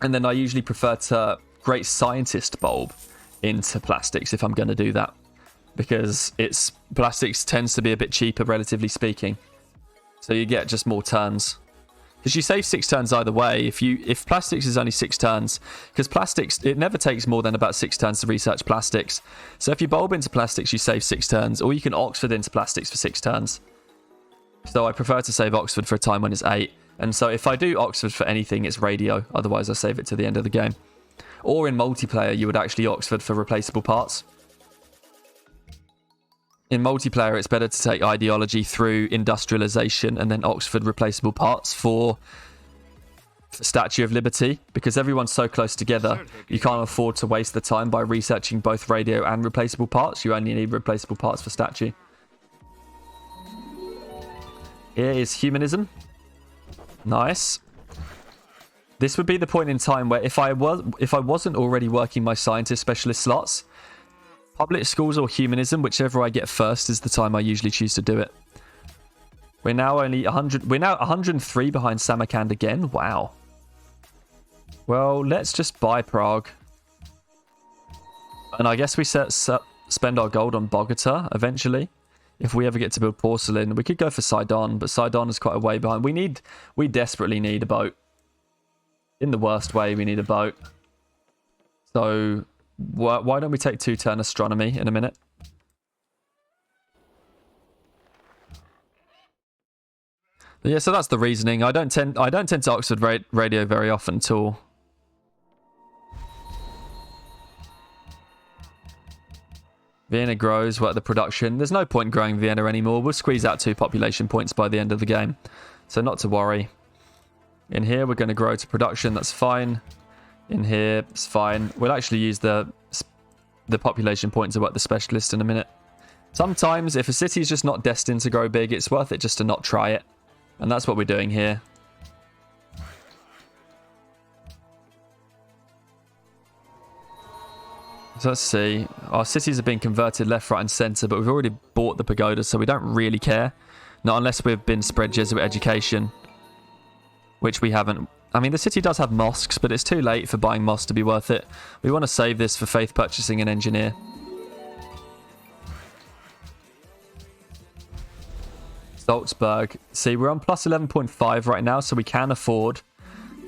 And then I usually prefer to great scientist bulb into plastics if I'm going to do that, because plastics tends to be a bit cheaper relatively speaking. So you get just more turns. Because you save 6 turns either way. If plastics is only 6 turns, because plastics, it never takes more than about 6 turns to research plastics. So if you bulb into plastics, you save 6 turns, or you can Oxford into plastics for 6 turns. So I prefer to save Oxford for a time when it's 8. And so if I do Oxford for anything, it's radio. Otherwise, I save it to the end of the game. Or in multiplayer, you would actually Oxford for replaceable parts. in multiplayer, it's better to take ideology through industrialization and then Oxford replaceable parts for Statue of Liberty, because everyone's so close together, you can't afford to waste the time by researching both radio and replaceable parts. You only need replaceable parts for statue. Here is humanism. Nice. This would be the point in time where if I wasn't already working my scientist specialist slots, public schools or humanism, whichever I get first, is the time I usually choose to do it. We're now only 100. We're now 103 behind Samarkand again. Wow. Well, let's just buy Prague. And I guess we spend our gold on Bogota eventually. If we ever get to build porcelain, we could go for Sidon, but Sidon is quite a way behind. We desperately need a boat. In the worst way, we need a boat. So why don't we take 2-turn astronomy in a minute? But yeah, so that's the reasoning. I don't tend to Oxford radio very often at all. Vienna grows, work the production. There's no point growing Vienna anymore. We'll squeeze out 2 population points by the end of the game. So not to worry. In here, we're going to grow to production. That's fine. In here, it's fine. We'll actually use the population point to work the specialist in a minute. Sometimes, if a city is just not destined to grow big, it's worth it just to not try it. And that's what we're doing here. So let's see. Our cities are being converted left, right, and centre, but we've already bought the pagoda, so we don't really care. Not unless we've been spread Jesuit education, which we haven't. I mean, the city does have mosques, but it's too late for buying mosques to be worth it. We want to save this for faith purchasing and engineer. Salzburg. See, we're on plus 11.5 right now, so we can afford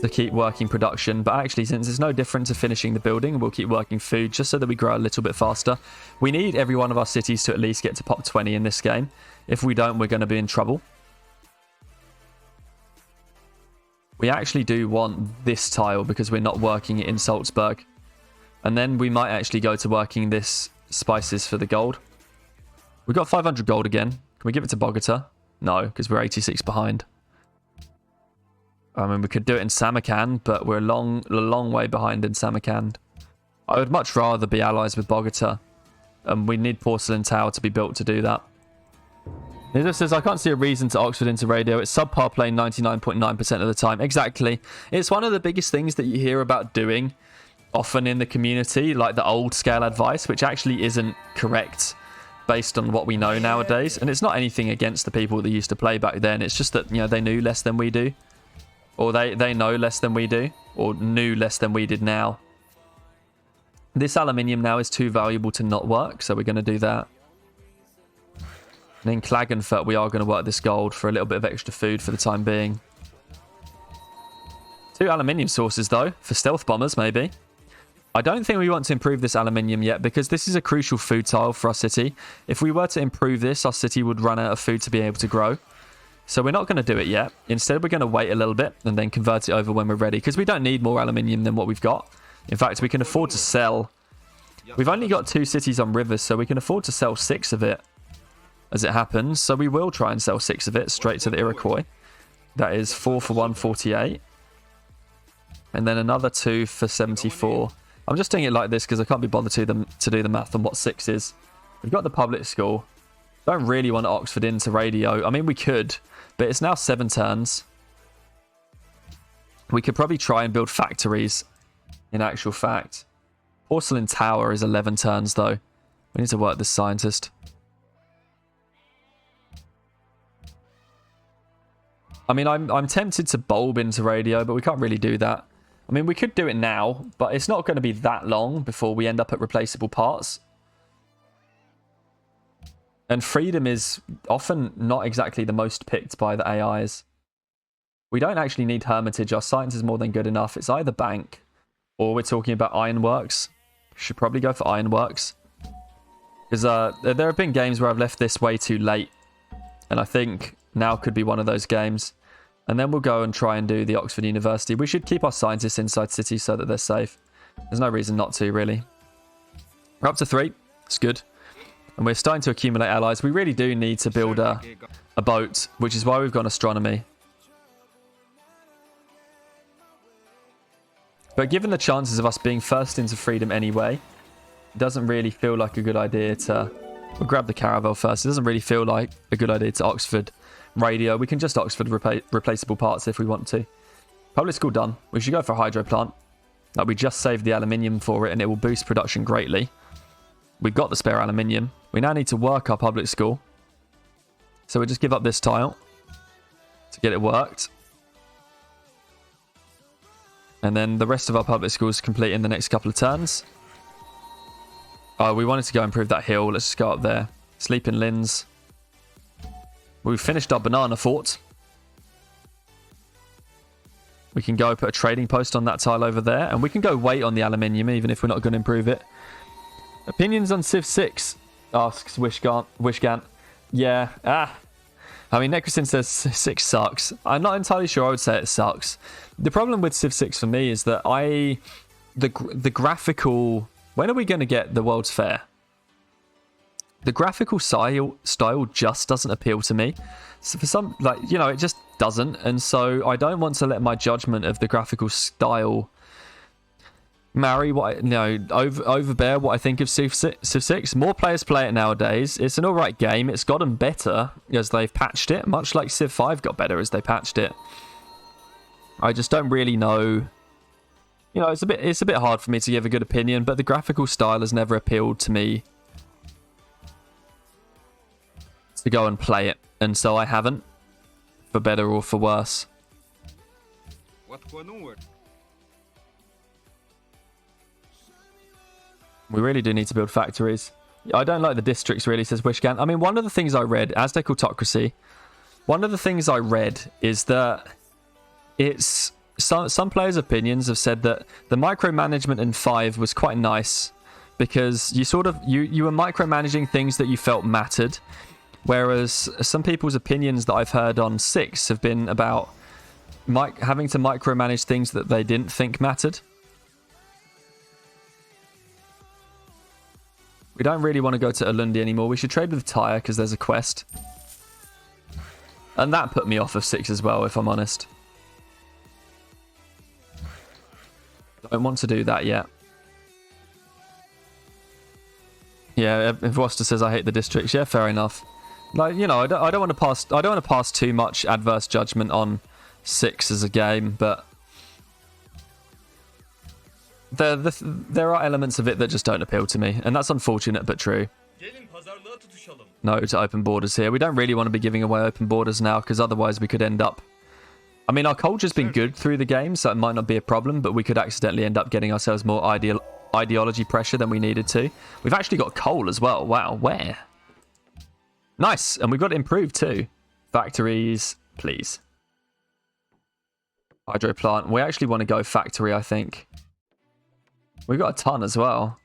to keep working production. But actually, since there's no difference to finishing the building, we'll keep working food just so that we grow a little bit faster. We need every one of our cities to at least get to pop 20 in this game. If we don't, we're going to be in trouble. We actually do want this tile because we're not working it in Salzburg. And then we might actually go to working this spices for the gold. We've got 500 gold again. Can we give it to Bogota? No, because we're 86 behind. I mean, we could do it in Samarkand, but we're a long way behind in Samarkand. I would much rather be allies with Bogota. And we need Porcelain Tower to be built to do that. It just says, I can't see a reason to Oxford into radio. It's subpar playing 99.9% of the time. Exactly. It's one of the biggest things that you hear about doing often in the community, like the old scale advice, which actually isn't correct based on what we know nowadays. And it's not anything against the people that used to play back then. It's just that, you know, they knew less than we do. Or they know less than we do. Or knew less than we did now. This aluminium now is too valuable to not work, so we're going to do that. And in Klagenfurt, we are going to work this gold for a little bit of extra food for the time being. 2 aluminium sources, though, for stealth bombers, maybe. I don't think we want to improve this aluminium yet, because this is a crucial food tile for our city. If we were to improve this, our city would run out of food to be able to grow. So we're not going to do it yet. Instead, we're going to wait a little bit and then convert it over when we're ready, because we don't need more aluminium than what we've got. In fact, we can afford to sell. We've only got 2 cities on rivers, so we can afford to sell 6 of it as it happens. So we will try and sell 6 of it straight to the Iroquois. That is 4 for 148. And then another 2 for 74. I'm just doing it like this because I can't be bothered to do the math on what 6 is. We've got the public school. Don't really want Oxford into radio. I mean, we could, but it's now 7 turns. We could probably try and build factories in actual fact. Porcelain Tower is 11 turns, though. We need to work this scientist. I mean, I'm tempted to bulb into radio, but we can't really do that. I mean, we could do it now, but it's not going to be that long before we end up at replaceable parts. And freedom is often not exactly the most picked by the AIs. We don't actually need Hermitage. Our science is more than good enough. It's either bank or we're talking about ironworks. Should probably go for ironworks. Because there have been games where I've left this way too late. And I think now could be one of those games. And then we'll go and try and do the Oxford University. We should keep our scientists inside city so that they're safe. There's no reason not to, really. We're up to 3. It's good. And we're starting to accumulate allies. We really do need to build a boat, which is why we've gone astronomy. But given the chances of us being first into freedom anyway, it doesn't really feel like a good idea to... We'll grab the caravel first. It doesn't really feel like a good idea to Oxford radio. We can just Oxford replaceable parts if we want to. Public school done. We should go for a hydro plant. Like, we just saved the aluminium for it and it will boost production greatly. We've got the spare aluminium. We now need to work our public school. So we'll just give up this tile to get it worked. And then the rest of our public schools complete in the next couple of turns. Oh, we wanted to go improve that hill. Let's just go up there. Sleeping Linns. We've finished our banana fort. We can go put a trading post on that tile over there. And we can go wait on the aluminium even if we're not going to improve it. Opinions on Civ 6? Asks Wishgant. Yeah. I mean, Necrosin says 6 sucks. I'm not entirely sure I would say it sucks. The problem with Civ 6 for me is that the graphical... When are we going to get the World's Fair? The graphical style just doesn't appeal to me. So for some, like, you know, it just doesn't. And so I don't want to let my judgment of the graphical style overbear what I think of Civ 6. More players play it nowadays. It's an alright game. It's gotten better as they've patched it, much like Civ 5 got better as they patched it. I just don't really know. You know, it's a bit hard for me to give a good opinion, but the graphical style has never appealed to me to go and play it, and so I haven't, for better or for worse. We really do need to build factories. I don't like the districts, really, says Wishgan. I mean, one of the things I read, Aztec Autocracy, one of the things I read is that it's... Some players' opinions have said that the micromanagement in 5 was quite nice because you were micromanaging things that you felt mattered, whereas some people's opinions that I've heard on 6 have been about having to micromanage things that they didn't think mattered. We don't really want to go to Ulundi anymore. We should trade with Tyre because there's a quest. And that put me off of 6 as well, if I'm honest. Don't want to do that yet. Yeah, if Roster says I hate the districts, yeah, fair enough. Like, you know, I don't want to pass too much adverse judgment on 6 as a game, but there are elements of it that just don't appeal to me, and that's unfortunate but true. No to open borders here. We don't really want to be giving away open borders now, because otherwise we could end up... I mean, our culture's been good through the game, so it might not be a problem, but we could accidentally end up getting ourselves more ideology pressure than we needed to. We've actually got coal as well. Wow, where? Nice, and we've got it improved too. Factories, please. Hydro plant. We actually want to go factory, I think. We've got a ton as well.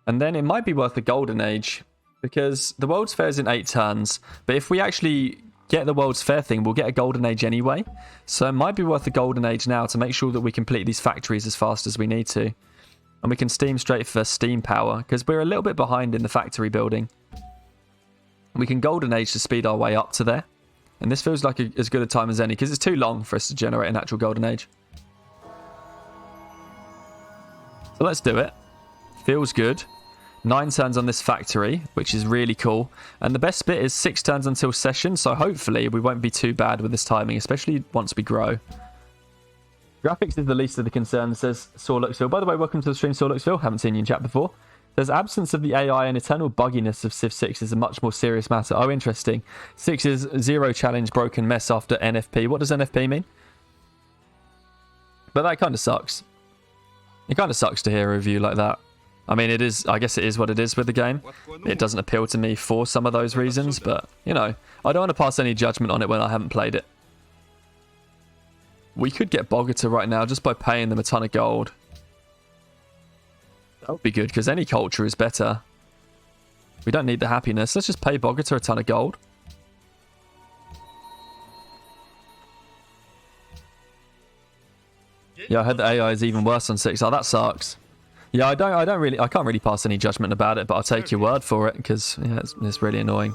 And then it might be worth the Golden Age, because the World's Fair is in 8 turns, but if we actually... get the World's Fair thing, we'll get a Golden Age anyway. So it might be worth the Golden Age now to make sure that we complete these factories as fast as we need to. And we can steam straight for steam power, because we're a little bit behind in the factory building. We can Golden Age to speed our way up to there. And this feels like as good a time as any, because it's too long for us to generate an actual Golden Age. So let's do it. Feels good. 9 turns on this factory, which is really cool. And the best bit is 6 turns until session, so hopefully we won't be too bad with this timing, especially once we grow. Graphics is the least of the concerns, says Sorluxville. By the way, welcome to the stream, Sorluxville. Haven't seen you in chat before. There's absence of the AI and eternal bugginess of Civ 6 is a much more serious matter. Oh, interesting. 6 is 0 challenge broken mess after NFP. What does NFP mean? But that kind of sucks. It kind of sucks to hear a review like that. I mean, it is. I guess it is what it is with the game. It doesn't appeal to me for some of those reasons, but, you know, I don't want to pass any judgment on it when I haven't played it. We could get Bogota right now just by paying them a ton of gold. That would be good, because any culture is better. We don't need the happiness. Let's just pay Bogota a ton of gold. Yeah, I heard the AI is even worse on 6. Oh, that sucks. Yeah, I can't really pass any judgment about it, but I'll take your word for it because yeah, it's really annoying.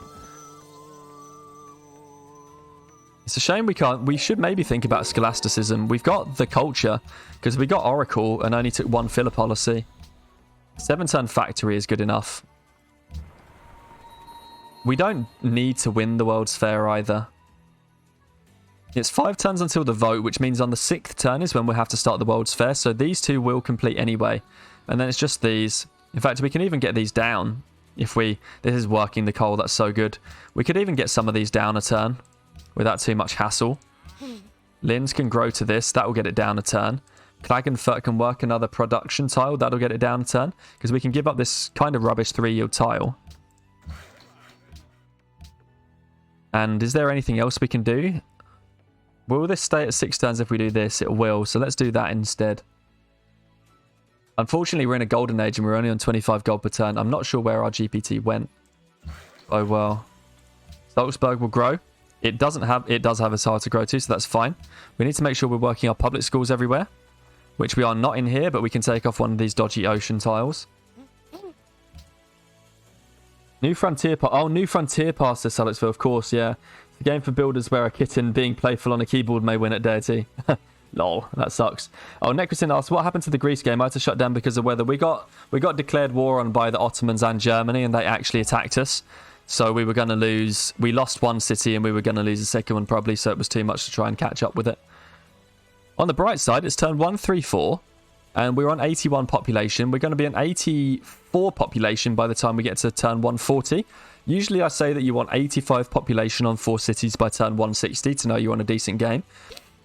It's a shame we should maybe think about scholasticism. We've got the culture because we got Oracle and only took 1 filler policy. 7-turn factory is good enough. We don't need to win the World's Fair either. It's 5 turns until the vote, which means on the 6th turn is when we'll have to start the World's Fair. So these 2 will complete anyway. And then it's just these. In fact, we can even get these down if we... This is working the coal. That's so good. We could even get some of these down a turn without too much hassle. Linz can grow to this. That will get it down a turn. Klagenfurt can work another production tile. That'll get it down a turn. Because we can give up this kind of rubbish 3-yield tile. And is there anything else we can do? Will this stay at 6 turns if we do this? It will. So let's do that instead. Unfortunately, we're in a golden age and we're only on 25 gold per turn. I'm not sure where our GPT went. Oh, well. Salzburg will grow. It does have a tile to grow to, so that's fine. We need to make sure we're working our public schools everywhere, which we are not in here, but we can take off one of these dodgy ocean tiles. New Frontier Pass. Oh, New Frontier Pass to Salixville, of course, yeah. The game for builders where a kitten being playful on a keyboard may win at Deity. Lol, that sucks. Oh, Necrosin asks, what happened to the Greece game? I had to shut down because of weather. We got declared war on by the Ottomans and Germany, and they actually attacked us. So we were going to lose. We lost 1 city, and we were going to lose the second one probably, so it was too much to try and catch up with it. On the bright side, it's turn 134, and we're on 81 population. We're going to be an 84 population by the time we get to turn 140. Usually I say that you want 85 population on 4 cities by turn 160 to know you're on a decent game.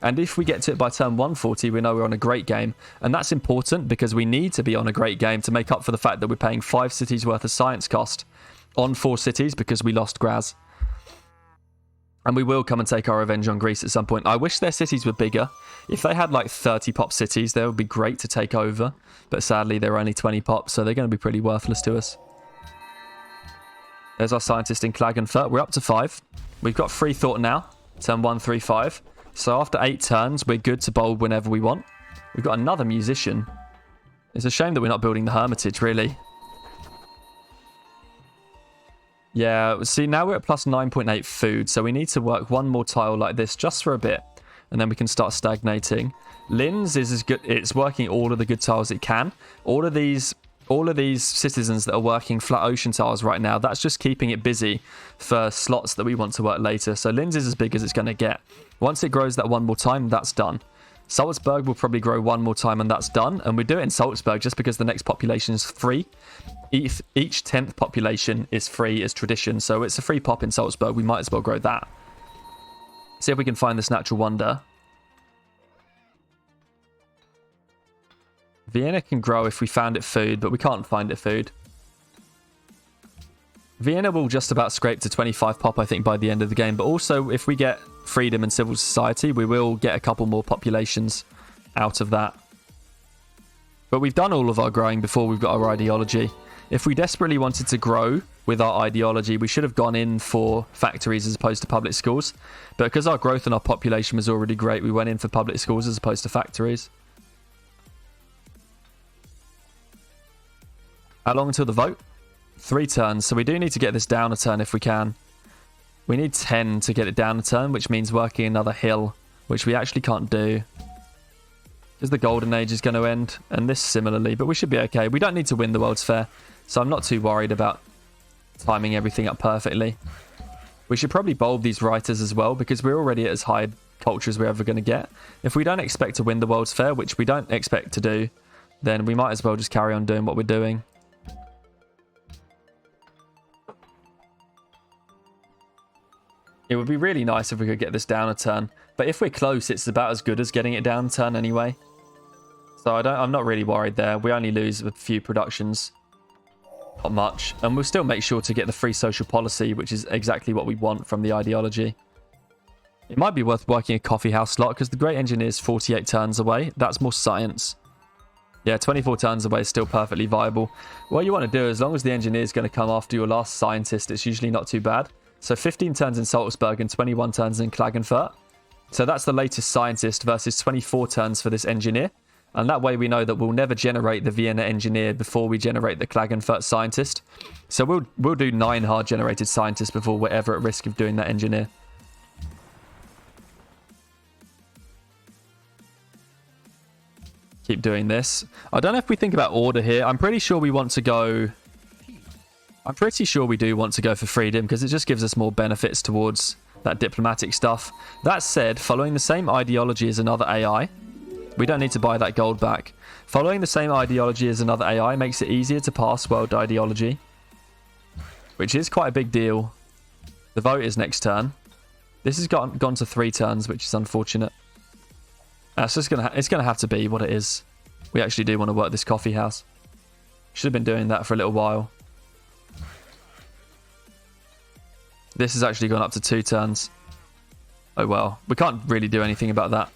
And if we get to it by turn 140, we know we're on a great game. And that's important because we need to be on a great game to make up for the fact that we're paying 5 cities worth of science cost on 4 cities because we lost Graz. And we will come and take our revenge on Greece at some point. I wish their cities were bigger. If they had like 30 pop cities, they would be great to take over. But sadly, they're only 20 pop, so they're going to be pretty worthless to us. There's our scientist in Klagenfurt. We're up to 5. We've got free thought now. Turn 135. So after 8 turns, we're good to bold whenever we want. We've got another musician. It's a shame that we're not building the Hermitage, really. Yeah, see, now we're at plus 9.8 food, so we need to work 1 more tile like this just for a bit, and then we can start stagnating. Linz is as good. It's working all of the good tiles it can. All of these citizens that are working flat ocean tiles right now, that's just keeping it busy for slots that we want to work later. So Linz is as big as it's going to get. Once it grows that 1 more time, that's done. Salzburg will probably grow 1 more time and that's done. And we do it in Salzburg just because the next population is free. Each 10th population is free as tradition. So it's a free pop in Salzburg. We might as well grow that. See if we can find this natural wonder. Vienna can grow if we found it food, but we can't find it food. Vienna will just about scrape to 25 pop, I think, by the end of the game. But also, if we get freedom and civil society, we will get a couple more populations out of that. But we've done all of our growing before we've got our ideology. If we desperately wanted to grow with our ideology, we should have gone in for factories as opposed to public schools. But because our growth and our population was already great, we went in for public schools as opposed to factories. How long until the vote? 3 turns, so we do need to get this down a turn if we can. We need 10 to get it down a turn, which means working another hill, which we actually can't do. Because the golden age is going to end, and this similarly, but we should be okay. We don't need to win the World's Fair, so I'm not too worried about timing everything up perfectly. We should probably bulb these writers as well, because we're already at as high culture as we're ever going to get. If we don't expect to win the World's Fair, which we don't expect to do, then we might as well just carry on doing what we're doing. It would be really nice if we could get this down a turn. But if we're close, it's about as good as getting it down a turn anyway. So I'm not really worried there. We only lose a few productions. Not much. And we'll still make sure to get the free social policy, which is exactly what we want from the ideology. It might be worth working a coffee house slot, because the Great Engineer is 48 turns away. That's more science. Yeah, 24 turns away is still perfectly viable. What you want to do, as long as the Engineer is going to come after your last scientist, it's usually not too bad. So 15 turns in Salzburg and 21 turns in Klagenfurt. So that's the latest scientist versus 24 turns for this engineer. And that way we know that we'll never generate the Vienna engineer before we generate the Klagenfurt scientist. So we'll do 9 hard generated scientists before we're ever at risk of doing that engineer. Keep doing this. I don't know if we think about order here. I'm pretty sure we want to go... I'm pretty sure we do want to go for freedom because it just gives us more benefits towards that diplomatic stuff. That said, following the same ideology as another AI, we don't need to buy that gold back. Following the same ideology as another AI makes it easier to pass world ideology, which is quite a big deal. The vote is next turn. This has gone to 3 turns, which is unfortunate. It's gonna have to be what it is. We actually do want to work this coffee house. Should have been doing that for a little while. This has actually gone up to 2 turns. Oh well. We can't really do anything about that.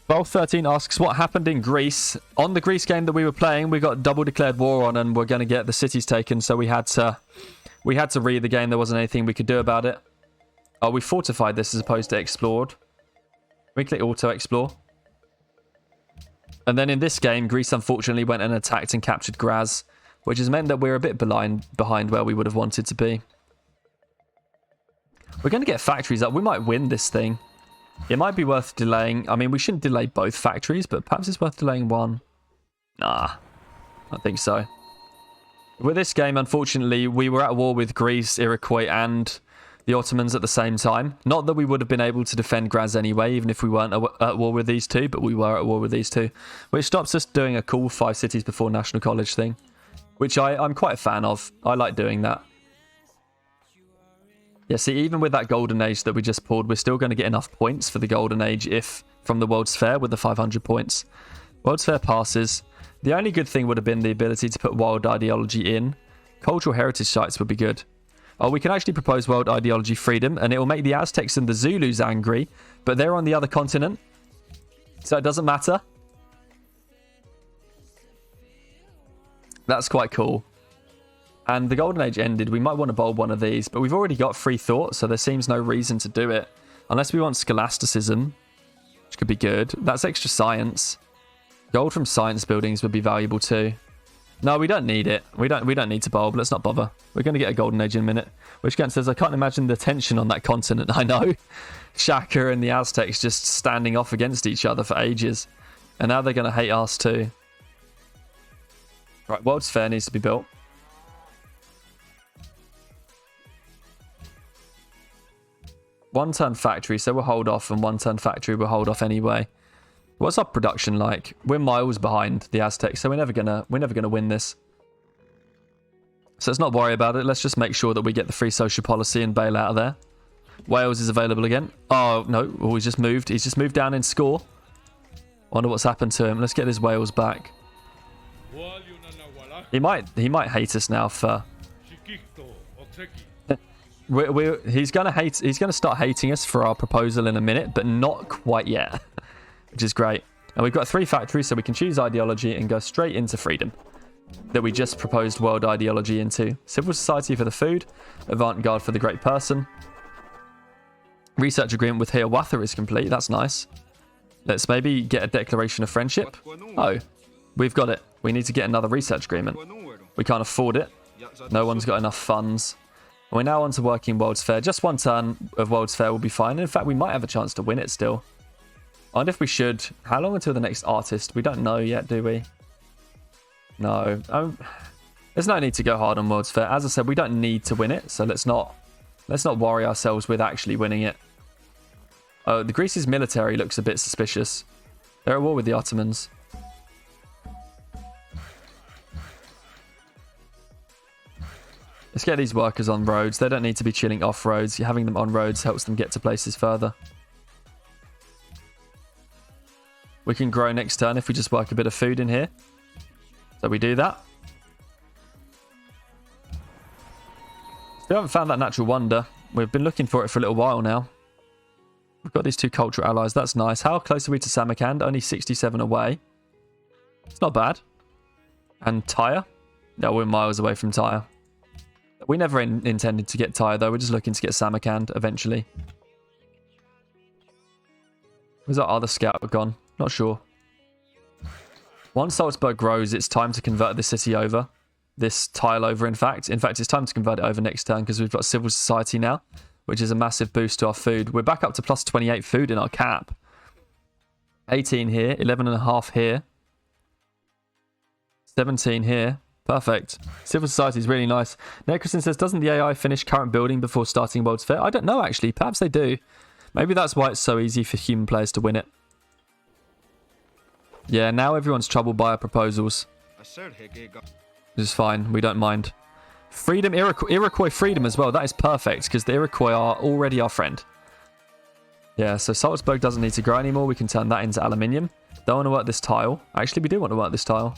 Bulk13 asks, what happened in Greece? On the Greece game that we were playing, we got double declared war on and we're going to get the cities taken, so we had to read the game. There wasn't anything we could do about it. Oh, we fortified this as opposed to explored. We click auto explore. And then in this game, Greece unfortunately went and attacked and captured Graz, which has meant that we're a bit behind where we would have wanted to be. We're going to get factories up. We might win this thing. It might be worth delaying. I mean, we shouldn't delay both factories, but perhaps it's worth delaying one. Nah, I think so. With this game, unfortunately, we were at war with Greece, Iroquois, and the Ottomans at the same time. Not that we would have been able to defend Graz anyway, even if we weren't at war with these two, but we were at war with these two. Which stops us doing a cool 5 cities before National College thing, which I'm quite a fan of. I like doing that. Yeah, see, even with that Golden Age that we just pulled, we're still going to get enough points for the Golden Age if from the World's Fair with the 500 points. World's Fair passes. The only good thing would have been the ability to put world ideology in. Cultural heritage sites would be good. Oh, we can actually propose world ideology freedom, and it will make the Aztecs and the Zulus angry, but they're on the other continent, so it doesn't matter. That's quite cool. And the Golden Age ended. We might want to bulb one of these, but we've already got free thought, so there seems no reason to do it. Unless we want scholasticism, which could be good. That's extra science. Gold from science buildings would be valuable too. No, we don't need it. We don't need to bulb. Let's not bother. We're going to get a Golden Age in a minute. Which again says, I can't imagine the tension on that continent. I know. Shaka and the Aztecs just standing off against each other for ages. And now they're going to hate us too. Right, World's Fair needs to be built. One turn factory, so we'll hold off, and 1 turn factory we'll hold off anyway. What's our production like? We're miles behind the Aztecs, so we're never gonna win this. So let's not worry about it. Let's just make sure that we get the free social policy and bail out of there. Wales is available again. Oh no, oh, he's just moved. He's just moved down in score. Wonder what's happened to him. Let's get his Wales back. He might hate us now for. He's gonna start hating us for our proposal in a minute, but not quite yet, which is great. And we've got 3 factories, so we can choose ideology and go straight into freedom that we just proposed world ideology into. Civil society for the food, avant-garde for the great person. Research agreement with Hiawatha is complete. That's nice. Let's maybe get a declaration of friendship. Oh, we've got it. We need to get another research agreement. We can't afford it. No one's got enough funds. We're now on to working World's Fair. Just 1 turn of World's Fair will be fine. In fact, we might have a chance to win it still. I wonder if we should. How long until the next artist? We don't know yet, do we? No. There's no need to go hard on World's Fair. As I said, we don't need to win it, so let's not worry ourselves with actually winning it. The Greece's military looks a bit suspicious. They're at war with the Ottomans. Let's get these workers on roads. They don't need to be chilling off roads. Having them on roads helps them get to places further. We can grow next turn if we just work a bit of food in here. So we do that. We haven't found that natural wonder. We've been looking for it for a little while now. We've got these 2 cultural allies. That's nice. How close are we to Samarkand? Only 67 away. It's not bad. And Tyre? No, we're miles away from Tyre. We never intended to get Tyre, though. We're just looking to get Samarkand eventually. Where's our other scout gone? Not sure. Once Salzburg grows, it's time to convert the city over. This tile over, in fact. In fact, it's time to convert it over next turn because we've got civil society now, which is a massive boost to our food. We're back up to plus 28 food in our cap. 18 here, 11.5 here. 17 here. Perfect. Civil society is really nice. Neckerson says, doesn't the AI finish current building before starting World's Fair? I don't know, actually. Perhaps they do. Maybe that's why it's so easy for human players to win it. Yeah, now everyone's troubled by our proposals. Which is fine. We don't mind. Freedom, Iroquois freedom as well. That is perfect because the Iroquois are already our friend. Yeah, so Salzburg doesn't need to grow anymore. We can turn that into aluminium. Don't want to work this tile. Actually, we do want to work this tile.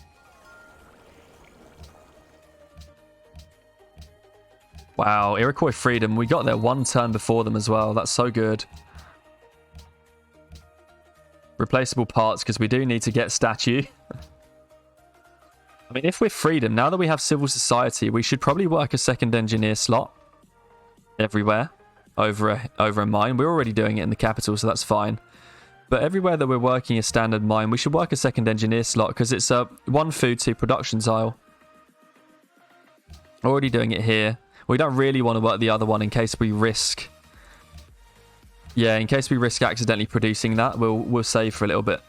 Wow, Iroquois freedom. We got there one turn before them as well. That's so good. Replaceable parts because we do need to get statue. I mean, if we're freedom, now that we have civil society, we should probably work a second engineer slot everywhere over a mine. We're already doing it in the capital, so that's fine. But everywhere that we're working a standard mine, we should work a second engineer slot because it's a 1 food 2 production tile. Already doing it here. We don't really want to work the other one in case we risk. Yeah, in case we risk accidentally producing that, we'll save for a little bit.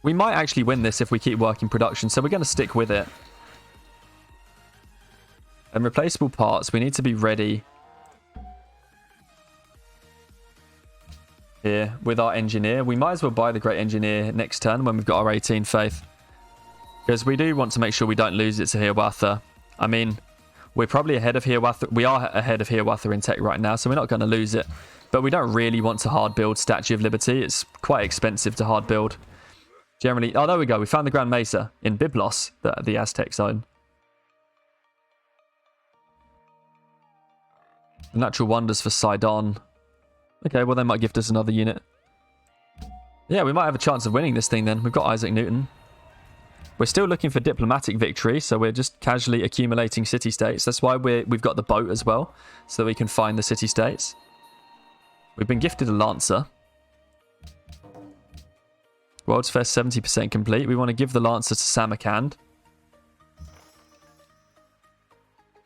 We might actually win this if we keep working production, so we're going to stick with it. And replaceable parts, we need to be ready here with our engineer. We might as well buy the great engineer next turn when we've got our 18 faith. Because we do want to make sure we don't lose it to Hiawatha. I mean, we're probably ahead of Hiawatha. We are ahead of Hiawatha in tech right now, so we're not going to lose it. But we don't really want to hard build Statue of Liberty. It's quite expensive to hard build. Generally, oh, there we go. We found the Grand Mesa in Byblos, the Aztec zone. Natural wonders for Sidon. Okay, well, they might gift us another unit. Yeah, we might have a chance of winning this thing then. We've got Isaac Newton. We're still looking for diplomatic victory, so we're just casually accumulating city-states. That's why we've got the boat as well, so that we can find the city-states. We've been gifted a Lancer. World's Fair 70% complete. We want to give the Lancer to Samarkand.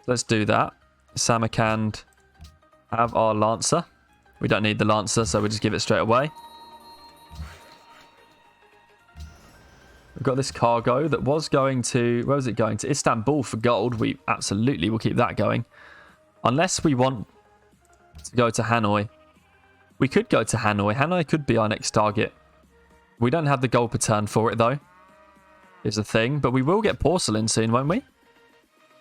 Let's do that. Samarkand, have our Lancer. We don't need the Lancer, so we'll just give it straight away. We've got this cargo that was going to... Where was it going? To Istanbul for gold. We absolutely will keep that going. Unless we want to go to Hanoi. We could go to Hanoi. Hanoi could be our next target. We don't have the gold per turn for it, though. Is a thing. But we will get porcelain soon, won't we?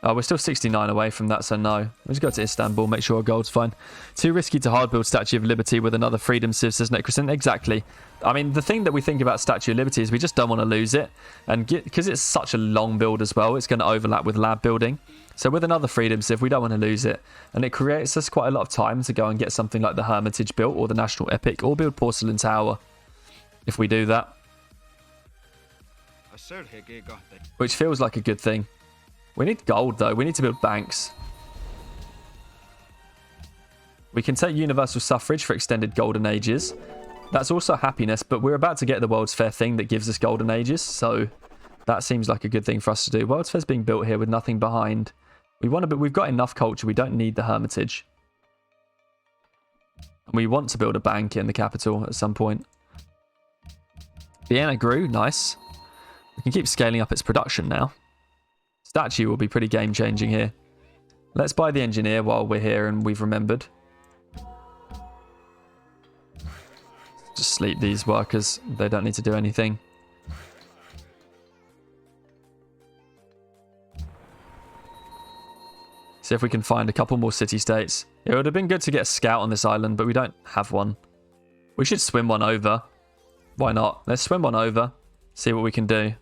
Oh, we're still 69 away from that, so no. Let's go to Istanbul, make sure our gold's fine. Too risky to hard build Statue of Liberty with another Freedom Civ, says Necrosin. Exactly. I mean, the thing that we think about Statue of Liberty is we just don't want to lose it. And because it's such a long build as well, it's going to overlap with lab building. So with another Freedom Civ, we don't want to lose it. And it creates us quite a lot of time to go and get something like the Hermitage built or the National Epic or build Porcelain Tower. If we do that. Which feels like a good thing. We need gold, though. We need to build banks. We can take universal suffrage for extended golden ages. That's also happiness, but we're about to get the World's Fair thing that gives us golden ages, so that seems like a good thing for us to do. World's Fair's being built here with nothing behind. We've got enough culture. We don't need the Hermitage. And we want to build a bank in the capital at some point. Vienna grew. Nice. We can keep scaling up its production now. Statue will be pretty game-changing here. Let's buy the engineer while we're here and we've remembered. Just sleep these workers. They don't need to do anything. See if we can find a couple more city-states. It would have been good to get a scout on this island, but we don't have one. We should swim one over. Why not? Let's swim one over. See what we can do.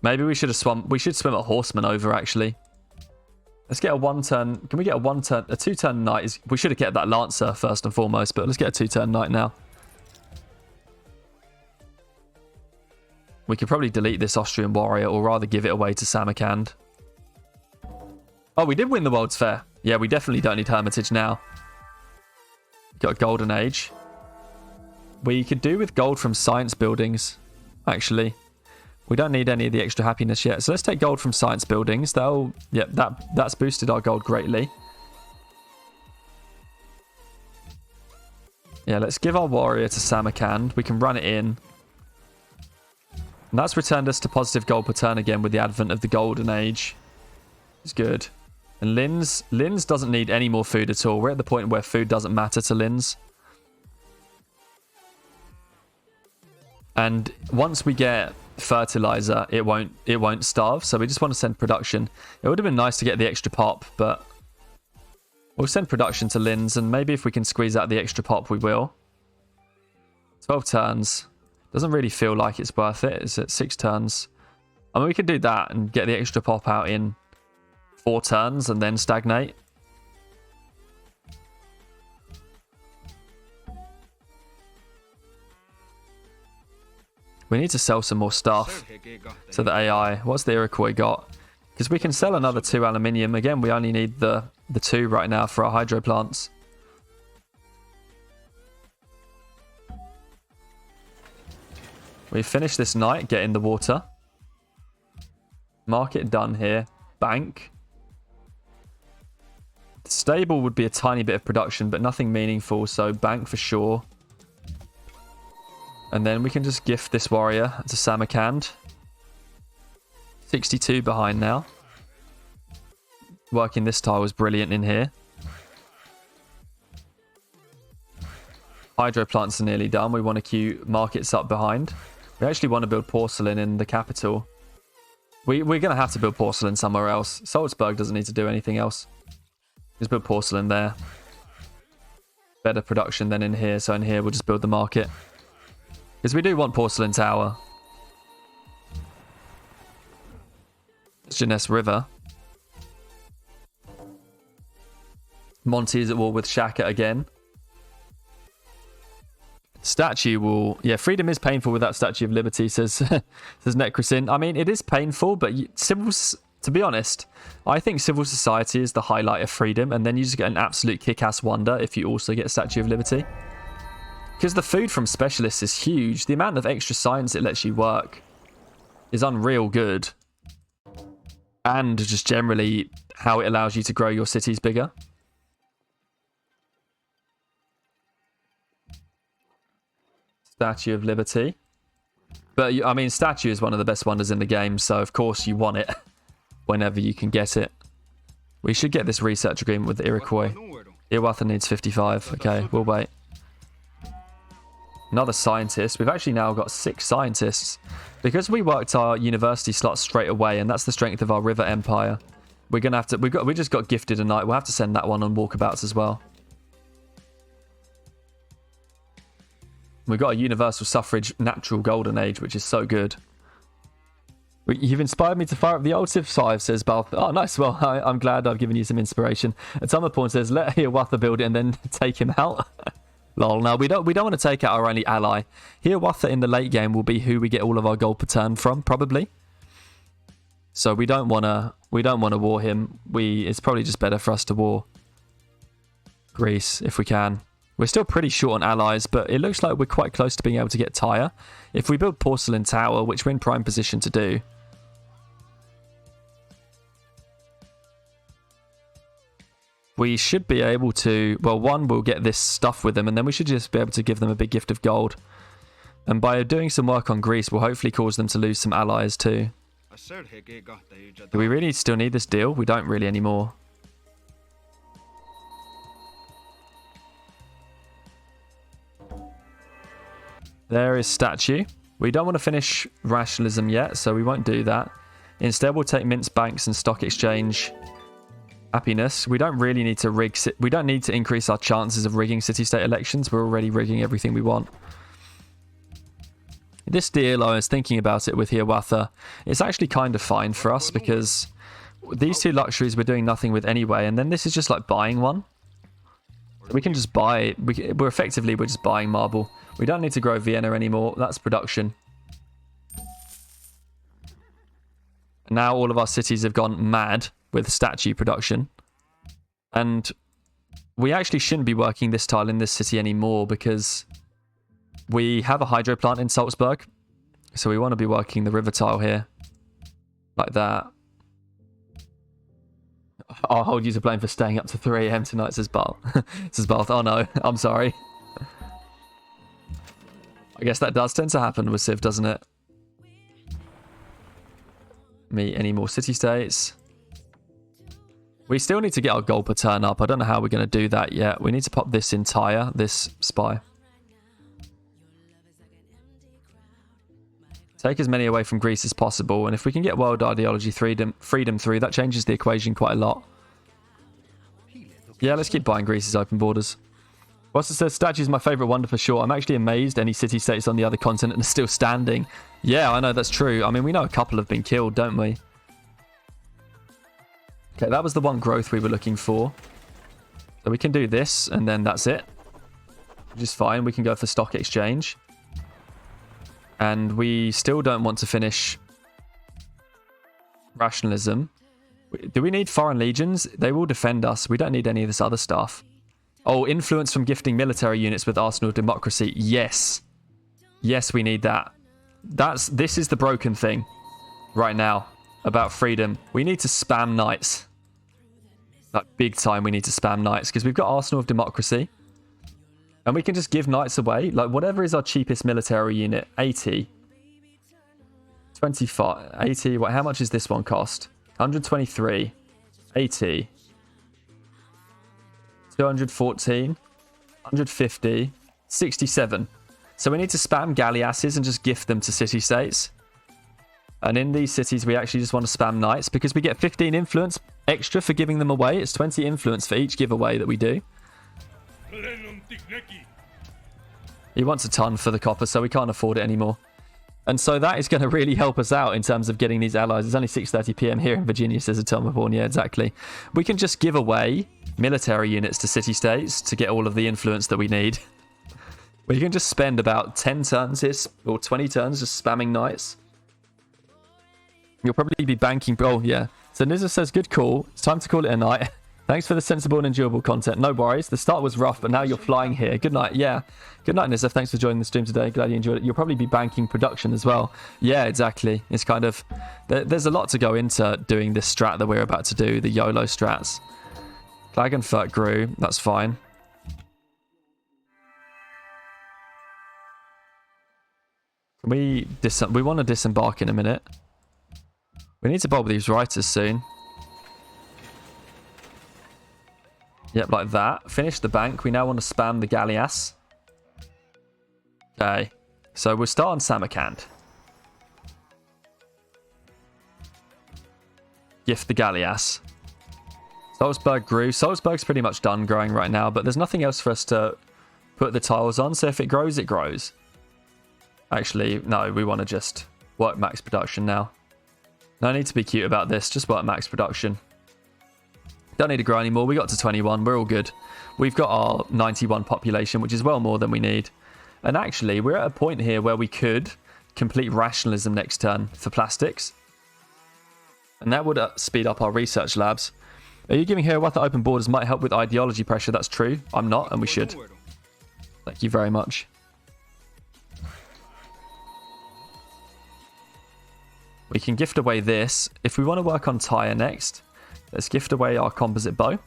Maybe we should have swum. We should swim a horseman over, actually. Let's get a 1-turn. Can we get a 1-turn? A 2-turn knight. We should have kept that Lancer first and foremost, but let's get a 2-turn knight now. We could probably delete this Austrian warrior, or rather give it away to Samarkand. Oh, we did win the World's Fair. Yeah, we definitely don't need Hermitage now. Got a golden age. We could do with gold from science buildings, actually. We don't need any of the extra happiness yet. So let's take gold from science buildings. That's boosted our gold greatly. Yeah, let's give our warrior to Samarkand. We can run it in. And that's returned us to positive gold per turn again with the advent of the golden age. It's good. And Linz doesn't need any more food at all. We're at the point where food doesn't matter to Linz. And once we get fertilizer, it won't starve. So we just want to send production. It would have been nice to get the extra pop, but we'll send production to Linz, and maybe if we can squeeze out the extra pop, we will. 12 turns. Doesn't really feel like it's worth it. It's at 6 turns. I mean, we could do that and get the extra pop out in 4 turns and then stagnate. We need to sell some more stuff to the AI. What's the Iroquois got? Because we can sell another 2 aluminium. Again, we only need the 2 right now for our hydro plants. We finish this night, get in the water. Market done here. Bank. Stable would be a tiny bit of production, but nothing meaningful, so bank for sure. And then we can just gift this warrior to Samarkand. 62 behind now. Working this tile was brilliant in here. Hydro plants are nearly done. We want to queue markets up behind. We actually want to build porcelain in the capital. We're going to have to build porcelain somewhere else. Salzburg doesn't need to do anything else. Just build porcelain there. Better production than in here. So in here we'll just build the market. Because we do want porcelain tower. Jeunesse River. Monty is at war with Shaka again. Statue will... Yeah, freedom is painful with that Statue of Liberty, says Necrosin. I mean, it is painful, but to be honest, I think civil society is the highlight of freedom, and then you just get an absolute kick-ass wonder if you also get Statue of Liberty. Because the food from specialists is huge. The amount of extra science it lets you work is unreal good. And just generally how it allows you to grow your cities bigger. Statue of Liberty. But, I mean, Statue is one of the best wonders in the game, so of course you want it whenever you can get it. We should get this research agreement with the Iroquois. Iwatha needs 55. Okay, we'll wait. Another scientist. We've actually now got 6 scientists. Because we worked our university slots straight away, and that's the strength of our river empire. We're going to have to... We just got gifted a knight. We'll have to send that one on walkabouts as well. We've got a universal suffrage natural golden age, which is so good. You've inspired me to fire up the old Civ 5, says Balth. Oh, nice. Well, I'm glad I've given you some inspiration. Atomaporn says, let Hiawatha build it and then take him out. Lol. No, we don't want to take out our only ally. Hiawatha in the late game will be who we get all of our gold per turn from, probably. So we don't want to war him. It's probably just better for us to war Greece if we can. We're still pretty short on allies, but it looks like we're quite close to being able to get Tyre. If we build Porcelain Tower, which we're in prime position to do, we should be able to... Well, one, we'll get this stuff with them, and then we should just be able to give them a big gift of gold. And by doing some work on Greece, we'll hopefully cause them to lose some allies too. Do we really still need this deal? We don't really anymore. There is Statue. We don't want to finish rationalism yet, so we won't do that. Instead, we'll take Mince Banks and Stock Exchange happiness. We don't really need to rig... We don't need to increase our chances of rigging city-state elections. We're already rigging everything we want. This deal, I was thinking about it with Hiawatha. It's actually kind of fine for us because these 2 luxuries we're doing nothing with anyway, and then this is just like buying one. We can just buy... We're just buying marble. We don't need to grow Vienna anymore. That's production. Now all of our cities have gone mad with statue production. And we actually shouldn't be working this tile in this city anymore because We have a hydro plant in Salzburg, so we want to be working the river tile here. Like that. I'll hold you to blame for staying up to 3 AM tonight, says Bart. Says Bart. Oh no, I'm sorry. I guess that does tend to happen with Civ, doesn't it? Any more city-states? We still need to get our gold per turn up. I don't know how we're going to do that yet. We need to pop this entire, this spy. Take as many away from Greece as possible. And if we can get world ideology freedom through, that changes the equation quite a lot. Yeah, let's keep buying Greece's open borders. Buster says, statue is my favourite wonder for sure. I'm actually amazed any city-states on the other continent are still standing. Yeah, I know, that's true. I mean, we know a couple have been killed, don't we? Okay, that was the one growth we were looking for. So we can do this, and then that's it. Which is fine. We can go for stock exchange. And we still don't want to finish rationalism. Do we need foreign legions? They will defend us. We don't need any of this other stuff. Oh, influence from gifting military units with Arsenal of Democracy. Yes. Yes, we need that. This is the broken thing right now about freedom. We need to spam knights. Like, big time we need to spam knights because we've got Arsenal of Democracy. And we can just give knights away. Like, whatever is our cheapest military unit. 80. 25. 80. What? How much is this one cost? 123. 80. 214. 150. 67. So we need to spam galleasses and just gift them to city-states. And in these cities, we actually just want to spam knights because we get 15 influence extra for giving them away. It's 20 influence for each giveaway that we do. He wants a ton for the copper, so we can't afford it anymore. And so that is going to really help us out in terms of getting these allies. It's only 6:30 PM here in Virginia, says Atomaborn. Yeah, exactly. We can just give away military units to city-states to get all of the influence that we need. We can just spend about 10 turns here, or 20 turns just spamming knights. You'll probably be banking... Oh, yeah. So Nizza says, good call. It's time to call it a night. Thanks for the sensible and enjoyable content. No worries. The start was rough, but now you're flying here. Good night. Yeah. Good night, Nizza. Thanks for joining the stream today. Glad you enjoyed it. You'll probably be banking production as well. Yeah, exactly. It's kind of... There's a lot to go into doing this strat that we're about to do, the YOLO strats. Klagenfurt grew. That's fine. We want to disembark in a minute. We need to bob these writers soon. Yep, like that. Finish the bank. We now want to spam the galleass. Okay. So we'll start on Samarkand. Gift the galleass. Salzburg grew. Salzburg's pretty much done growing right now, but there's nothing else for us to put the tiles on. So if it grows, it grows. Actually, no, we want to just work max production now. No need to be cute about this. Just work max production. Don't need to grow anymore. We got to 21. We're all good. We've got our 91 population, which is well more than we need. And actually, we're at a point here where we could complete rationalism next turn for plastics. And that would speed up our research labs. Are you giving Hiawatha open borders might help with ideology pressure? That's true. I'm not, and we should. Thank you very much. We can gift away this. If we want to work on Tyre next, let's gift away our composite bow.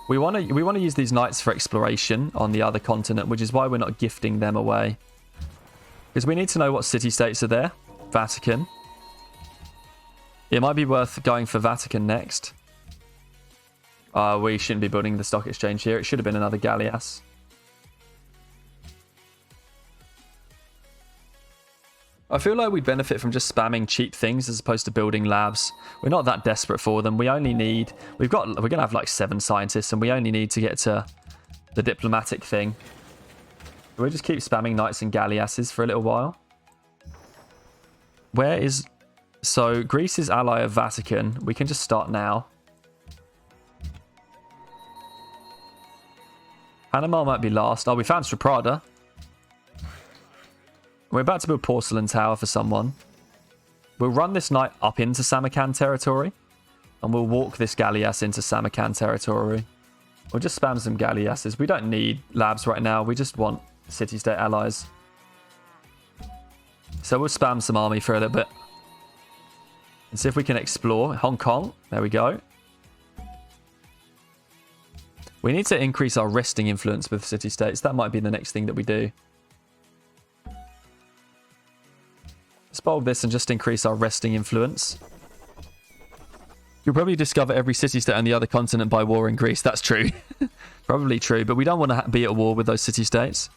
We want to use these knights for exploration on the other continent, which is why we're not gifting them away. Because we need to know what city-states are there. Vatican. It might be worth going for Vatican next. We shouldn't be building the stock exchange here. It should have been another galleass. I feel like we benefit from just spamming cheap things as opposed to building labs. We're not that desperate for them. We only need... We're going to have like 7 scientists and we only need to get to the diplomatic thing. We'll just keep spamming knights and galleasses for a little while. Where is... So, Greece is ally of Vatican. We can just start now. Panama might be last. Oh, we found Straprada. We're about to build Porcelain Tower for someone. We'll run this knight up into Samarkand territory. And we'll walk this galleass into Samarkand territory. We'll just spam some galleasses. We don't need labs right now. We just want city-state allies. So we'll spam some army for a little bit. And see if we can explore Hong Kong. There we go. We need to increase our resting influence with city-states. That might be the next thing that we do. Let's bulb this and just increase our resting influence. You'll probably discover every city-state on the other continent by war in Greece. That's true. Probably true, but we don't want to be at war with those city-states.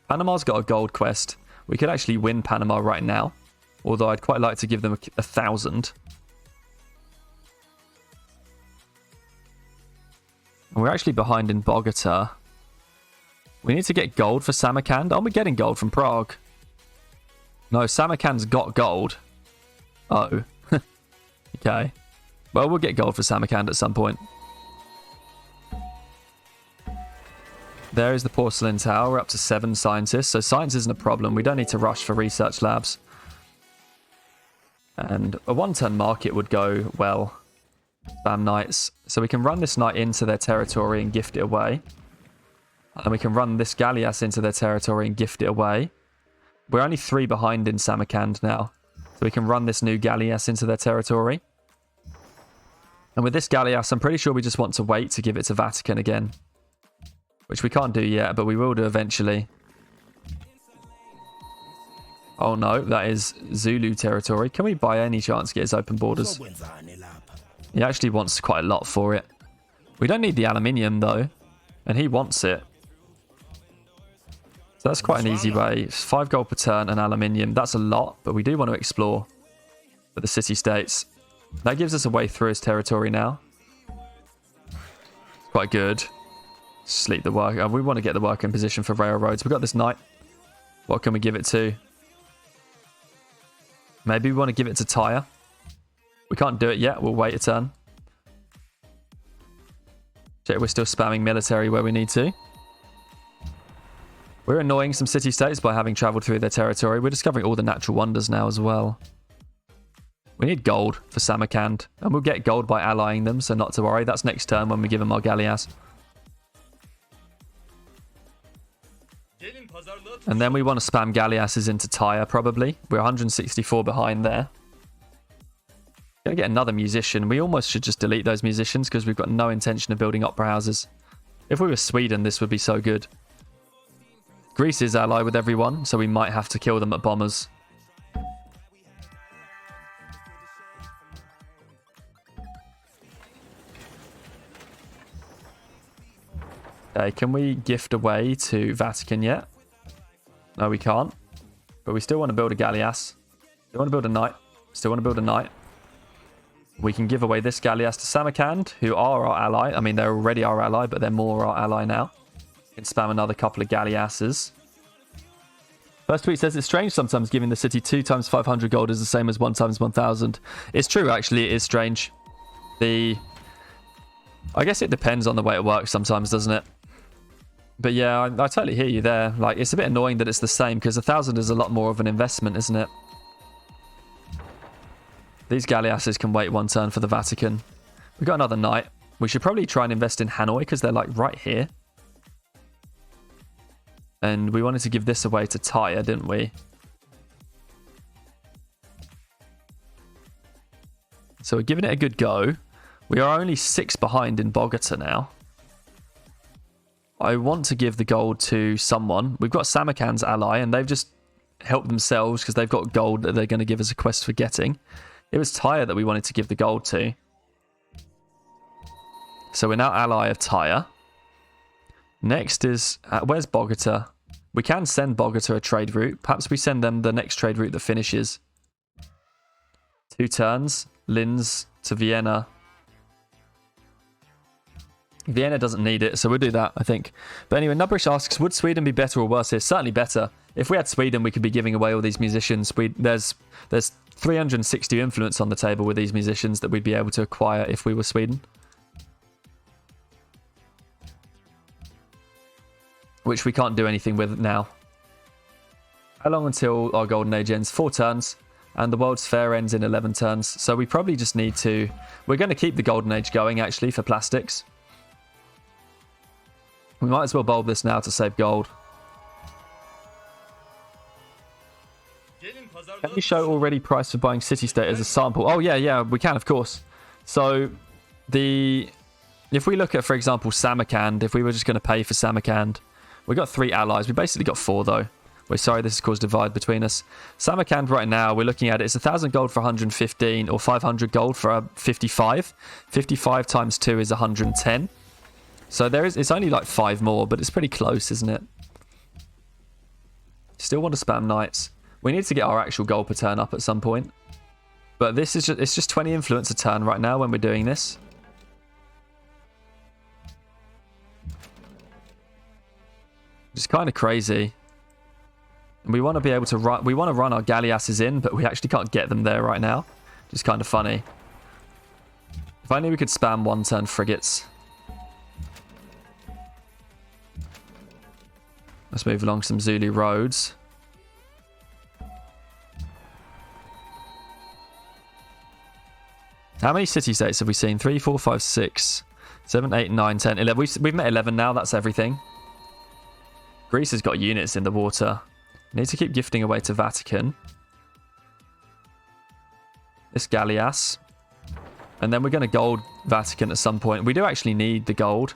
Panama's got a gold quest. We could actually win Panama right now. Although I'd quite like to give them 1,000. And we're actually behind in Bogota. We need to get gold for Samarkand. Aren't we getting gold from Prague? No, Samarkand's got gold. Oh. Okay. Well, we'll get gold for Samarkand at some point. There is the porcelain tower. We're up to 7 scientists. So science isn't a problem. We don't need to rush for research labs. And a 1-turn market would go well. Spam knights. So we can run this knight into their territory and gift it away. And we can run this galleass into their territory and gift it away. We're only 3 behind in Samarkand now. So we can run this new galleass into their territory. And with this galleass, I'm pretty sure we just want to wait to give it to Vatican again. Which we can't do yet, but we will do eventually. Oh no, that is Zulu territory. Can we by any chance get his open borders? He actually wants quite a lot for it. We don't need the aluminium though. And he wants it. So that's quite an easy way. 5 gold per turn and aluminium. That's a lot, but we do want to explore for the city-states. That gives us a way through his territory now. Quite good. Sleep the work. We want to get the work in position for railroads. We've got this knight. What can we give it to? Maybe we want to give it to Tyre. We can't do it yet. We'll wait a turn. Check, we're still spamming military where we need to. We're annoying some city-states by having travelled through their territory. We're discovering all the natural wonders now as well. We need gold for Samarkand. And we'll get gold by allying them, so not to worry. That's next turn when we give them our galleass. And then we want to spam galleasses into Tyre, probably. We're 164 behind there. Gonna get another musician. We almost should just delete those musicians because we've got no intention of building opera houses. If we were Sweden, this would be so good. Greece is ally with everyone, so we might have to kill them at bombers. Okay, can we gift away to Vatican yet? No, we can't. But we still want to build a galleass. Still want to build a knight. Still want to build a knight. We can give away this galleass to Samarkand, who are our ally. I mean, they're already our ally, but they're more our ally now. We can spam another couple of galleasses. First tweet says, it's strange sometimes giving the city 2 times 500 gold is the same as 1 times 1,000. It's true, actually. It is strange. I guess it depends on the way it works sometimes, doesn't it? But yeah, I totally hear you there. Like, it's a bit annoying that it's the same because 1,000 is a lot more of an investment, isn't it? These galleasses can wait 1 turn for the Vatican. We've got another knight. We should probably try and invest in Hanoi because they're like right here. And we wanted to give this away to Tyre, didn't we? So we're giving it a good go. We are only 6 behind in Bogota now. I want to give the gold to someone. We've got Samarkand's ally, and they've just helped themselves because they've got gold that they're going to give us a quest for getting. It was Tyre that we wanted to give the gold to. So we're now ally of Tyre. Next is... where's Bogota? We can send Bogota a trade route. Perhaps we send them the next trade route that finishes. 2 turns. Linz to Vienna. Vienna doesn't need it, so we'll do that, I think. But anyway, Nubrish asks, would Sweden be better or worse here? Certainly better. If we had Sweden, we could be giving away all these musicians. There's 360 influence on the table with these musicians that we'd be able to acquire if we were Sweden. Which we can't do anything with now. How long until our golden age ends? 4 turns. And the World's Fair ends in 11 turns. So we probably just need to... We're going to keep the golden age going, actually, for plastics. We might as well bulb this now to save gold. Can you show already price for buying city-state as a sample? Oh, yeah, we can, of course. So, if we look at, for example, Samarkand, if we were just going to pay for Samarkand, we got 3 allies. We basically got 4, though. We're sorry this has caused a divide between us. Samarkand right now, we're looking at it. It's 1,000 gold for 115 or 500 gold for 55. 55 times 2 is 110. So it's only like 5 more, but it's pretty close, isn't it? Still want to spam knights. We need to get our actual gold per turn up at some point. But this is it's just 20 influence a turn right now when we're doing this. It's kind of crazy. And we want to be able to run. We want to run our galleasses in, but we actually can't get them there right now. Just kind of funny. If only we could spam 1-turn frigates. Let's move along some Zulu roads. How many city-states have we seen? 3, 4, 5, 6, 7, 8, 9, 10, 11. We've met 11 now. That's everything. Greece has got units in the water. Need to keep gifting away to Vatican. This galleass. And then we're going to gold Vatican at some point. We do actually need the gold.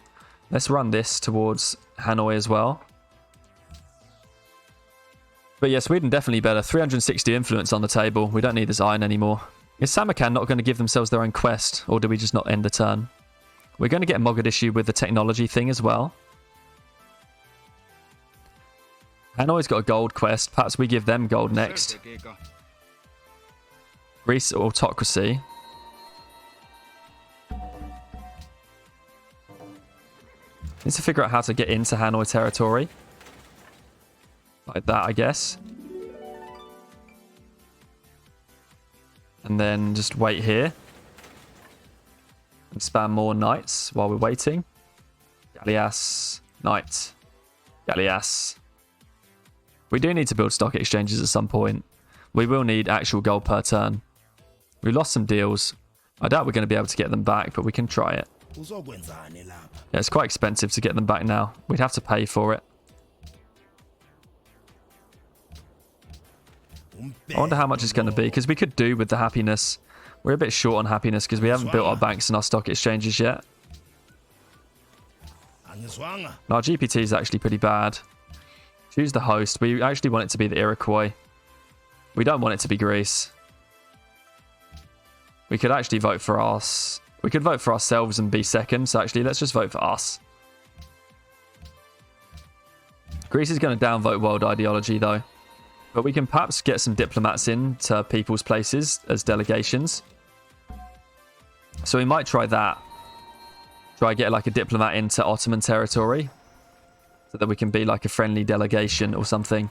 Let's run this towards Hanoi as well. But yeah, Sweden definitely better. 360 influence on the table. We don't need this iron anymore. Is Samarkand not going to give themselves their own quest? Or do we just not end the turn? We're going to get Mogadishu with the technology thing as well. Hanoi's got a gold quest. Perhaps we give them gold next. Greece autocracy. Need to figure out how to get into Hanoi territory. Like that, I guess. And then just wait here. And spam more knights while we're waiting. Galleass. Knight. Galleass. We do need to build stock exchanges at some point. We will need actual gold per turn. We lost some deals. I doubt we're going to be able to get them back, but we can try it. Yeah, it's quite expensive to get them back now. We'd have to pay for it. I wonder how much it's going to be, because we could do with the happiness. We're a bit short on happiness because we haven't built our banks and our stock exchanges yet. And our GPT is actually pretty bad. Choose the host. We actually want it to be the Iroquois. We don't want it to be Greece. We could actually vote for us. We could vote for ourselves and be second. So actually, let's just vote for us. Greece is going to downvote world ideology, though. But we can perhaps get some diplomats into people's places as delegations. So we might try that. Try get like a diplomat into Ottoman territory. So that we can be like a friendly delegation or something.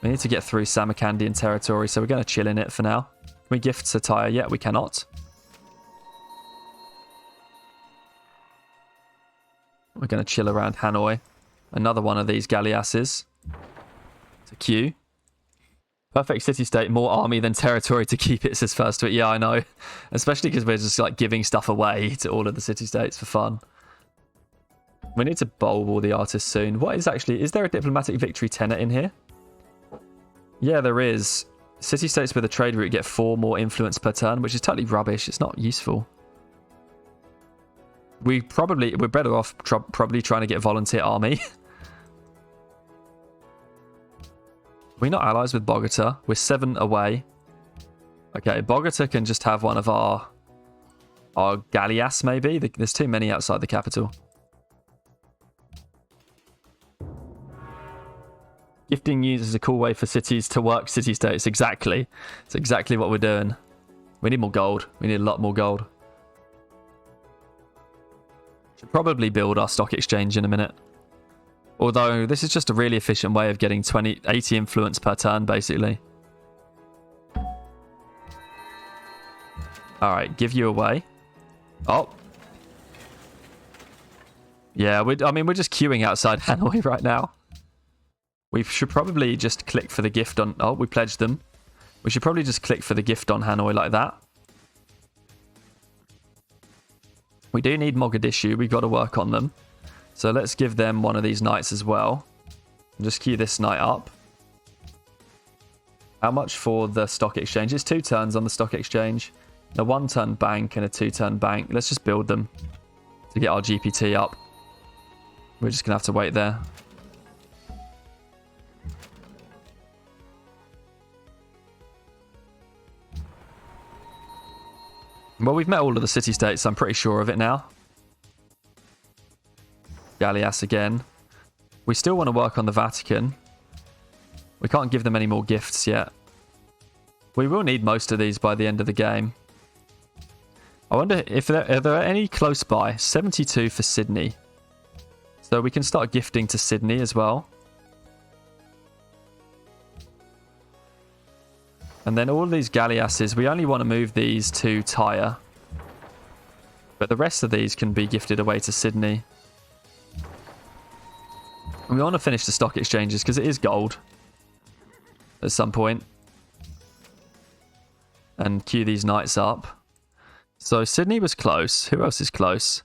We need to get through Samarkandian territory, so we're going to chill in it for now. Can we gift Satire yet? We cannot. We're going to chill around Hanoi. Another one of these galleasses. To queue. Perfect city-state, more army than territory to keep it, says first to it. Yeah, I know. Especially because we're just like giving stuff away to all of the city-states for fun. We need to bulb all the artists soon. What is actually... Is there a diplomatic victory tenet in here? Yeah, there is. City-states with a trade route get 4 more influence per turn, which is totally rubbish. It's not useful. We're better off probably trying to get volunteer army. We're not allies with Bogota. We're 7 away. Okay, Bogota can just have one of our galleass, maybe. There's too many outside the capital. Gifting users is a cool way for cities to work city-states. Exactly. It's exactly what we're doing. We need more gold. We need a lot more gold. Should probably build our stock exchange in a minute. Although, this is just a really efficient way of getting 80 influence per turn, basically. Alright, give you away. Oh. Yeah, I mean, we're just queuing outside Hanoi right now. We should probably just click for the gift on... Oh, we pledged them. We should probably just click for the gift on Hanoi like that. We do need Mogadishu. We've got to work on them. So let's give them one of these knights as well. Just queue this knight up. How much for the stock exchange? It's 2 turns on the stock exchange. A 1-turn bank and a 2-turn bank. Let's just build them to get our GPT up. We're just going to have to wait there. Well, we've met all of the city-states, so I'm pretty sure of it now. Gallias again. We still want to work on the Vatican. We can't give them any more gifts yet. We will need most of these by the end of the game. I wonder if are there any close by. 72 for Sydney. So we can start gifting to Sydney as well. And then all of these galleasses, we only want to move these to Tyre. But the rest of these can be gifted away to Sydney. And we want to finish the stock exchanges because it is gold at some point. And queue these knights up. So Sydney was close. Who else is close?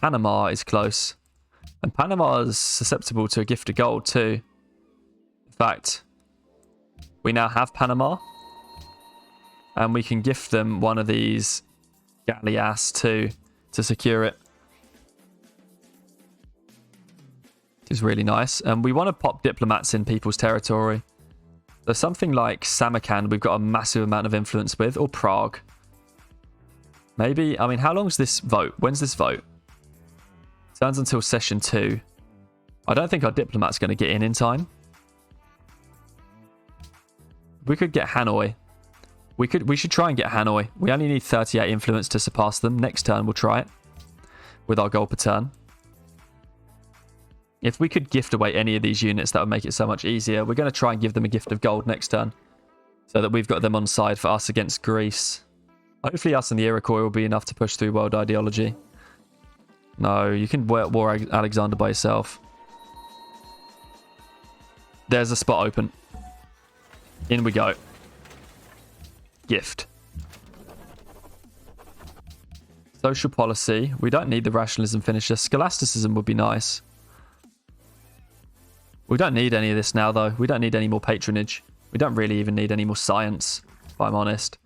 Panama is close. And Panama is susceptible to a gift of gold too. In fact, we now have Panama. And we can gift them one of these galleass too to secure it. Which is really nice. And we want to pop diplomats in people's territory. So something like Samarkand we've got a massive amount of influence with. Or Prague. Maybe, I mean, how long's this vote? When's this vote? It turns until session 2. I don't think our diplomat's going to get in time. We could get Hanoi. We should try and get Hanoi. We only need 38 influence to surpass them. Next turn, we'll try it. With our gold per turn. If we could gift away any of these units, that would make it so much easier. We're going to try and give them a gift of gold next turn. So that we've got them on side for us against Greece. Hopefully us and the Iroquois will be enough to push through world ideology. No, you can war Alexander by yourself. There's a spot open. In we go. Gift. Social policy. We don't need the rationalism finisher. Scholasticism would be nice. We don't need any of this now, though. We don't need any more patronage. We don't really even need any more science, if I'm honest.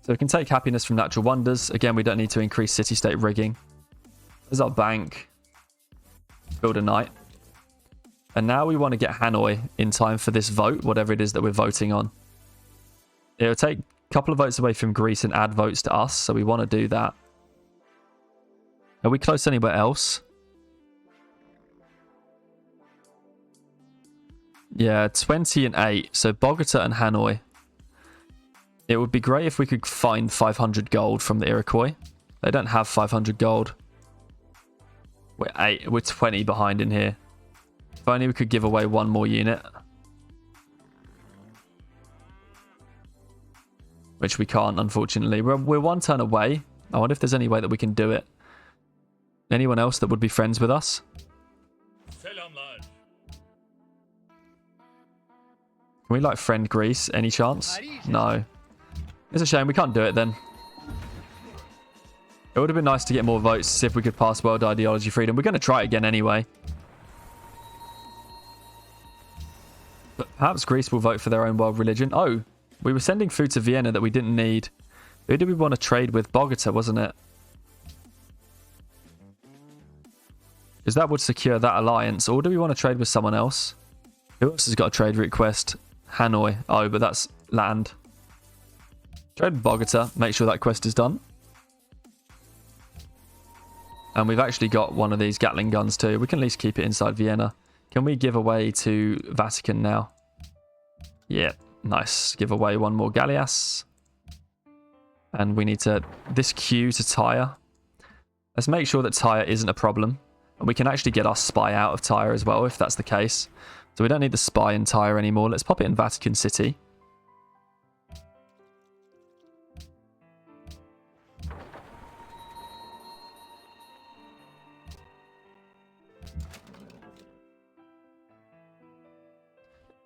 So we can take happiness from natural wonders. Again, we don't need to increase city-state rigging. There's our bank. Build a knight. And now we want to get Hanoi in time for this vote, whatever it is that we're voting on. It'll take a couple of votes away from Greece and add votes to us, so we want to do that. Are we close anywhere else? Yeah, 20 and 8. So Bogota and Hanoi. It would be great if we could find 500 gold from the Iroquois. They don't have 500 gold. We're 20 behind in here. If only we could give away one more unit. Which we can't, unfortunately. We're 1 turn away. I wonder if there's any way that we can do it. Anyone else that would be friends with us? Can we, like, friend Greece? Any chance? No. It's a shame. We can't do it, then. It would have been nice to get more votes to see if we could pass world ideology freedom. We're going to try it again anyway. But perhaps Greece will vote for their own world religion. Oh, we were sending food to Vienna that we didn't need. Who did we want to trade with? Bogota, wasn't it? Because that would secure that alliance. Or do we want to trade with someone else? Who else has got a trade request? Hanoi. Oh, but that's land. Trade with Bogota. Make sure that quest is done. And we've actually got one of these Gatling guns too. We can at least keep it inside Vienna. Can we give away to Vatican now? Yeah, nice. Give away one more galleass. And we need to... this queue to Tyre. Let's make sure that Tyre isn't a problem. And we can actually get our spy out of Tyre as well, if that's the case. So we don't need the spy in Tyre anymore. Let's pop it in Vatican City.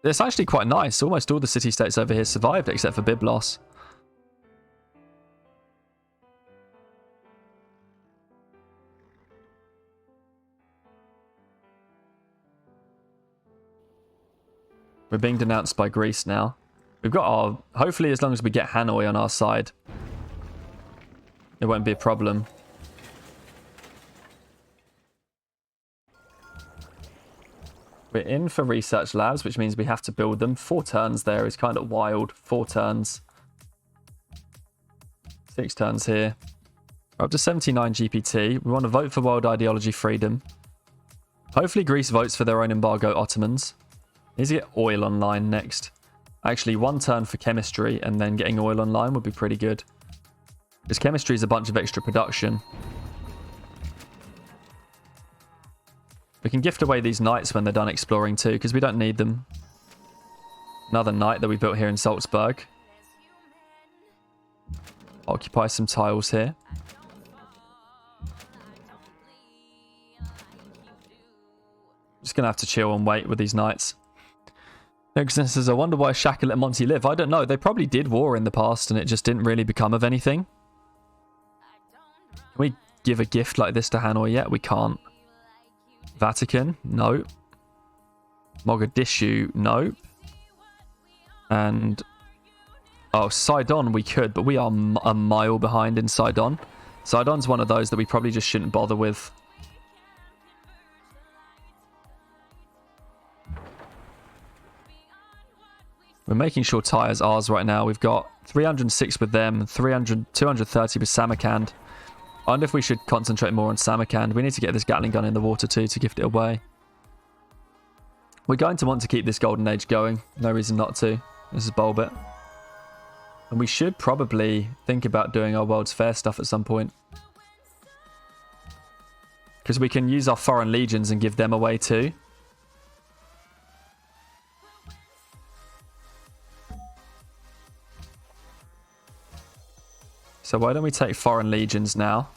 It's actually quite nice. Almost all the city-states over here survived except for Byblos. We're being denounced by Greece now. We've got our... Hopefully, as long as we get Hanoi on our side, it won't be a problem. We're in for research labs, which means we have to build them. 4 turns there is kind of wild. 4 turns. 6 turns here. We're up to 79 GPT. We want to vote for world ideology freedom. Hopefully Greece votes for their own embargo Ottomans. Need to get oil online next. Actually, 1 turn for chemistry and then getting oil online would be pretty good. Because chemistry is a bunch of extra production. We can gift away these knights when they're done exploring too, because we don't need them. Another knight that we built here in Salzburg. Occupy some tiles here. Just going to have to chill and wait with these knights. Nixon says, I wonder why Shacklet and Monty live. I don't know. They probably did war in the past and it just didn't really become of anything. Can we give a gift like this to Hanoi yet? We can't. Vatican? No. Mogadishu? No. And... oh, Sidon we could, but we are a mile behind in Sidon. Sidon's one of those that we probably just shouldn't bother with. We're making sure Tyre's ours right now. We've got 306 with them, 230 with Samarkand. I wonder if we should concentrate more on Samarkand. We need to get this Gatling gun in the water too to gift it away. We're going to want to keep this Golden Age going. No reason not to. This is Bulbit. And we should probably think about doing our World's Fair stuff at some point. Because we can use our foreign legions and give them away too. So why don't we take foreign legions now?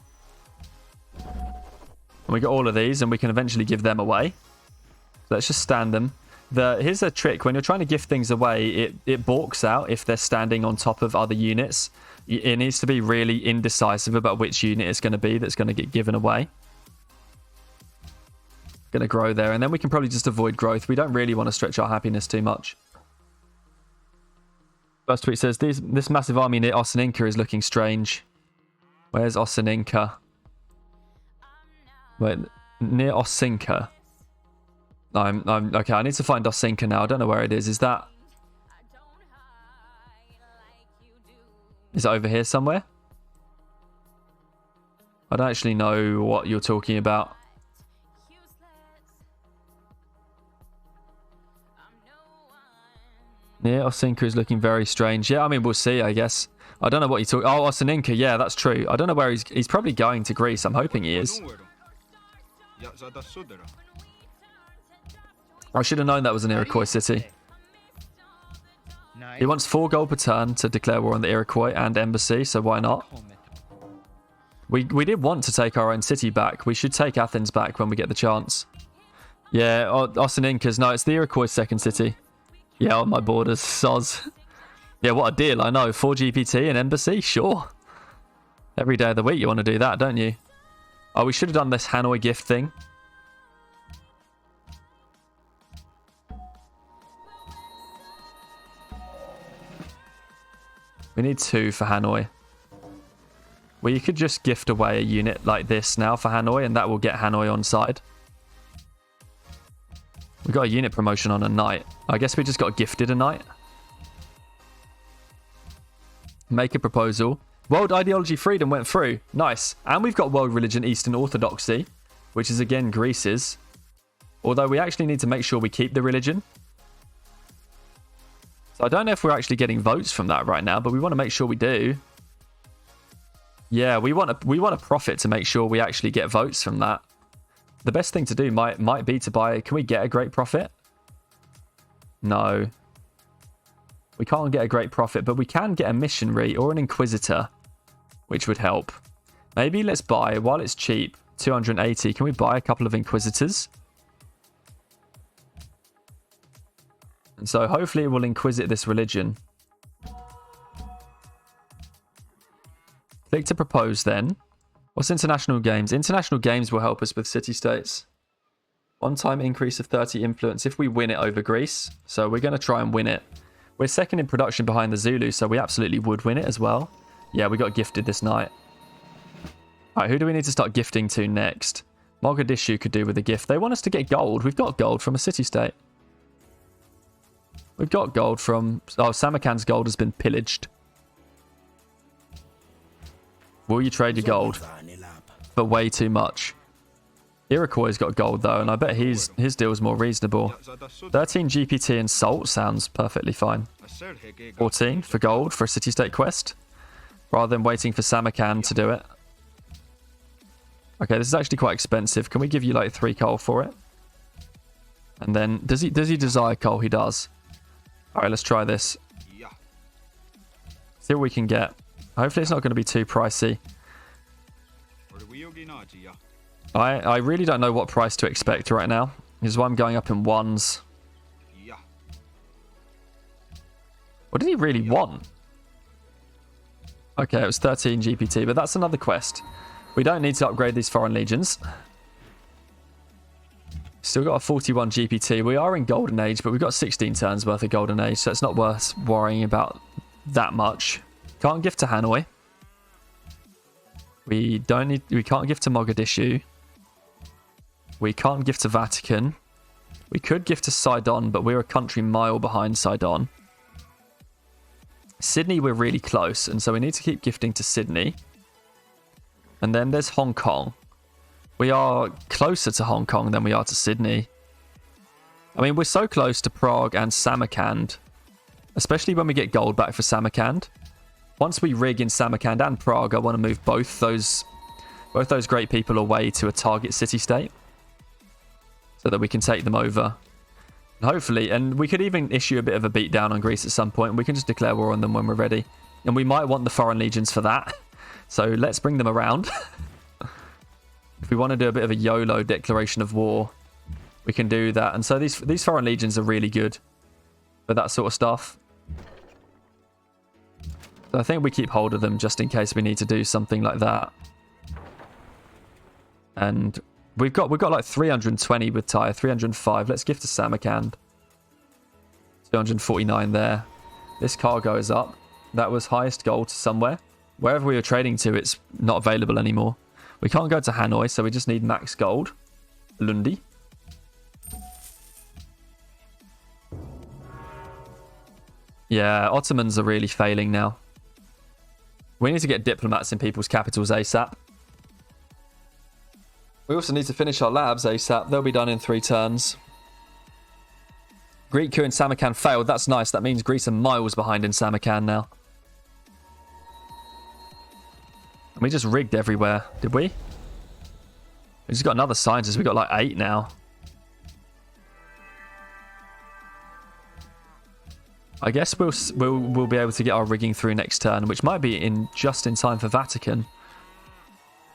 And we got all of these and we can eventually give them away. So let's just stand them. Here's a trick. When you're trying to gift things away, it balks out if they're standing on top of other units. It needs to be really indecisive about which unit it's going to be that's going to get given away. Going to grow there. And then we can probably just avoid growth. We don't really want to stretch our happiness too much. First tweet says, this massive army near Ossininka is looking strange. Where's Ossininka? Wait, near Osinka. Okay, I need to find Osinka now. I don't know where it is. Is that... is it over here somewhere? I don't actually know what you're talking about. Near Osinka is looking very strange. Yeah, I mean, we'll see, I guess. I don't know what you're talking... oh, Ossininka. Yeah, that's true. I don't know where he's probably going to Greece. I'm hoping he is. I should have known that was an Iroquois city. He wants 4 gold per turn to declare war on the Iroquois and embassy, so why not? We did want to take our own city back. We should take Athens back when we get the chance. Yeah, Ossininka's... no, it's the Iroquois' second city. Yeah, on my borders, soz. Yeah, what a deal, I know. 4 GPT and embassy? Sure. Every day of the week you want to do that, don't you? Oh, we should have done this Hanoi gift thing. We need 2 for Hanoi. Well, you could just gift away a unit like this now for Hanoi, and that will get Hanoi on side. We got a unit promotion on a knight. I guess we just got gifted a knight. Make a proposal. World ideology freedom went through. Nice. And we've got world religion Eastern Orthodoxy, which is again Greece's. Although we actually need to make sure we keep the religion. So I don't know if we're actually getting votes from that right now, but we want to make sure we do. Yeah, we want a profit to make sure we actually get votes from that. The best thing to do might be to buy... can we get a great profit? No. We can't get a great profit, but we can get a missionary or an inquisitor, which would help. Maybe let's buy, while it's cheap, 280. Can we buy a couple of inquisitors? And so hopefully it will inquisit this religion. Click to propose then. What's international games? International games will help us with city-states. One-time increase of 30 influence if we win it over Greece. So we're going to try and win it. We're second in production behind the Zulu, so we absolutely would win it as well. Yeah, we got gifted this night. All right, who do we need to start gifting to next? Mogadishu could do with a gift. They want us to get gold. We've got gold from a city-state. We've got gold from... Oh, Samarkand's gold has been pillaged. Will you trade your gold? For way too much. Iroquois got gold though, and I bet his deal is more reasonable. 13 GPT and salt sounds perfectly fine. 14 for gold for a city-state quest, rather than waiting for Samarkand to do it. Okay, this is actually quite expensive. Can we give you like 3 coal for it? And then, does he desire coal? He does. Alright, let's try this. See what we can get. Hopefully it's not going to be too pricey. I really don't know what price to expect right now. This is why I'm going up in ones. What did he really want? Okay, it was 13 GPT, but that's another quest. We don't need to upgrade these foreign legions. Still got a 41 GPT. We are in Golden Age, but we've got 16 turns worth of Golden Age, so it's not worth worrying about that much. Can't gift to Hanoi. We can't gift to Mogadishu. We can't gift to Vatican. We could gift to Sidon, but we're a country mile behind Sidon. Sydney, we're really close, and so we need to keep gifting to Sydney. And then there's Hong Kong. We are closer to Hong Kong than we are to Sydney. I mean, we're so close to Prague and Samarkand, especially when we get gold back for Samarkand. Once we rig in Samarkand and Prague, I want to move both those great people away to a target city-state so that we can take them over. And hopefully, and we could even issue a bit of a beatdown on Greece at some point. We can just declare war on them when we're ready. And we might want the foreign legions for that. So let's bring them around. If we want to do a bit of a YOLO declaration of war, we can do that. And so these foreign legions are really good for that sort of stuff. So I think we keep hold of them just in case we need to do something like that. And we've got like 320 with Tyre, 305. Let's gift to Samarkand. 249 there. This cargo is up. That was highest gold to somewhere. Wherever we were trading to, it's not available anymore. We can't go to Hanoi, so we just need max gold. Lundi. Yeah, Ottomans are really failing now. We need to get diplomats in people's capitals ASAP. We also need to finish our labs ASAP. They'll be done in 3 turns. Greek coup in Samarkand failed. That's nice. That means Greece are miles behind in Samarkand now. And we just rigged everywhere, did we? We just got another scientist. We got like 8 now. I guess we'll be able to get our rigging through next turn, which might be just in time for Vatican.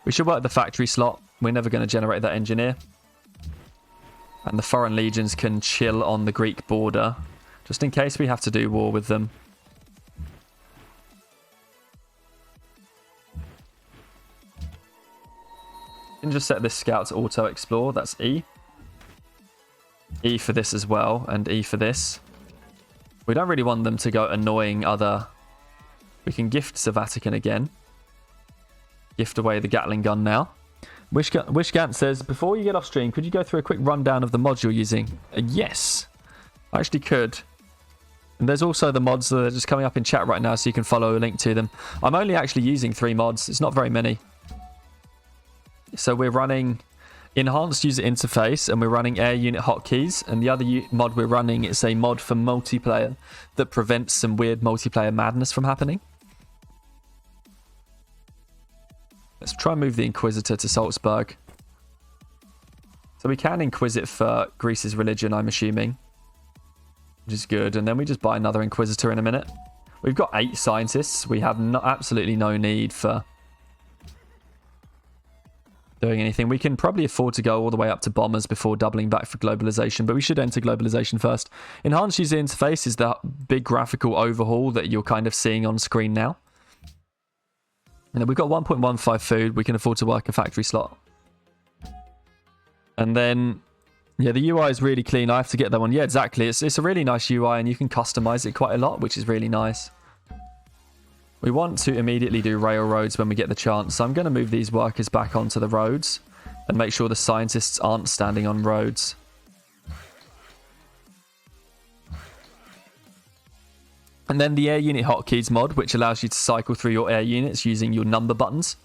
We should work the factory slot. We're never going to generate that engineer. And the foreign legions can chill on the Greek border, just in case we have to do war with them. You can just set this scout to auto explore. That's E. E for this as well, and E for this. We don't really want them to go annoying other... We can gift to Vatican again. Gift away the Gatling gun now. Wishgant says, before you get off stream, could you go through a quick rundown of the mods you're using? Yes, I actually could. And there's also the mods that are just coming up in chat right now, so you can follow a link to them. I'm only actually using 3 mods. It's not very many. So we're running enhanced user interface, and we're running air unit hotkeys. And the other mod we're running is a mod for multiplayer that prevents some weird multiplayer madness from happening. Let's try and move the Inquisitor to Salzburg. So we can Inquisit for Greece's religion, I'm assuming. Which is good. And then we just buy another Inquisitor in a minute. We've got 8 scientists. We have absolutely no need for doing anything. We can probably afford to go all the way up to bombers before doubling back for globalization, but we should enter globalization first. Enhanced user interface is the big graphical overhaul that you're kind of seeing on screen now. And then we've got 1.15 food. We can afford to work a factory slot. And then Yeah, the UI is really clean. I have to get that one. Yeah, exactly. It's a really nice UI and you can customize it quite a lot, which is really nice. We want to immediately do railroads when we get the chance. So I'm going to move these workers back onto the roads and make sure the scientists aren't standing on roads. And then the air unit hotkeys mod, which allows you to cycle through your air units using your number buttons,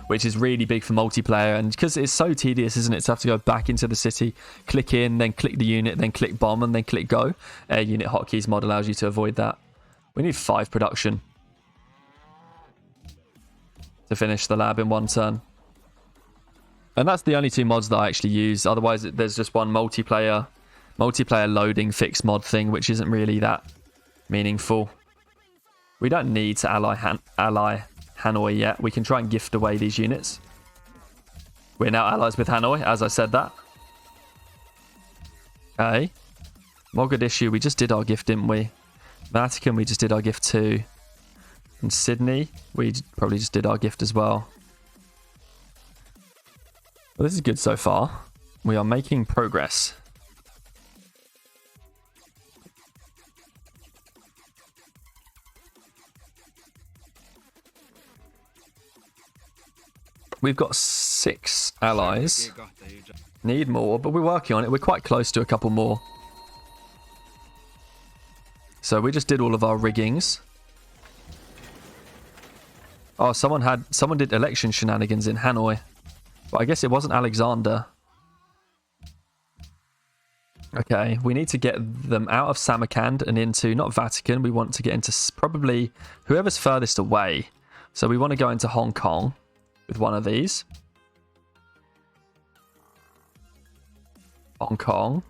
which is really big for multiplayer. And because it's so tedious, isn't it, to have to go back into the city, click in, then click the unit, then click bomb, and then click go. Air unit hotkeys mod allows you to avoid that. We need 5 production to finish the lab in one turn. And that's the only 2 mods that I actually use. Otherwise, there's just one multiplayer loading fix mod thing, which isn't really that meaningful. We don't need to ally Hanoi yet. We can try and gift away these units. We're now allies with Hanoi, as I said that. Okay. Mogadishu, we just did our gift, didn't we? Vatican, we just did our gift too. And Sydney, we probably just did our gift as well. Well, this is good so far. We are making progress. We've got 6 allies. Need more, but we're working on it. We're quite close to a couple more. So we just did all of our riggings. Oh, someone did election shenanigans in Hanoi. But I guess it wasn't Alexander. Okay, we need to get them out of Samarkand and into, not Vatican, we want to get into probably whoever's furthest away. So we want to go into Hong Kong with one of these. Hong Kong.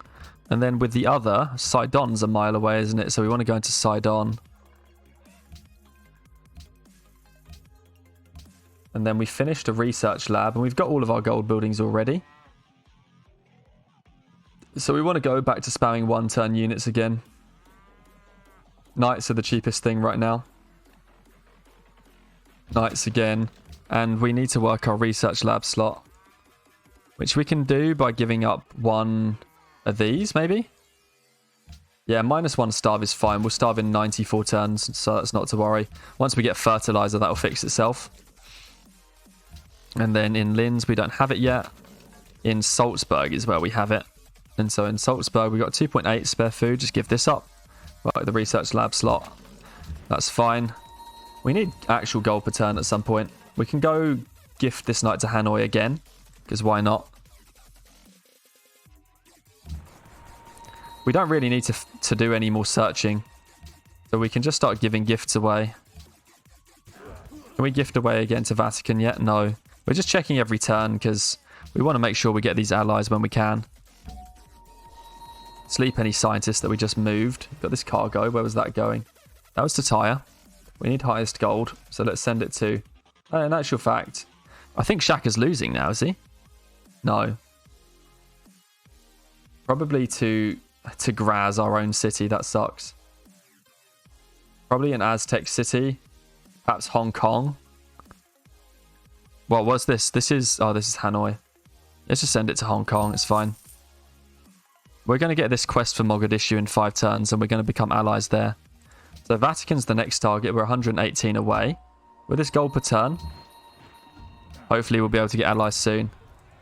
And then with the other, Sidon's a mile away, isn't it? So we want to go into Sidon. And then we finished a research lab, and we've got all of our gold buildings already. So we want to go back to spamming 1-turn units again. Knights are the cheapest thing right now. Knights again. And we need to work our research lab slot, which we can do by giving up one of these, maybe? Yeah, -1 starve is fine. We'll starve in 94 turns, so that's not to worry. Once we get fertilizer, that'll fix itself. And then in Linz, we don't have it yet. In Salzburg is where we have it. And so in Salzburg, we've got 2.8 spare food. Just give this up. Right, the research lab slot. That's fine. We need actual gold per turn at some point. We can go gift this night to Hanoi again, because why not? We don't really need to do any more searching. So we can just start giving gifts away. Can we gift away again to Vatican yet? No. We're just checking every turn because we want to make sure we get these allies when we can. Sleep any scientists that we just moved. Got this cargo. Where was that going? That was to Tyre. We need highest gold, so let's send it to... in actual fact, I think Shaka's losing now, is he? No. Probably to Graz, our own city. That sucks. Probably an Aztec city. Perhaps Hong Kong. What was this? This is Hanoi. Let's just send it to Hong Kong. It's fine. We're going to get this quest for Mogadishu in 5 turns, and we're going to become allies there. So Vatican's the next target. We're 118 away. With this gold per turn, hopefully we'll be able to get allies soon.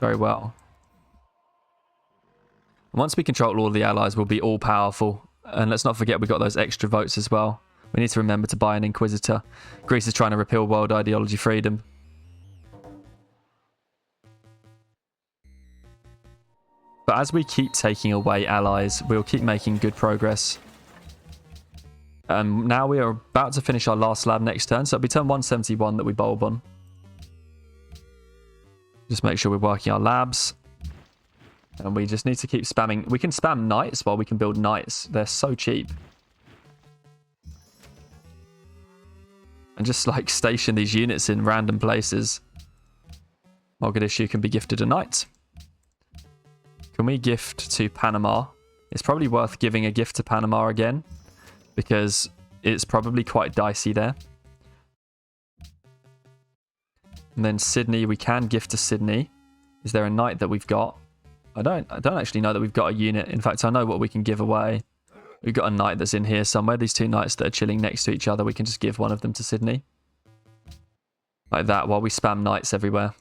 Very well. And once we control all of the allies, we'll be all powerful. And let's not forget we got those extra votes as well. We need to remember to buy an Inquisitor. Greece is trying to repeal world ideology freedom. But as we keep taking away allies, we'll keep making good progress. Now we are about to finish our last lab next turn, so it'll be turn 171 that we bulb on. Just make sure we're working our labs. And we just need to keep spamming. We can spam knights while we can build knights. They're so cheap. And just like station these units in random places. Mogadishu can be gifted a knight. Can we gift to Panama? It's probably worth giving a gift to Panama again, because it's probably quite dicey there. And then Sydney, we can gift to Sydney. Is there a knight that we've got? I don't actually know that we've got a unit. In fact, I know what we can give away. We've got a knight that's in here somewhere. These two knights that are chilling next to each other, we can just give one of them to Sydney. Like that, while we spam knights everywhere.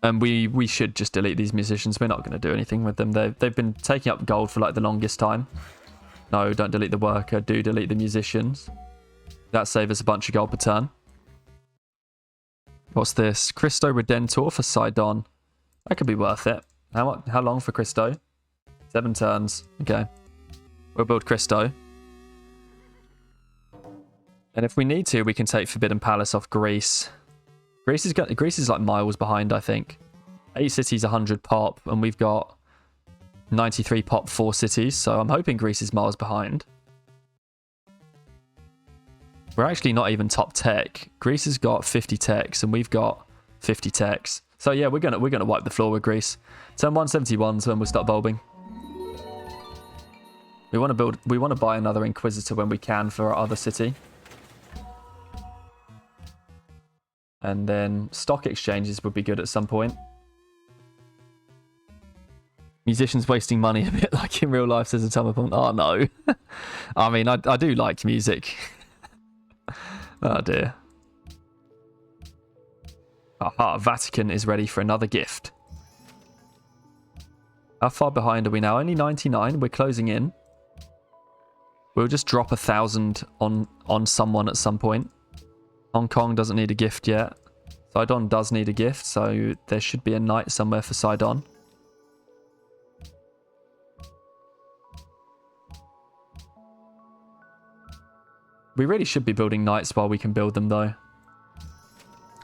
And we should just delete these musicians. We're not going to do anything with them. They've been taking up gold for like the longest time. No, don't delete the worker. Do delete the musicians. That saves us a bunch of gold per turn. What's this? Christo Redentor for Sidon. That could be worth it. How long for Christo? 7 turns. Okay. We'll build Christo. And if we need to, we can take Forbidden Palace off Greece. Greece is like miles behind, I think. 8 cities, 100 pop, and we've got 93 pop, 4 cities. So I'm hoping Greece is miles behind. We're actually not even top tech. Greece has got 50 techs, and we've got 50 techs. So yeah, we're gonna wipe the floor with Greece. Turn 171 when we'll start bulbing. We want to buy another Inquisitor when we can for our other city. And then stock exchanges would be good at some point. Musicians wasting money a bit like in real life, says a Tumblr. Oh no. I mean, I do like music. Oh dear. Aha, Vatican is ready for another gift. How far behind are we now? Only 99. We're closing in. We'll just drop 1,000 on someone at some point. Hong Kong doesn't need a gift yet. Sidon does need a gift, so there should be a knight somewhere for Sidon. We really should be building knights while we can build them, though.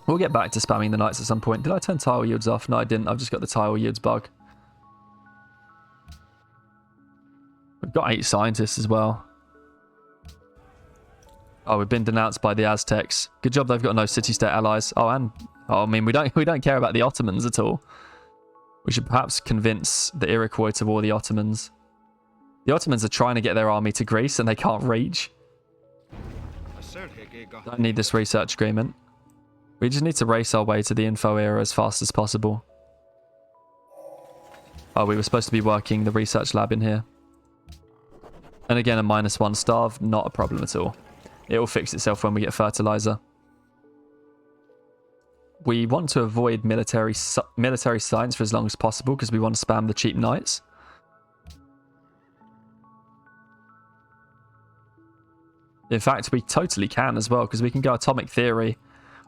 We'll get back to spamming the knights at some point. Did I turn tile yields off? No, I didn't. I've just got the tile yields bug. We've got 8 scientists as well. Oh, we've been denounced by the Aztecs. Good job they've got no city-state allies. I mean, we don't care about the Ottomans at all. We should perhaps convince the Iroquois to war the Ottomans. The Ottomans are trying to get their army to Greece and they can't reach. Don't need this research agreement. We just need to race our way to the info era as fast as possible. Oh, we were supposed to be working the research lab in here. And again, a -1 starve, not a problem at all. It will fix itself when we get fertilizer. We want to avoid military science for as long as possible because we want to spam the cheap knights. In fact, we totally can as well because we can go atomic theory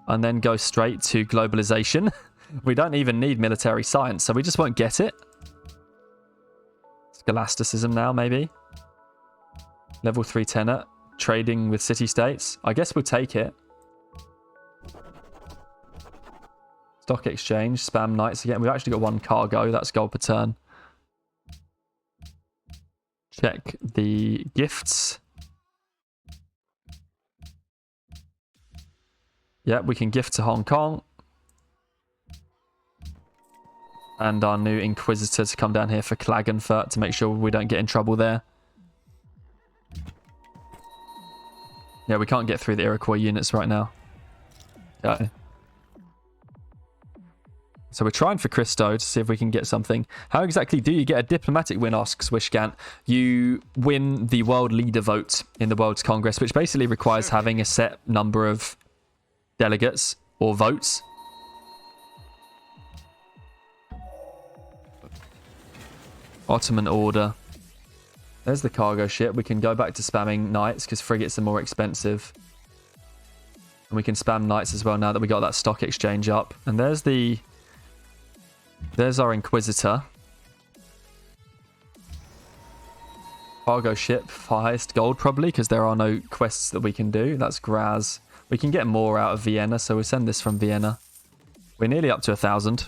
and then go straight to globalization. We don't even need military science, so we just won't get it. Scholasticism now, maybe. Level 3 tenor. Trading with city-states. I guess we'll take it. Stock exchange. Spam knights again. We've actually got 1 cargo. That's gold per turn. Check the gifts. Yeah, we can gift to Hong Kong. And our new Inquisitor to come down here for Klagenfurt to make sure we don't get in trouble there. Yeah, we can't get through the Iroquois units right now. Okay. So we're trying for Christo to see if we can get something. How exactly do you get a diplomatic win, asks Wishgant. You win the world leader vote in the World's Congress, which basically requires having a set number of delegates or votes. Ottoman order. There's the cargo ship. We can go back to spamming knights because frigates are more expensive. And we can spam knights as well now that we got that stock exchange up. And there's our Inquisitor. Cargo ship for highest gold probably because there are no quests that we can do. That's Graz. We can get more out of Vienna, so we'll send this from Vienna. We're nearly up to 1,000.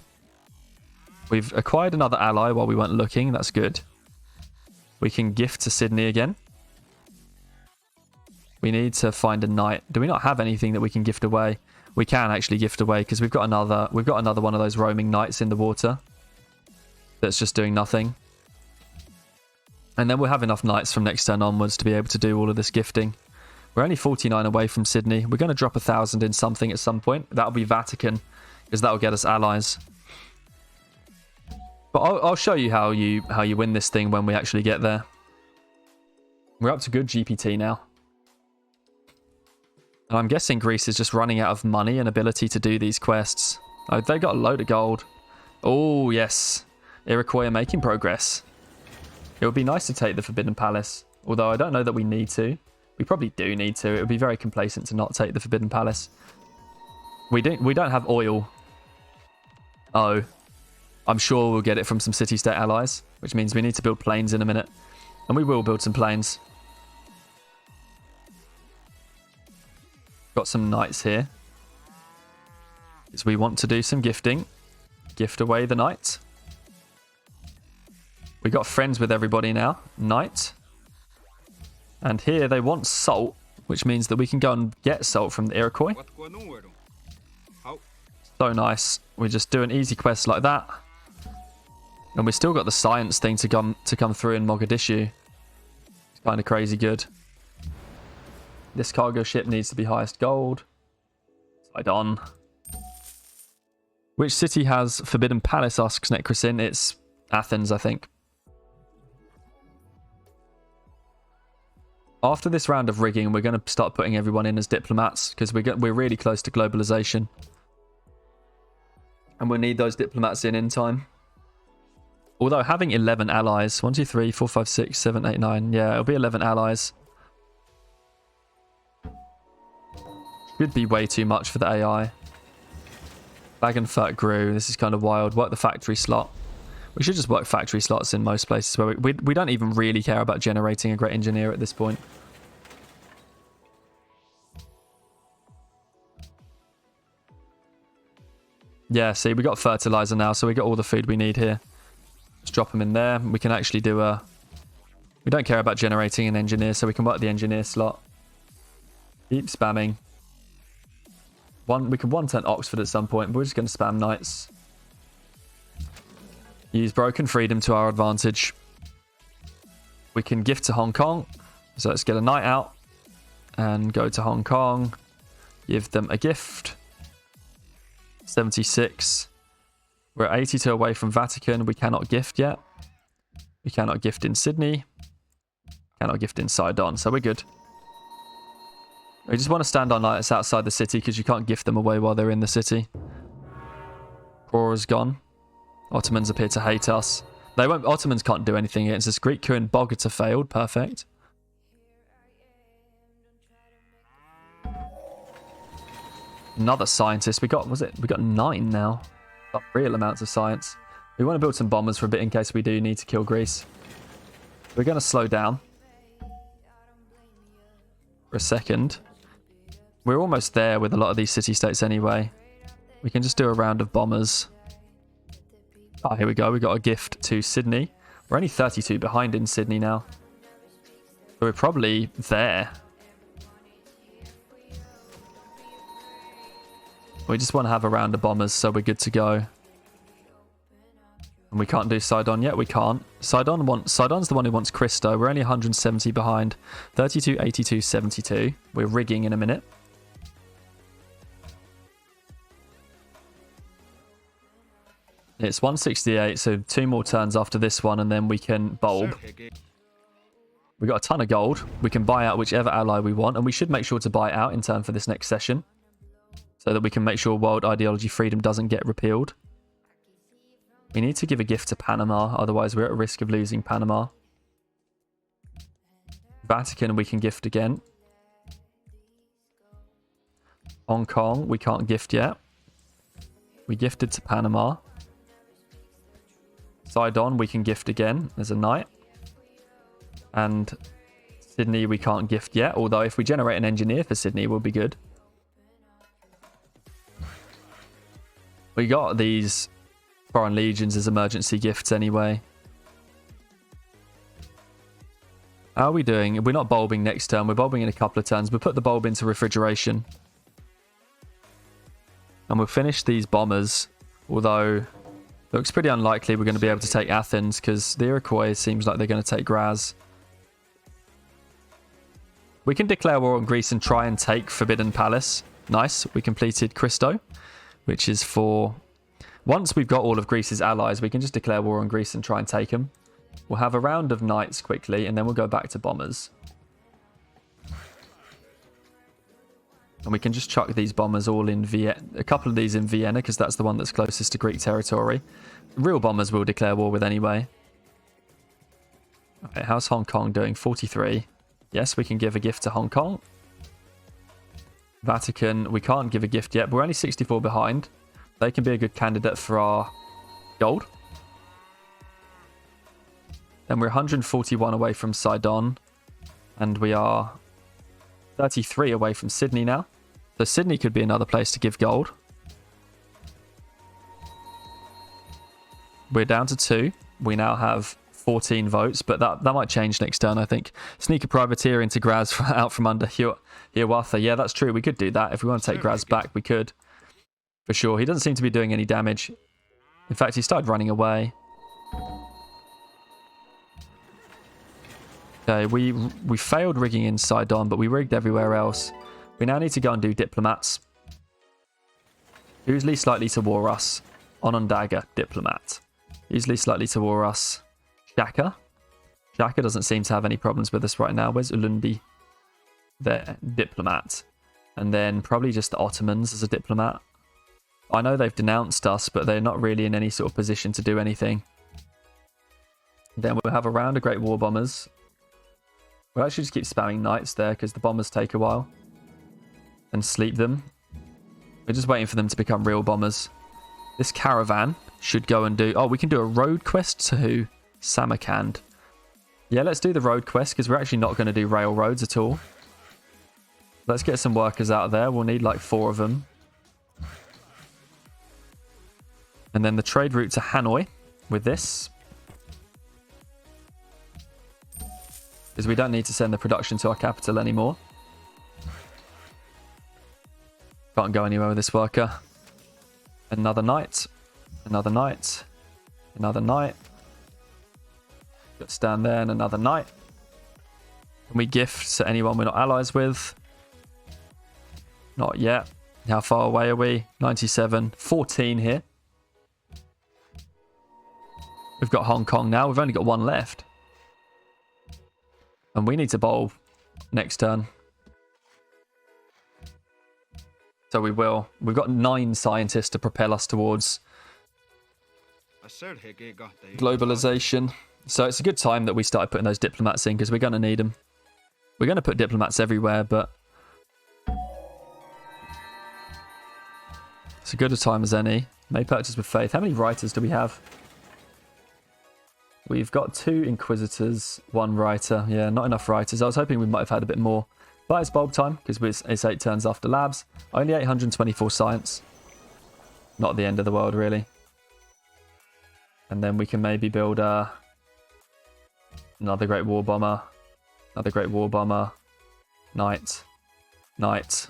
We've acquired another ally while we weren't looking. That's good. We can gift to Sydney again. We need to find a knight. Do we not have anything that we can gift away? We can actually gift away because we've got another one of those roaming knights in the water that's just doing nothing. And then we'll have enough knights from next turn onwards to be able to do all of this gifting. We're only 49 away from Sydney. We're going to drop 1,000 in something at some point. That'll be Vatican because that'll get us allies. But I'll show you how you win this thing when we actually get there. We're up to good GPT now. And I'm guessing Greece is just running out of money and ability to do these quests. Oh, they got a load of gold. Oh, yes. Iroquois are making progress. It would be nice to take the Forbidden Palace. Although I don't know that we need to. We probably do need to. It would be very complacent to not take the Forbidden Palace. We don't have oil. Oh. I'm sure we'll get it from some city-state allies. Which means we need to build planes in a minute. And we will build some planes. Got some knights here. Because we want to do some gifting. Gift away the knight. We got friends with everybody now. Knight. And here they want salt, which means that we can go and get salt from the Iroquois. So nice. We just do an easy quest like that. And we still got the science thing to come through in Mogadishu. It's kind of crazy good. This cargo ship needs to be highest gold. Slide on. Which city has Forbidden Palace, asks Necrosin. It's Athens, I think. After this round of rigging, we're going to start putting everyone in as diplomats because we're really close to globalization. And we'll need those diplomats in time. Although having 11 allies, 1, 2, 3, 4, 5, 6, 7, 8, 9. Yeah, it'll be 11 allies. Could be way too much for the AI. Wagenfurt grew. This is kind of wild. Work the factory slot. We should just work factory slots in most places where we don't even really care about generating a great engineer at this point. Yeah, see, we got fertilizer now, so we got all the food we need here. Just drop them in there. We can actually do a... We don't care about generating an engineer, so we can work the engineer slot. Keep spamming. We can one-turn Oxford at some point, but we're just going to spam knights. Use Broken Freedom to our advantage. We can gift to Hong Kong. So let's get a knight out and go to Hong Kong. Give them a gift. 76. We're at 82 away from Vatican. We cannot gift yet. We cannot gift in Sydney. Cannot gift in Sidon. So we're good. We just want to stand our knights outside the city because you can't gift them away while they're in the city. Cora's gone. Ottomans appear to hate us. They won't. Ottomans can't do anything against us. Greek coup and Bogota failed. Perfect. Another scientist. We got 9 now. Got real amounts of science. We want to build some bombers for a bit in case we do need to kill Greece. We're going to slow down for a second. We're almost there with a lot of these city-states anyway. We can just do a round of bombers. Oh, here we go. We got a gift to Sydney. We're only 32 behind in Sydney now. So we're probably there. We just want to have a round of bombers so we're good to go. And we can't do Sidon yet. We can't. Sidon's the one who wants Christo. We're only 170 behind. 32, 82, 72. We're rigging in a minute. It's 168, so 2 more turns after this one, and then we can bulb. We got a ton of gold. We can buy out whichever ally we want, and we should make sure to buy out in turn for this next session, so that we can make sure world ideology freedom doesn't get repealed. We need to give a gift to Panama, otherwise we're at risk of losing Panama. Vatican we can gift again. Hong Kong we can't gift yet. We gifted to Panama. Sidon we can gift again as a knight. And Sydney we can't gift yet, although if we generate an engineer for Sydney we'll be good. We got these foreign legions as emergency gifts anyway. How are we doing? We're not bulbing next turn. We're bulbing in a couple of turns. We'll put the bulb into refrigeration. And we'll finish these bombers. Although, looks pretty unlikely we're going to be able to take Athens because the Iroquois seems like they're going to take Graz. We can declare war on Greece and try and take Forbidden Palace. Nice. We completed Christo, which is for Once we've got all of Greece's allies, we can just declare war on Greece and try and take them. We'll have a round of knights quickly, and then we'll go back to bombers. And we can just chuck these bombers all in Vienna. A couple of these in Vienna, because that's the one that's closest to Greek territory. Real bombers we'll declare war with anyway. Okay, how's Hong Kong doing? 43. Yes, we can give a gift to Hong Kong. Vatican, we can't give a gift yet, but we're only 64 behind. They can be a good candidate for our gold. Then we're 141 away from Sidon. And we are 33 away from Sydney now. So Sydney could be another place to give gold. We're down to 2. We now have 14 votes, but that might change next turn, I think. Sneak a privateer into Graz out from under Hiawatha. Yeah, that's true. We could do that. If we want to take Graz back, we could. For sure. He doesn't seem to be doing any damage. In fact, he started running away. Okay, we failed rigging in Sidon, but we rigged everywhere else. We now need to go and do diplomats. Who's least likely to war us? Onondaga, diplomat. Who's least likely to war us? Shaka. Shaka doesn't seem to have any problems with us right now. Where's Ulundi? There, diplomat. And then probably just the Ottomans as a diplomat. I know they've denounced us, but they're not really in any sort of position to do anything. Then we'll have a round of Great War Bombers. We'll actually just keep spamming knights there because the bombers take a while. And sleep them. We're just waiting for them to become real bombers. This caravan should go and do... Oh, we can do a road quest to who? Samarkand. Yeah, let's do the road quest because we're actually not going to do railroads at all. Let's get some workers out there. We'll need like 4 of them. And then the trade route to Hanoi with this. Because we don't need to send the production to our capital anymore. Can't go anywhere with this worker. Another knight. Another knight. Another knight. Got stand there and another knight. Can we gift to anyone we're not allies with? Not yet. How far away are we? 97. 14 here. We've got Hong Kong now. We've only got 1 left. And we need to bowl next turn. So we will. We've got 9 scientists to propel us towards globalization. So it's a good time that we started putting those diplomats in because we're going to need them. We're going to put diplomats everywhere, but it's as good a time as any. May purchase with faith. How many writers do we have? We've got 2 inquisitors, 1 writer. Yeah, not enough writers. I was hoping we might have had a bit more. But it's bulb time because it's 8 turns after labs. Only 824 science. Not the end of the world, really. And then we can maybe build another Great War Bomber. Another Great War Bomber. Knight. Knight.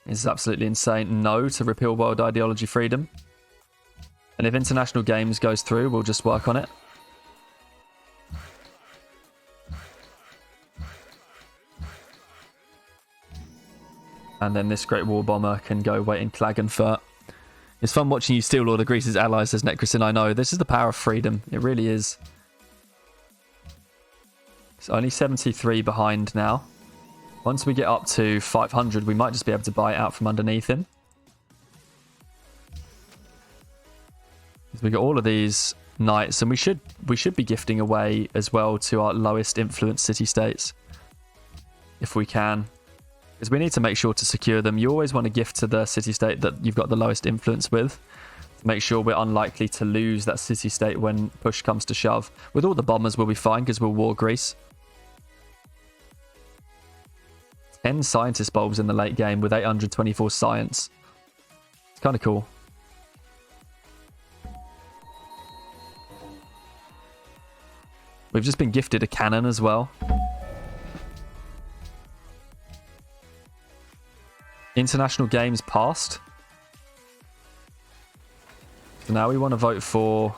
This is absolutely insane. No to repeal world ideology freedom. And if international games goes through, we'll just work on it. And then this Great War Bomber can go wait in Klagenfurt. It's fun watching you steal all of Greece's allies, says Necrosin. I know. This is the power of freedom. It really is. It's only 73 behind now. Once we get up to 500, we might just be able to buy it out from underneath him. We got all of these knights, and we should be gifting away as well to our lowest influence city-states. If we can. Because we need to make sure to secure them. You always want to gift to the city-state that you've got the lowest influence with. To make sure we're unlikely to lose that city-state when push comes to shove. With all the bombers, we'll be fine because we'll war Greece. 10 scientist bulbs in the late game with 824 science. It's kind of cool. We've just been gifted a cannon as well. International games passed. So now we want to vote for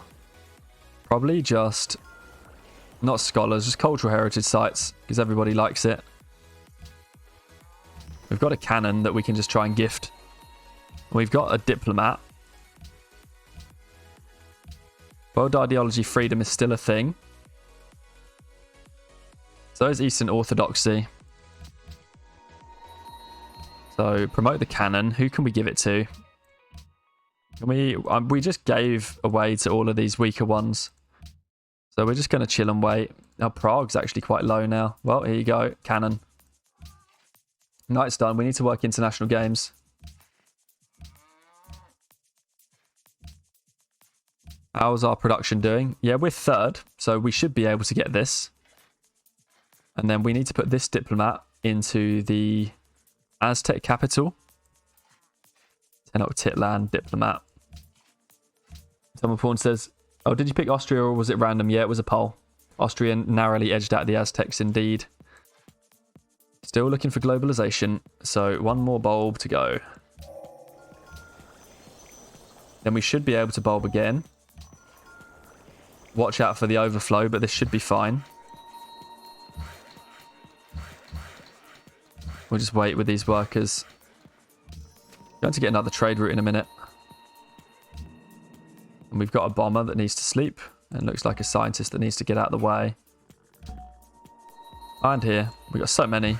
probably just not scholars, just cultural heritage sites because everybody likes it. We've got a cannon that we can just try and gift. We've got a diplomat. World ideology freedom is still a thing. So is Eastern Orthodoxy. So promote the canon. Who can we give it to? Can we just gave away to all of these weaker ones. So we're just going to chill and wait. Now Prague's actually quite low now. Well, here you go. Canon. Night's done. We need to work international games. How's our production doing? Yeah, we're third. So we should be able to get this. And then we need to put this diplomat into the Aztec capital. Tenochtitlan diplomat. Someone Pawn says, oh, did you pick Austria or was it random? Yeah, it was a poll. Austria narrowly edged out the Aztecs indeed. Still looking for globalization. So one more bulb to go. Then we should be able to bulb again. Watch out for the overflow, but this should be fine. We'll just wait with these workers. Going to get another trade route in a minute. And we've got a bomber that needs to sleep. And looks like a scientist that needs to get out of the way. And here. We've got so many.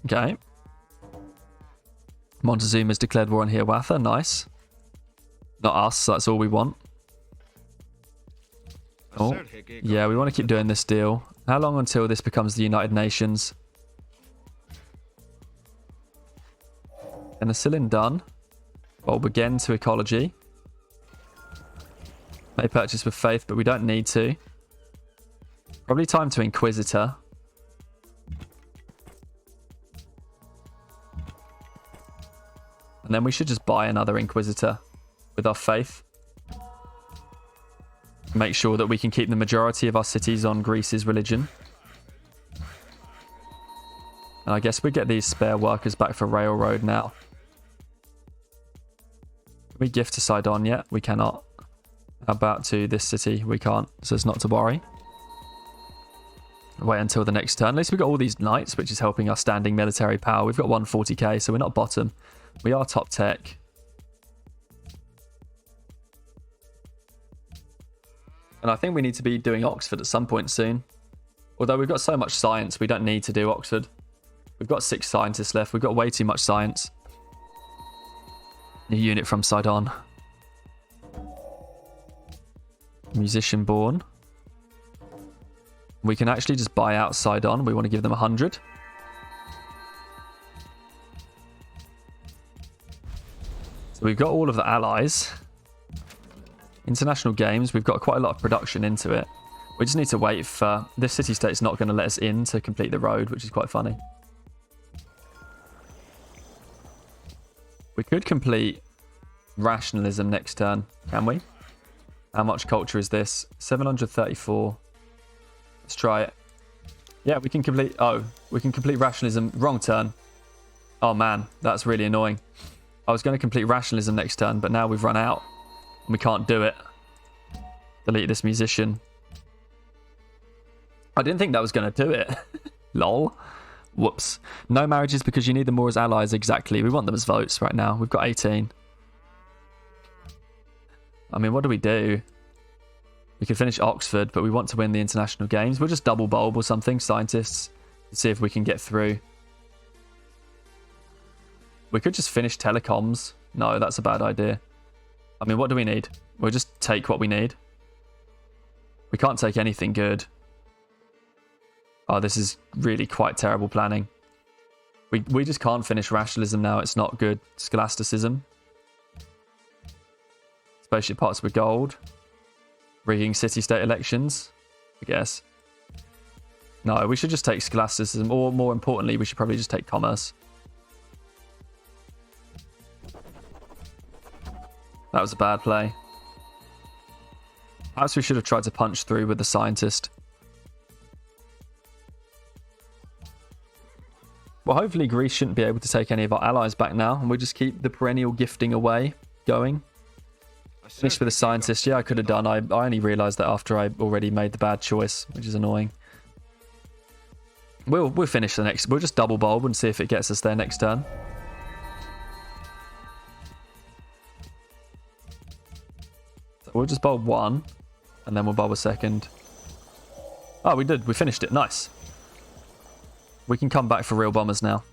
Okay. Montezuma's declared war on Hiawatha. Nice. Not us. That's all we want. Oh, yeah, we want to keep doing this deal. How long until this becomes the United Nations? Penicillin done. Bulb again to ecology. May purchase with faith, but we don't need to. Probably time to Inquisitor. And then we should just buy another Inquisitor with our faith. Make sure that we can keep the majority of our cities on Greece's religion. And I guess we get these spare workers back for railroad now. Can we gift to Sidon yet? We cannot. How about to this city? We can't, so it's not to worry. Wait until the next turn. At least we've got all these knights, which is helping our standing military power. We've got 140k, so we're not bottom. We are top tech. And I think we need to be doing Oxford at some point soon. Although we've got so much science, we don't need to do Oxford. We've got 6 scientists left. We've got way too much science. New unit from Sidon. Musician born. We can actually just buy out Sidon. We want to give them 100. So we've got all of the allies. International games, we've got quite a lot of production into it. We just need to wait for... This city-state's not going to let us in to complete the road, which is quite funny. We could complete rationalism next turn, can we? How much culture is this? 734. Let's try it. Yeah, we can complete... Oh, we can complete rationalism. Wrong turn. Oh, man, that's really annoying. I was going to complete rationalism next turn, but now we've run out. We can't do it. Delete this musician. I didn't think that was going to do it. Lol. Whoops. No marriages because you need them more as allies. Exactly. We want them as votes right now. We've got 18. I mean, what do we do? We could finish Oxford, but we want to win the international games. We'll just double bulb or something, scientists, to see if we can get through. We could just finish telecoms. No, that's a bad idea. I mean, what do we need? We'll just take what we need. We can't take anything good. Oh, this is really quite terrible planning. We just can't finish rationalism now. It's not good. Scholasticism. Spaceship parts with gold. Rigging city-state elections, I guess. No, we should just take scholasticism. Or more importantly, we should probably just take commerce. That was a bad play. Perhaps we should have tried to punch through with the scientist. Well, hopefully Greece shouldn't be able to take any of our allies back now, and we'll just keep the perennial gifting away going. Finish with the scientist. Yeah, I could have done. I only realised that after I already made the bad choice, which is annoying. We'll finish the next. We'll just double bulb and see if it gets us there next turn. So we'll just bulb one, and then we'll bulb a second. Oh, we did. We finished it. Nice. We can come back for real bombers now.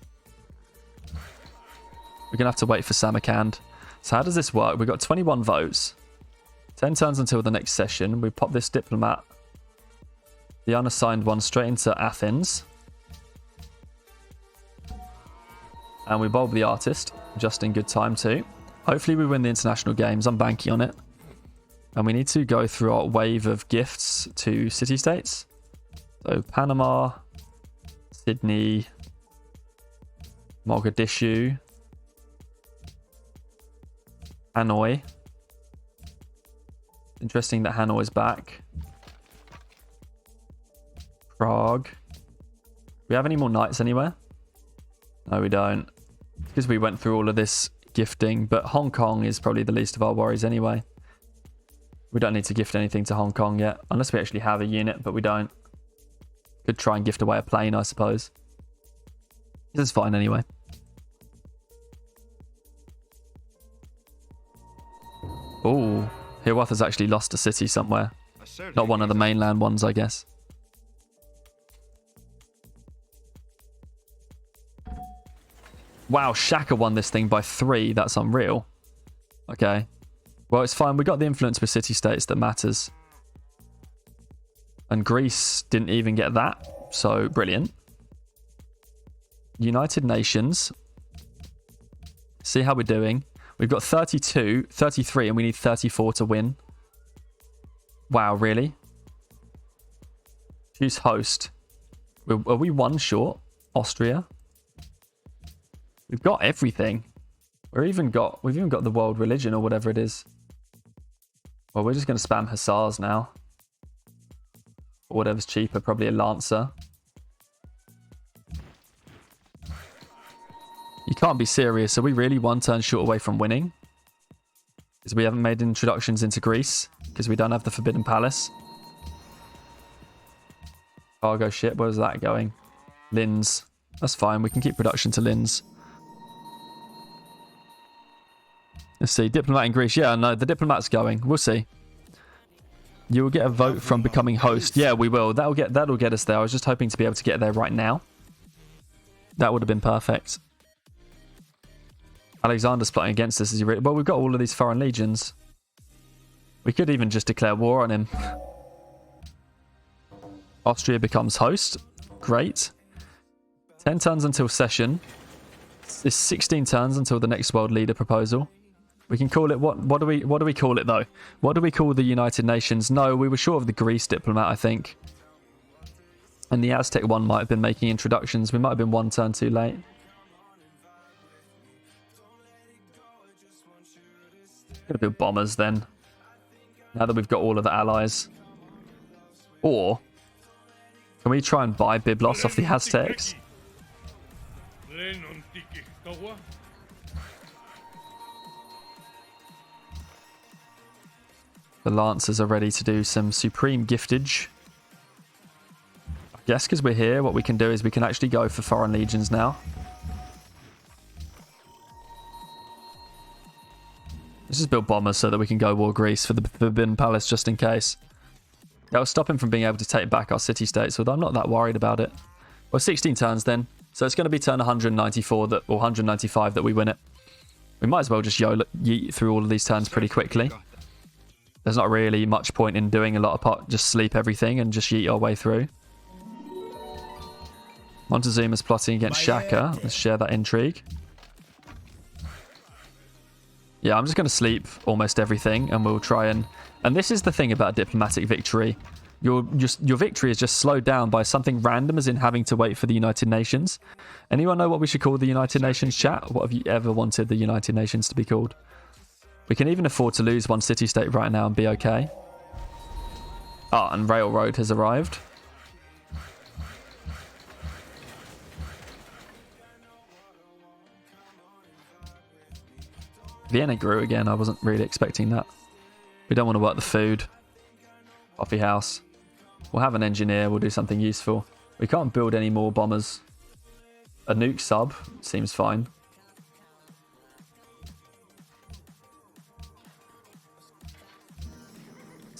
We're going to have to wait for Samarkand. So how does this work? We've got 21 votes. 10 turns until the next session. We pop this diplomat, the unassigned one, straight into Athens. And we bulb the artist, just in good time too. Hopefully we win the international games. I'm banking on it. And we need to go through our wave of gifts to city-states. So Panama, Sydney, Mogadishu, Hanoi. Interesting that Hanoi is back. Prague. Do we have any more knights anywhere? No, we don't. Because we went through all of this gifting, but Hong Kong is probably the least of our worries anyway. We don't need to gift anything to Hong Kong yet, unless we actually have a unit, but we don't. Could try and gift away a plane, I suppose. This is fine anyway. Oh, Hiawatha's actually lost a city somewhere. Not one of the mainland ones, I guess. Wow, Shaka won this thing by 3. That's unreal. Okay. Well, it's fine. We got the influence with city-states that matters. And Greece didn't even get that. So, brilliant. United Nations. See how we're doing. We've got 32, 33, and we need 34 to win. Wow, really? Choose host. Are we one short? Austria? We've got everything. We've even got the world religion or whatever it is. Well, we're just going to spam hussars now. Or whatever's cheaper, probably a lancer. You can't be serious. Are we really one turn short away from winning? Because we haven't made introductions into Greece. Because we don't have the Forbidden Palace. Cargo ship, where's that going? Linz. That's fine. We can keep production to Linz. Let's see. Diplomat in Greece. Yeah, no, the diplomat's going. We'll see. You will get a vote from becoming host. Yeah, we will. That'll get us there. I was just hoping to be able to get there right now. That would have been perfect. Alexander's plotting against us. Well, we've got all of these foreign legions. We could even just declare war on him. Austria becomes host. Great. 10 turns until session. It's 16 turns until the next world leader proposal. We can call it what do we call it though? What do we call the United Nations? No, we were short of the Greece diplomat, I think. And the Aztec one might have been making introductions. We might have been one turn too late. Gonna build bombers then. Now that we've got all of the allies. Or can we try and buy Byblos off the Aztecs? The Lancers are ready to do some supreme giftage. I guess because we're here, what we can do is we can actually go for foreign legions now. Let's just build bombers so that we can go war Greece for the Forbidden Palace just in case. That will stop him from being able to take back our city-states, although I'm not that worried about it. Well, 16 turns then. So it's going to be turn 194 or 195 that we win it. We might as well just yeet through all of these turns pretty quickly. There's not really much point in doing a lot of pot. Just sleep everything and just yeet our way through. Montezuma's plotting against Shaka. Let's share that intrigue. Yeah, I'm just going to sleep almost everything and we'll try and... And this is the thing about a diplomatic victory. Your victory is just slowed down by something random, as in having to wait for the United Nations. Anyone know what we should call the United Nations, chat? What have you ever wanted the United Nations to be called? We can even afford to lose one city-state right now and be okay. Ah, and Railroad has arrived. Vienna grew again. I wasn't really expecting that. We don't want to work the food. Coffee house. We'll have an engineer. We'll do something useful. We can't build any more bombers. A nuke sub seems fine.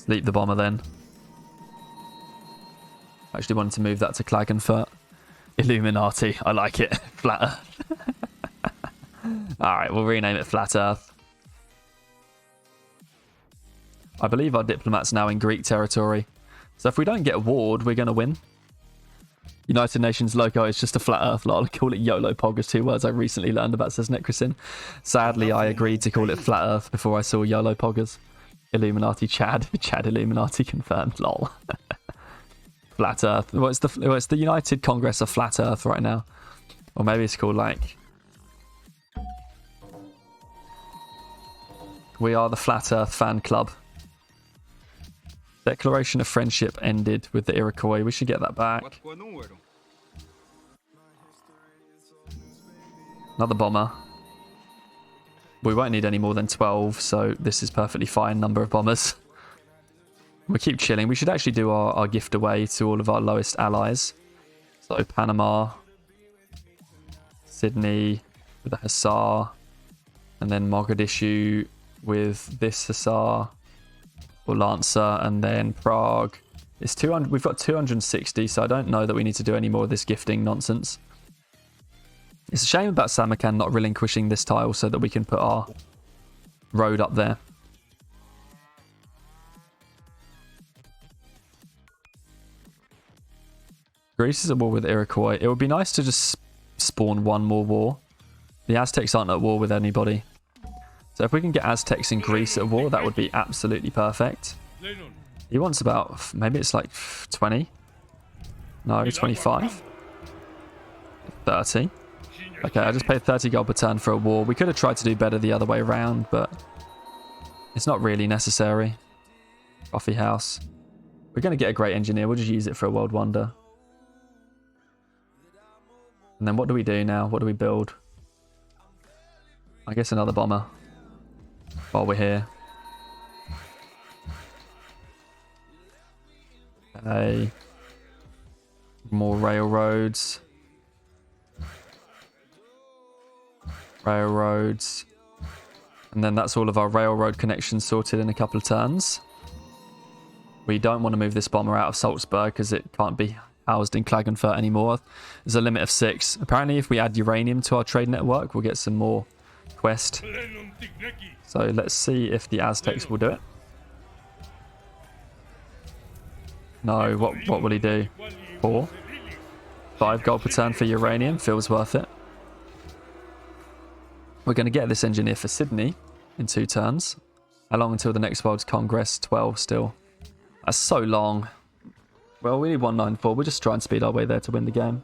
Sleep the bomber then. Actually wanted to move that to Klagenfurt. Illuminati. I like it. Flat Earth. Alright, we'll rename it Flat Earth. I believe our diplomat's now in Greek territory. So if we don't get warred, we're going to win. United Nations logo is just a flat earth, lol. Call it YOLO Pog is 2 words I recently learned about, says Necrosin. Sadly, I agreed to call it flat earth before I saw YOLO Poggers. Illuminati Chad. Chad Illuminati confirmed, lol. Flat earth. Well, it's the United Congress of Flat Earth right now. Or maybe it's called like... We are the Flat Earth Fan Club. Declaration of friendship ended with the Iroquois. We should get that back. Another bomber. We won't need any more than 12, so this is perfectly fine number of bombers. We'll keep chilling. We should actually do our gift away to all of our lowest allies. So Panama, Sydney with a Hussar, and then Mogadishu with this Hussar. Or Lancer, and then Prague. It's 200. We've got 260, so I don't know that we need to do any more of this gifting nonsense. It's a shame about Samarkand not relinquishing this tile so that we can put our road up there. Greece is at war with Iroquois. It would be nice to just spawn one more war. The Aztecs aren't at war with anybody. So if we can get Aztecs in Greece at war, that would be absolutely perfect. He wants about, maybe it's like 20? No, 25? 30? Okay, I just paid 30 gold per turn for a war. We could have tried to do better the other way around, but it's not really necessary. Coffee house. We're going to get a great engineer. We'll just use it for a world wonder. And then what do we do now? What do we build? I guess another bomber. While we're here. Okay. More railroads. Railroads. And then that's all of our railroad connections sorted in a couple of turns. We don't want to move this bomber out of Salzburg because it can't be housed in Klagenfurt anymore. There's a limit of 6. Apparently if we add uranium to our trade network, we'll get some more quest. So let's see if the Aztecs will do it. No, what will he do? 4? 5 gold per turn for uranium. Feels worth it. We're going to get this engineer for Sydney in 2 turns. How long until the next World's Congress? 12 still. That's so long. Well, we need 194. We'll just try and speed our way there to win the game.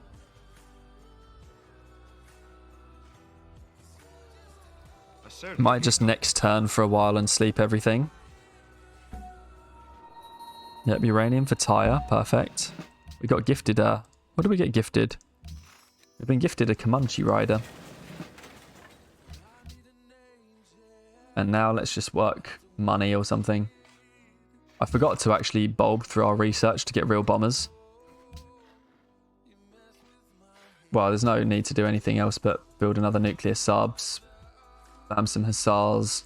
Might just next turn for a while and sleep everything. Yep, uranium for Tyre. Perfect. We got gifted a... What did we get gifted? We've been gifted a Comanche Rider. And now let's just work money or something. I forgot to actually bulb through our research to get real bombers. Well, there's no need to do anything else but build another nuclear subs. Some Hussars.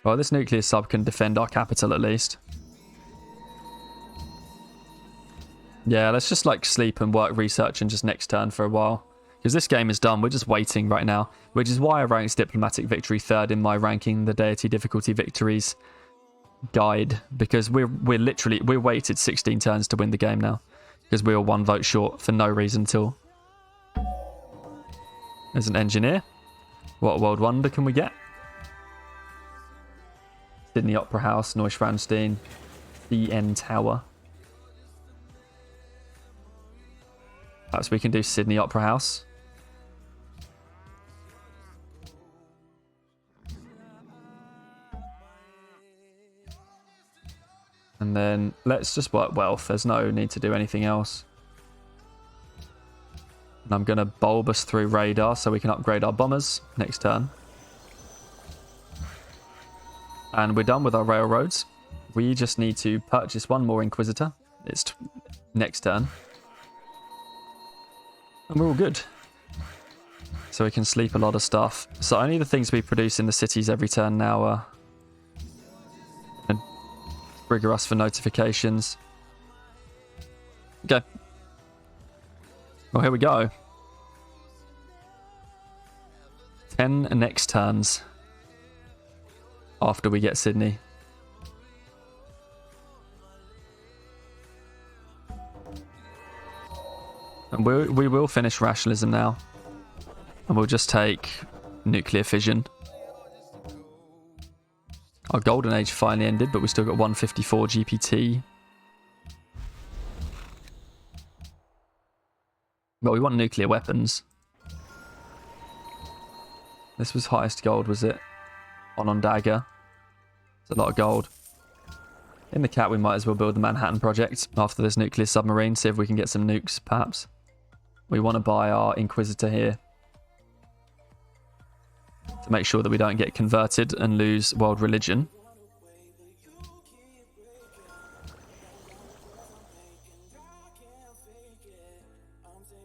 Well, this nuclear sub can defend our capital at least. Yeah, let's just like sleep and work research and just next turn for a while. Because this game is done. We're just waiting right now. Which is why I ranked Diplomatic Victory 3rd in my ranking the Deity Difficulty Victories guide. Because we waited 16 turns to win the game now. Because we were 1 vote short for no reason at all. There's an engineer. What world wonder can we get? Sydney Opera House, Neuschwanstein, CN Tower. Perhaps we can do Sydney Opera House. And then let's just work wealth. There's no need to do anything else. And I'm going to bulb us through radar so we can upgrade our bombers next turn. And we're done with our railroads. We just need to purchase 1 more Inquisitor. It's next turn. And we're all good. So we can sleep a lot of stuff. So only the things we produce in the cities every turn now are Trigger us for notifications. Okay. Well, here we go. 10 next turns after we get Sydney. And we will finish rationalism now. And we'll just take nuclear fission. Our golden age finally ended, but we still got 154 GPT. Well, we want nuclear weapons. This was highest gold, was it? On dagger. It's a lot of gold. In the cat, we might as well build the Manhattan Project after this nuclear submarine. See if we can get some nukes, perhaps. We want to buy our Inquisitor here. To make sure that we don't get converted and lose world religion.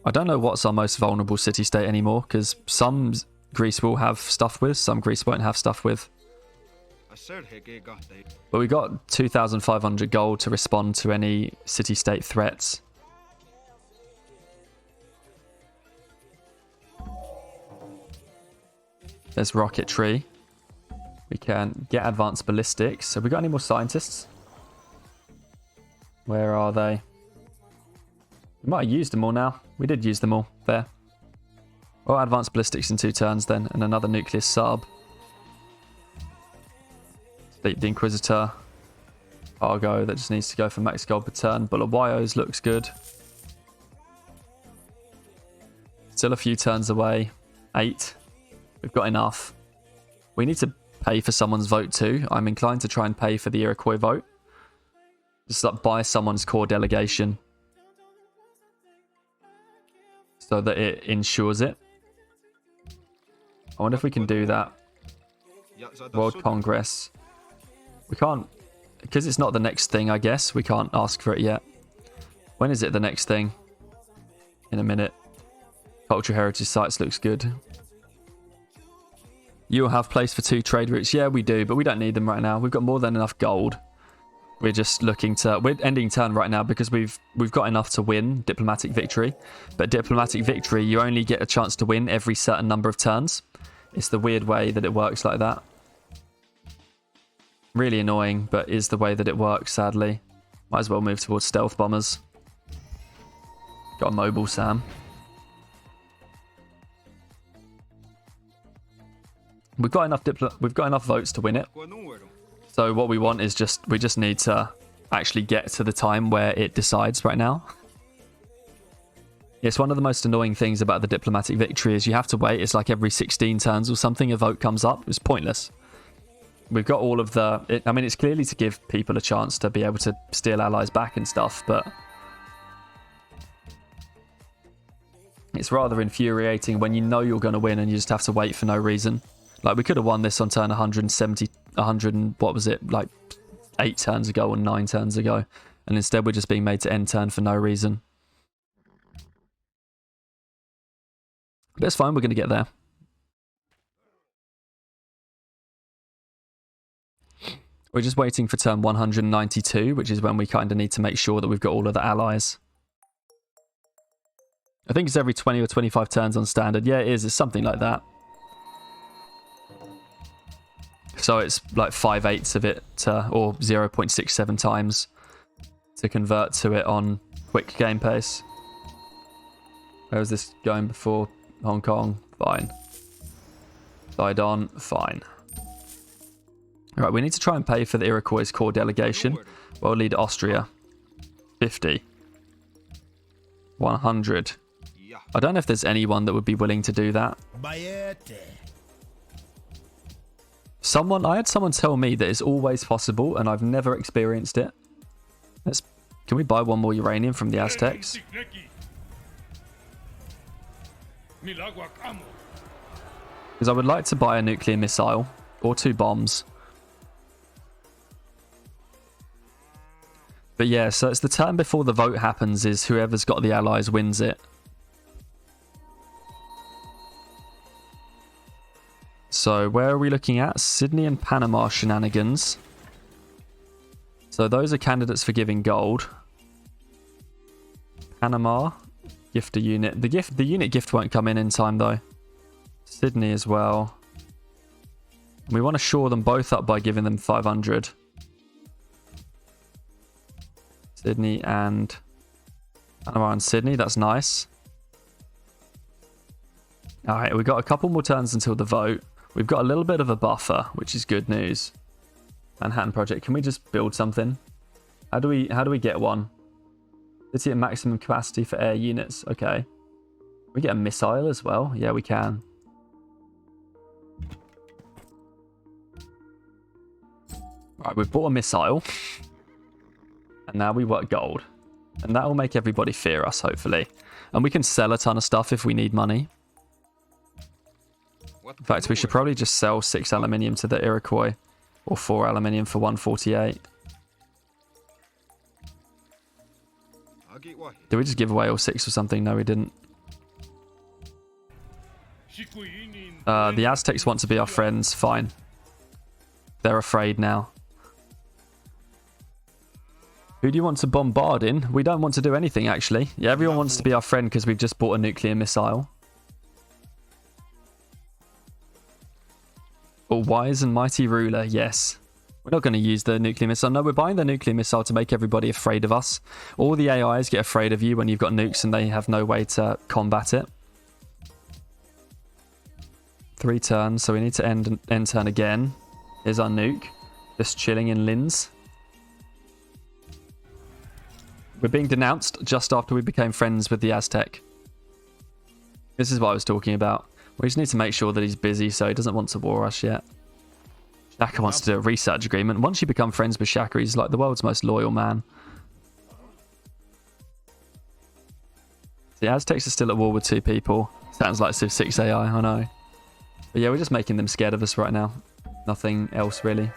I don't know what's our most vulnerable city-state anymore, because some Greece will have stuff with, some Greece won't have stuff with. But we got 2,500 gold to respond to any city-state threats. There's rocketry. We can get advanced ballistics. Have we got any more scientists? Where are they? We might have used them all now. We did use them all. Fair. Well, advanced ballistics in 2 turns then, and another nuclear sub. The Inquisitor. Cargo that just needs to go for max gold per turn. Bullet Wyos looks good. Still a few turns away. 8. We've got enough. We need to pay for someone's vote too. I'm inclined to try and pay for the Iroquois vote. Just like buy someone's core delegation. So that it ensures it. I wonder if we can do that. World Congress. We can't, because it's not the next thing, I guess. We can't ask for it yet. When is it the next thing? In a minute. Cultural heritage sites looks good. You'll have place for 2 trade routes. Yeah, we do, but we don't need them right now. We've got more than enough gold. We're just looking to... We're ending turn right now because we've got enough to win diplomatic victory. But diplomatic victory, you only get a chance to win every certain number of turns. It's the weird way that it works like that. Really annoying, but is the way that it works, sadly. Might as well move towards stealth bombers. Got a mobile Sam. We've got enough votes to win it. So what we want is we just need to actually get to the time where it decides right now. It's one of the most annoying things about the diplomatic victory is you have to wait. It's like every 16 turns or something a vote comes up. It's pointless. We've got all of the... I mean, it's clearly to give people a chance to be able to steal allies back and stuff, but... It's rather infuriating when you know you're going to win and you just have to wait for no reason. Like, we could have won this on turn 170... 100 and... What was it? Like, 8 turns ago or 9 turns ago. And instead we're just being made to end turn for no reason. But it's fine, we're going to get there. We're just waiting for turn 192, which is when we kind of need to make sure that we've got all of the allies. I think it's every 20 or 25 turns on standard. Yeah, it is. It's something like that. So it's like 5/8 of it, or 0.67 times to convert to it on quick game pace. Where was this going before? Hong Kong, fine. Sidon, fine. Right, we need to try and pay for the Iroquois core delegation. World leader Austria. 50. 100. I don't know if there's anyone that would be willing to do that. I had someone tell me that it's always possible, and I've never experienced it. Can we buy one more uranium from the Aztecs? Because I would like to buy a nuclear missile or 2 bombs. But yeah, so it's the turn before the vote happens is whoever's got the allies wins it. So where are we looking at? Sydney and Panama shenanigans. So those are candidates for giving gold. Panama, gift a unit. The unit gift won't come in time though. Sydney as well. We want to shore them both up by giving them 500. Sydney and Panama and Sydney, that's nice. Alright, we've got a couple more turns until the vote. We've got a little bit of a buffer, which is good news. Manhattan Project, can we just build something? How do we get one? City at maximum capacity for air units. Okay. We get a missile as well. Yeah, we can. Right, we've bought a missile. And now we want gold. And that will make everybody fear us, hopefully. And we can sell a ton of stuff if we need money. In fact, we should probably just sell 6 aluminium to the Iroquois. Or 4 aluminium for 148. Did we just give away all 6 or something? No, we didn't. The Aztecs want to be our friends. Fine. They're afraid now. Who do you want to bombard in? We don't want to do anything, actually. Yeah, everyone wants to be our friend because we've just bought a nuclear missile. Oh, wise and mighty ruler. Yes. We're not going to use the nuclear missile. No, we're buying the nuclear missile to make everybody afraid of us. All the AIs get afraid of you when you've got nukes and they have no way to combat it. 3 turns, so we need to end turn again. Here's our nuke. Just chilling in Linz. We're being denounced just after we became friends with the Aztec. This is what I was talking about. We just need to make sure that he's busy so he doesn't want to war us yet. Shaka wants to do a research agreement. Once you become friends with Shaka, he's like the world's most loyal man. The Aztecs are still at war with 2 people. Sounds like Civ 6 AI, I know. But yeah, we're just making them scared of us right now. Nothing else really.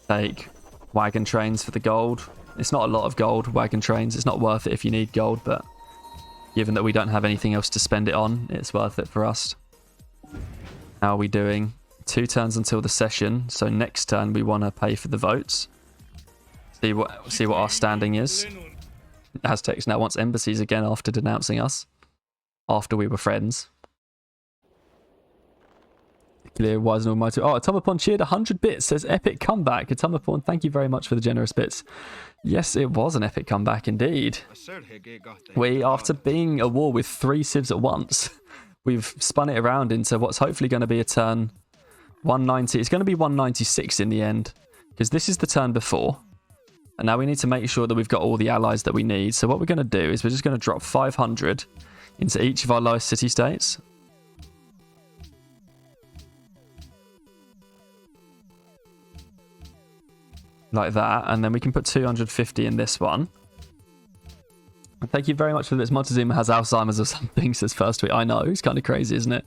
Take wagon trains for the gold. It's not a lot of gold, wagon trains. It's not worth it if you need gold, but given that we don't have anything else to spend it on, it's worth it for us. How are we doing? 2 turns until the session. So next turn we want to pay for the votes. See what our standing is. Aztecs now wants embassies again after denouncing us. After we were friends. Clear, wise and almighty. Oh, Atomopon cheered 100 bits. Says epic comeback. Atomopon, thank you very much for the generous bits. Yes, it was an epic comeback indeed. We, after being at war with 3 civs at once, we've spun it around into what's hopefully going to be a turn 190. It's going to be 196 in the end, because this is the turn before. And now we need to make sure that we've got all the allies that we need. So what we're going to do is we're just going to drop 500 into each of our lowest city-states. Like that. And then we can put 250 in this one. And thank you very much for this. Montezuma has Alzheimer's or something, says first tweet. I know, it's kind of crazy, isn't it?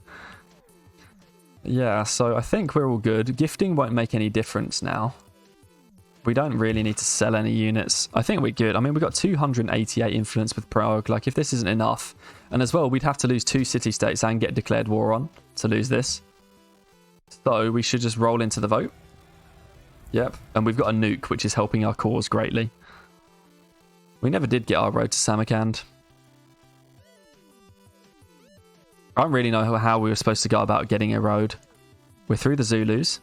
Yeah, so I think we're all good. Gifting won't make any difference now. We don't really need to sell any units. I think we're good. I mean, we've got 288 influence with Prague. Like, if this isn't enough. And as well, we'd have to lose 2 city-states and get declared war on to lose this. So we should just roll into the vote. Yep. And we've got a nuke, which is helping our cause greatly. We never did get our road to Samarkand. I don't really know how we were supposed to go about getting a road. We're through the Zulus.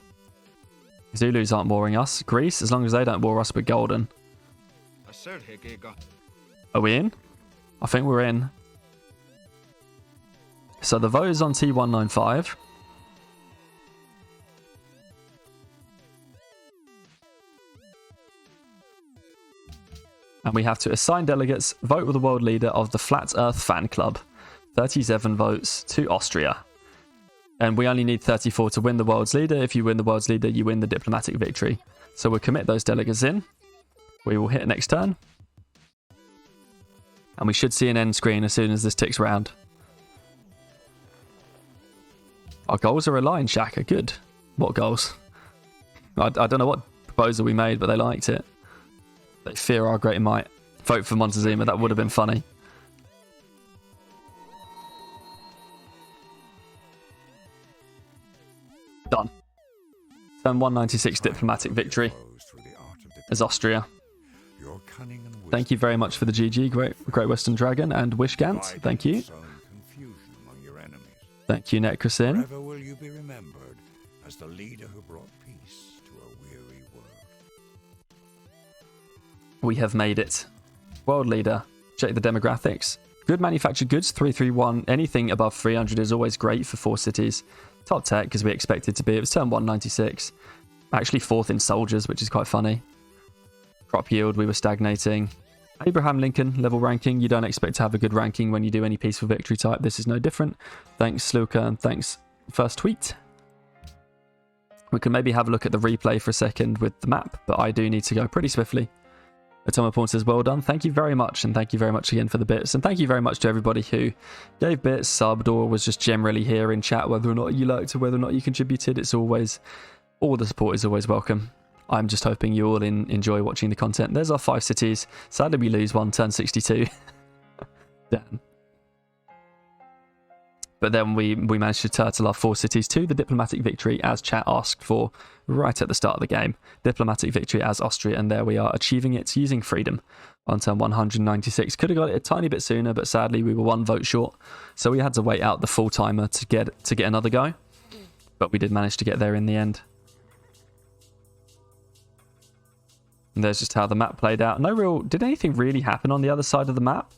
Zulus aren't warring us. Greece, as long as they don't war us, we're golden. Are we in? I think we're in. So the vote is on T195. And we have to assign delegates, vote with the world leader of the Flat Earth Fan Club. 37 votes to Austria. And we only need 34 to win the world's leader. If you win the world's leader, you win the diplomatic victory. So we'll commit those delegates in. We will hit next turn. And we should see an end screen as soon as this ticks round. Our goals are aligned, Shaka. Good. What goals? I don't know what proposal we made, but they liked it. They fear our great might. Vote for Montezuma. That would have been funny. Done. Turn 196 diplomatic victory as Austria. Thank you very much for the GG, Great Western Dragon, and Wishgant. Thank you. Thank you, Necrosin. Forever will you be remembered as the leader who brought peace to a weary world. We have made it. World leader. Check the demographics. Good manufactured goods, 331. Anything above 300 is always great for 4 cities. Top tech, because we expected to be. It was turn 196. Actually 4th in soldiers, which is quite funny. Crop yield, we were stagnating. Abraham Lincoln, level ranking. You don't expect to have a good ranking when you do any peaceful victory type. This is no different. Thanks, Sluka, and thanks, First Tweet. We can maybe have a look at the replay for a second with the map, but I do need to go pretty swiftly. Atomic Pawn says, well done. Thank you very much, and thank you very much again for the bits. And thank you very much to everybody who gave bits, subbed, or was just generally here in chat, whether or not you liked or whether or not you contributed. It's always, all the support is always welcome. I'm just hoping you all enjoy watching the content. There's our 5 cities. Sadly, we lose one, turn 62. Damn. But then we managed to turtle our 4 cities to the diplomatic victory as chat asked for right at the start of the game. Diplomatic victory as Austria, and there we are, achieving it using freedom on turn 196. Could have got it a tiny bit sooner, but sadly we were 1 vote short. So we had to wait out the full timer to get another go. But we did manage to get there in the end. And there's just how the map played out. Did anything really happen on the other side of the map?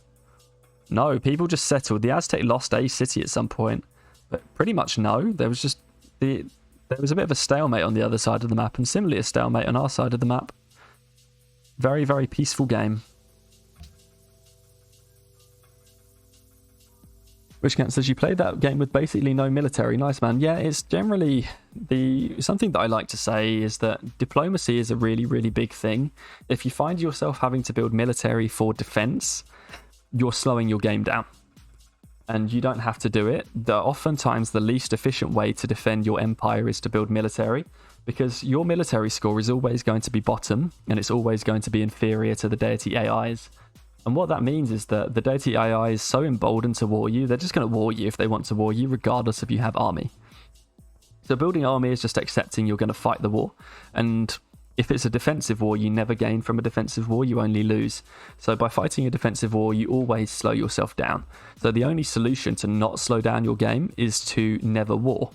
No, people just settled. The Aztec lost a city at some point, but pretty much no. There was a bit of a stalemate on the other side of the map, and similarly a stalemate on our side of the map. Very, very peaceful game. Wishcamp says you played that game with basically no military. Nice, man. Yeah, it's generally something that I like to say is that diplomacy is a really, really big thing. If you find yourself having to build military for defense, you're slowing your game down. And you don't have to do it. Oftentimes the least efficient way to defend your empire is to build military, because your military score is always going to be bottom, and it's always going to be inferior to the Deity AIs. And what that means is that the Deity AI is so emboldened to war you, they're just going to war you if they want to war you, regardless if you have army. So building army is just accepting you're going to fight the war. And if it's a defensive war, you never gain from a defensive war, you only lose. So by fighting a defensive war, you always slow yourself down. So the only solution to not slow down your game is to never war.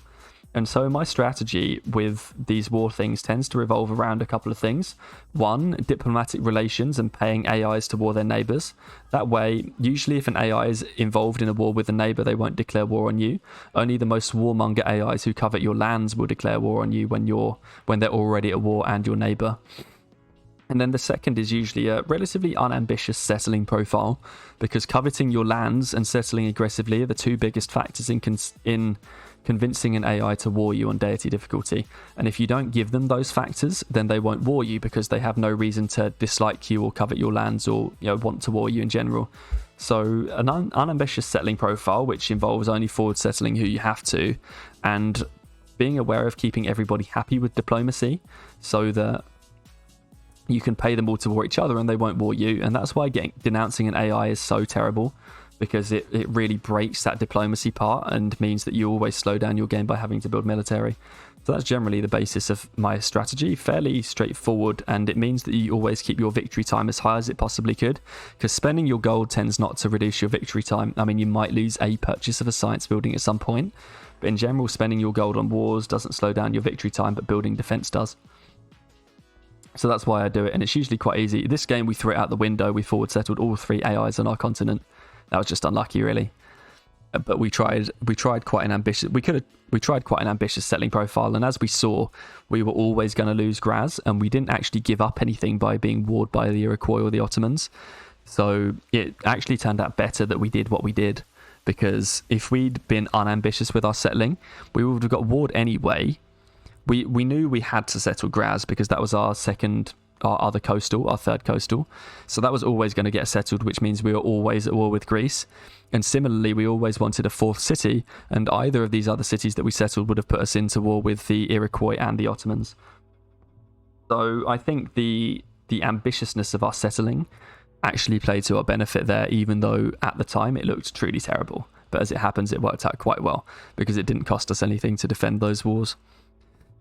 And so my strategy with these war things tends to revolve around a couple of things. One, diplomatic relations and paying AIs to war their neighbours. That way, usually if an AI is involved in a war with a neighbour, they won't declare war on you. Only the most warmonger AIs who covet your lands will declare war on you when they're already at war and your neighbour. And then the second is usually a relatively unambitious settling profile, because coveting your lands and settling aggressively are the 2 biggest factors in convincing an AI to war you on deity difficulty. And if you don't give them those factors, then they won't war you, because they have no reason to dislike you or covet your lands or want to war you in general. So an unambitious settling profile, which involves only forward settling who you have to, and being aware of keeping everybody happy with diplomacy so that you can pay them all to war each other and they won't war you. And that's why denouncing an AI is so terrible, because it really breaks that diplomacy part and means that you always slow down your game by having to build military. So that's generally the basis of my strategy. Fairly straightforward, and it means that you always keep your victory time as high as it possibly could, because spending your gold tends not to reduce your victory time. I mean, you might lose a purchase of a science building at some point, but in general, spending your gold on wars doesn't slow down your victory time, but building defense does. So that's why I do it, and it's usually quite easy. This game, we threw it out the window. We forward settled all 3 AIs on our continent. That was just unlucky, really. But we tried quite an ambitious. We tried quite an ambitious settling profile, and as we saw, we were always going to lose Graz, and we didn't actually give up anything by being warred by the Iroquois or the Ottomans. So it actually turned out better that we did what we did, because if we'd been unambitious with our settling, we would have got warred anyway. We knew we had to settle Graz because that was our other coastal, our 3rd coastal. So that was always going to get settled, which means we were always at war with Greece. And similarly, we always wanted a 4th city, and either of these other cities that we settled would have put us into war with the Iroquois and the Ottomans. So I think the ambitiousness of our settling actually played to our benefit there, even though at the time it looked truly terrible. But as it happens, it worked out quite well, because it didn't cost us anything to defend those wars.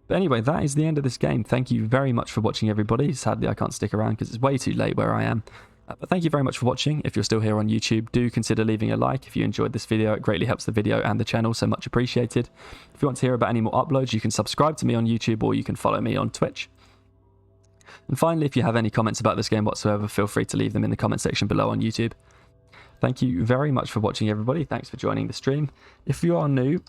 But anyway, that is the end of this game. Thank you very much for watching, everybody. Sadly, I can't stick around because it's way too late where I am. But thank you very much for watching. If you're still here on YouTube, do consider leaving a like if you enjoyed this video. It greatly helps the video and the channel, so much appreciated. If you want to hear about any more uploads, you can subscribe to me on YouTube or you can follow me on Twitch. And finally, if you have any comments about this game whatsoever, feel free to leave them in the comment section below on YouTube. Thank you very much for watching, everybody. Thanks for joining the stream. If you are new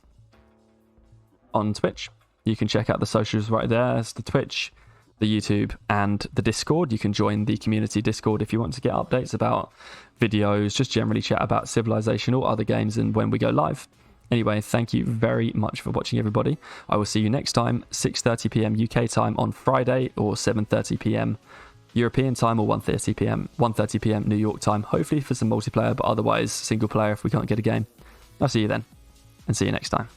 on Twitch, you can check out the socials right there. It's the Twitch, the YouTube, and the Discord. You can join the community Discord if you want to get updates about videos, just generally chat about Civilization or other games and when we go live. Anyway, thank you very much for watching, everybody. I will see you next time, 6:30 p.m. UK time on Friday, or 7:30 p.m. European time, or 1:30 p.m. New York time, hopefully for some multiplayer, but otherwise single player if we can't get a game. I'll see you then, and see you next time.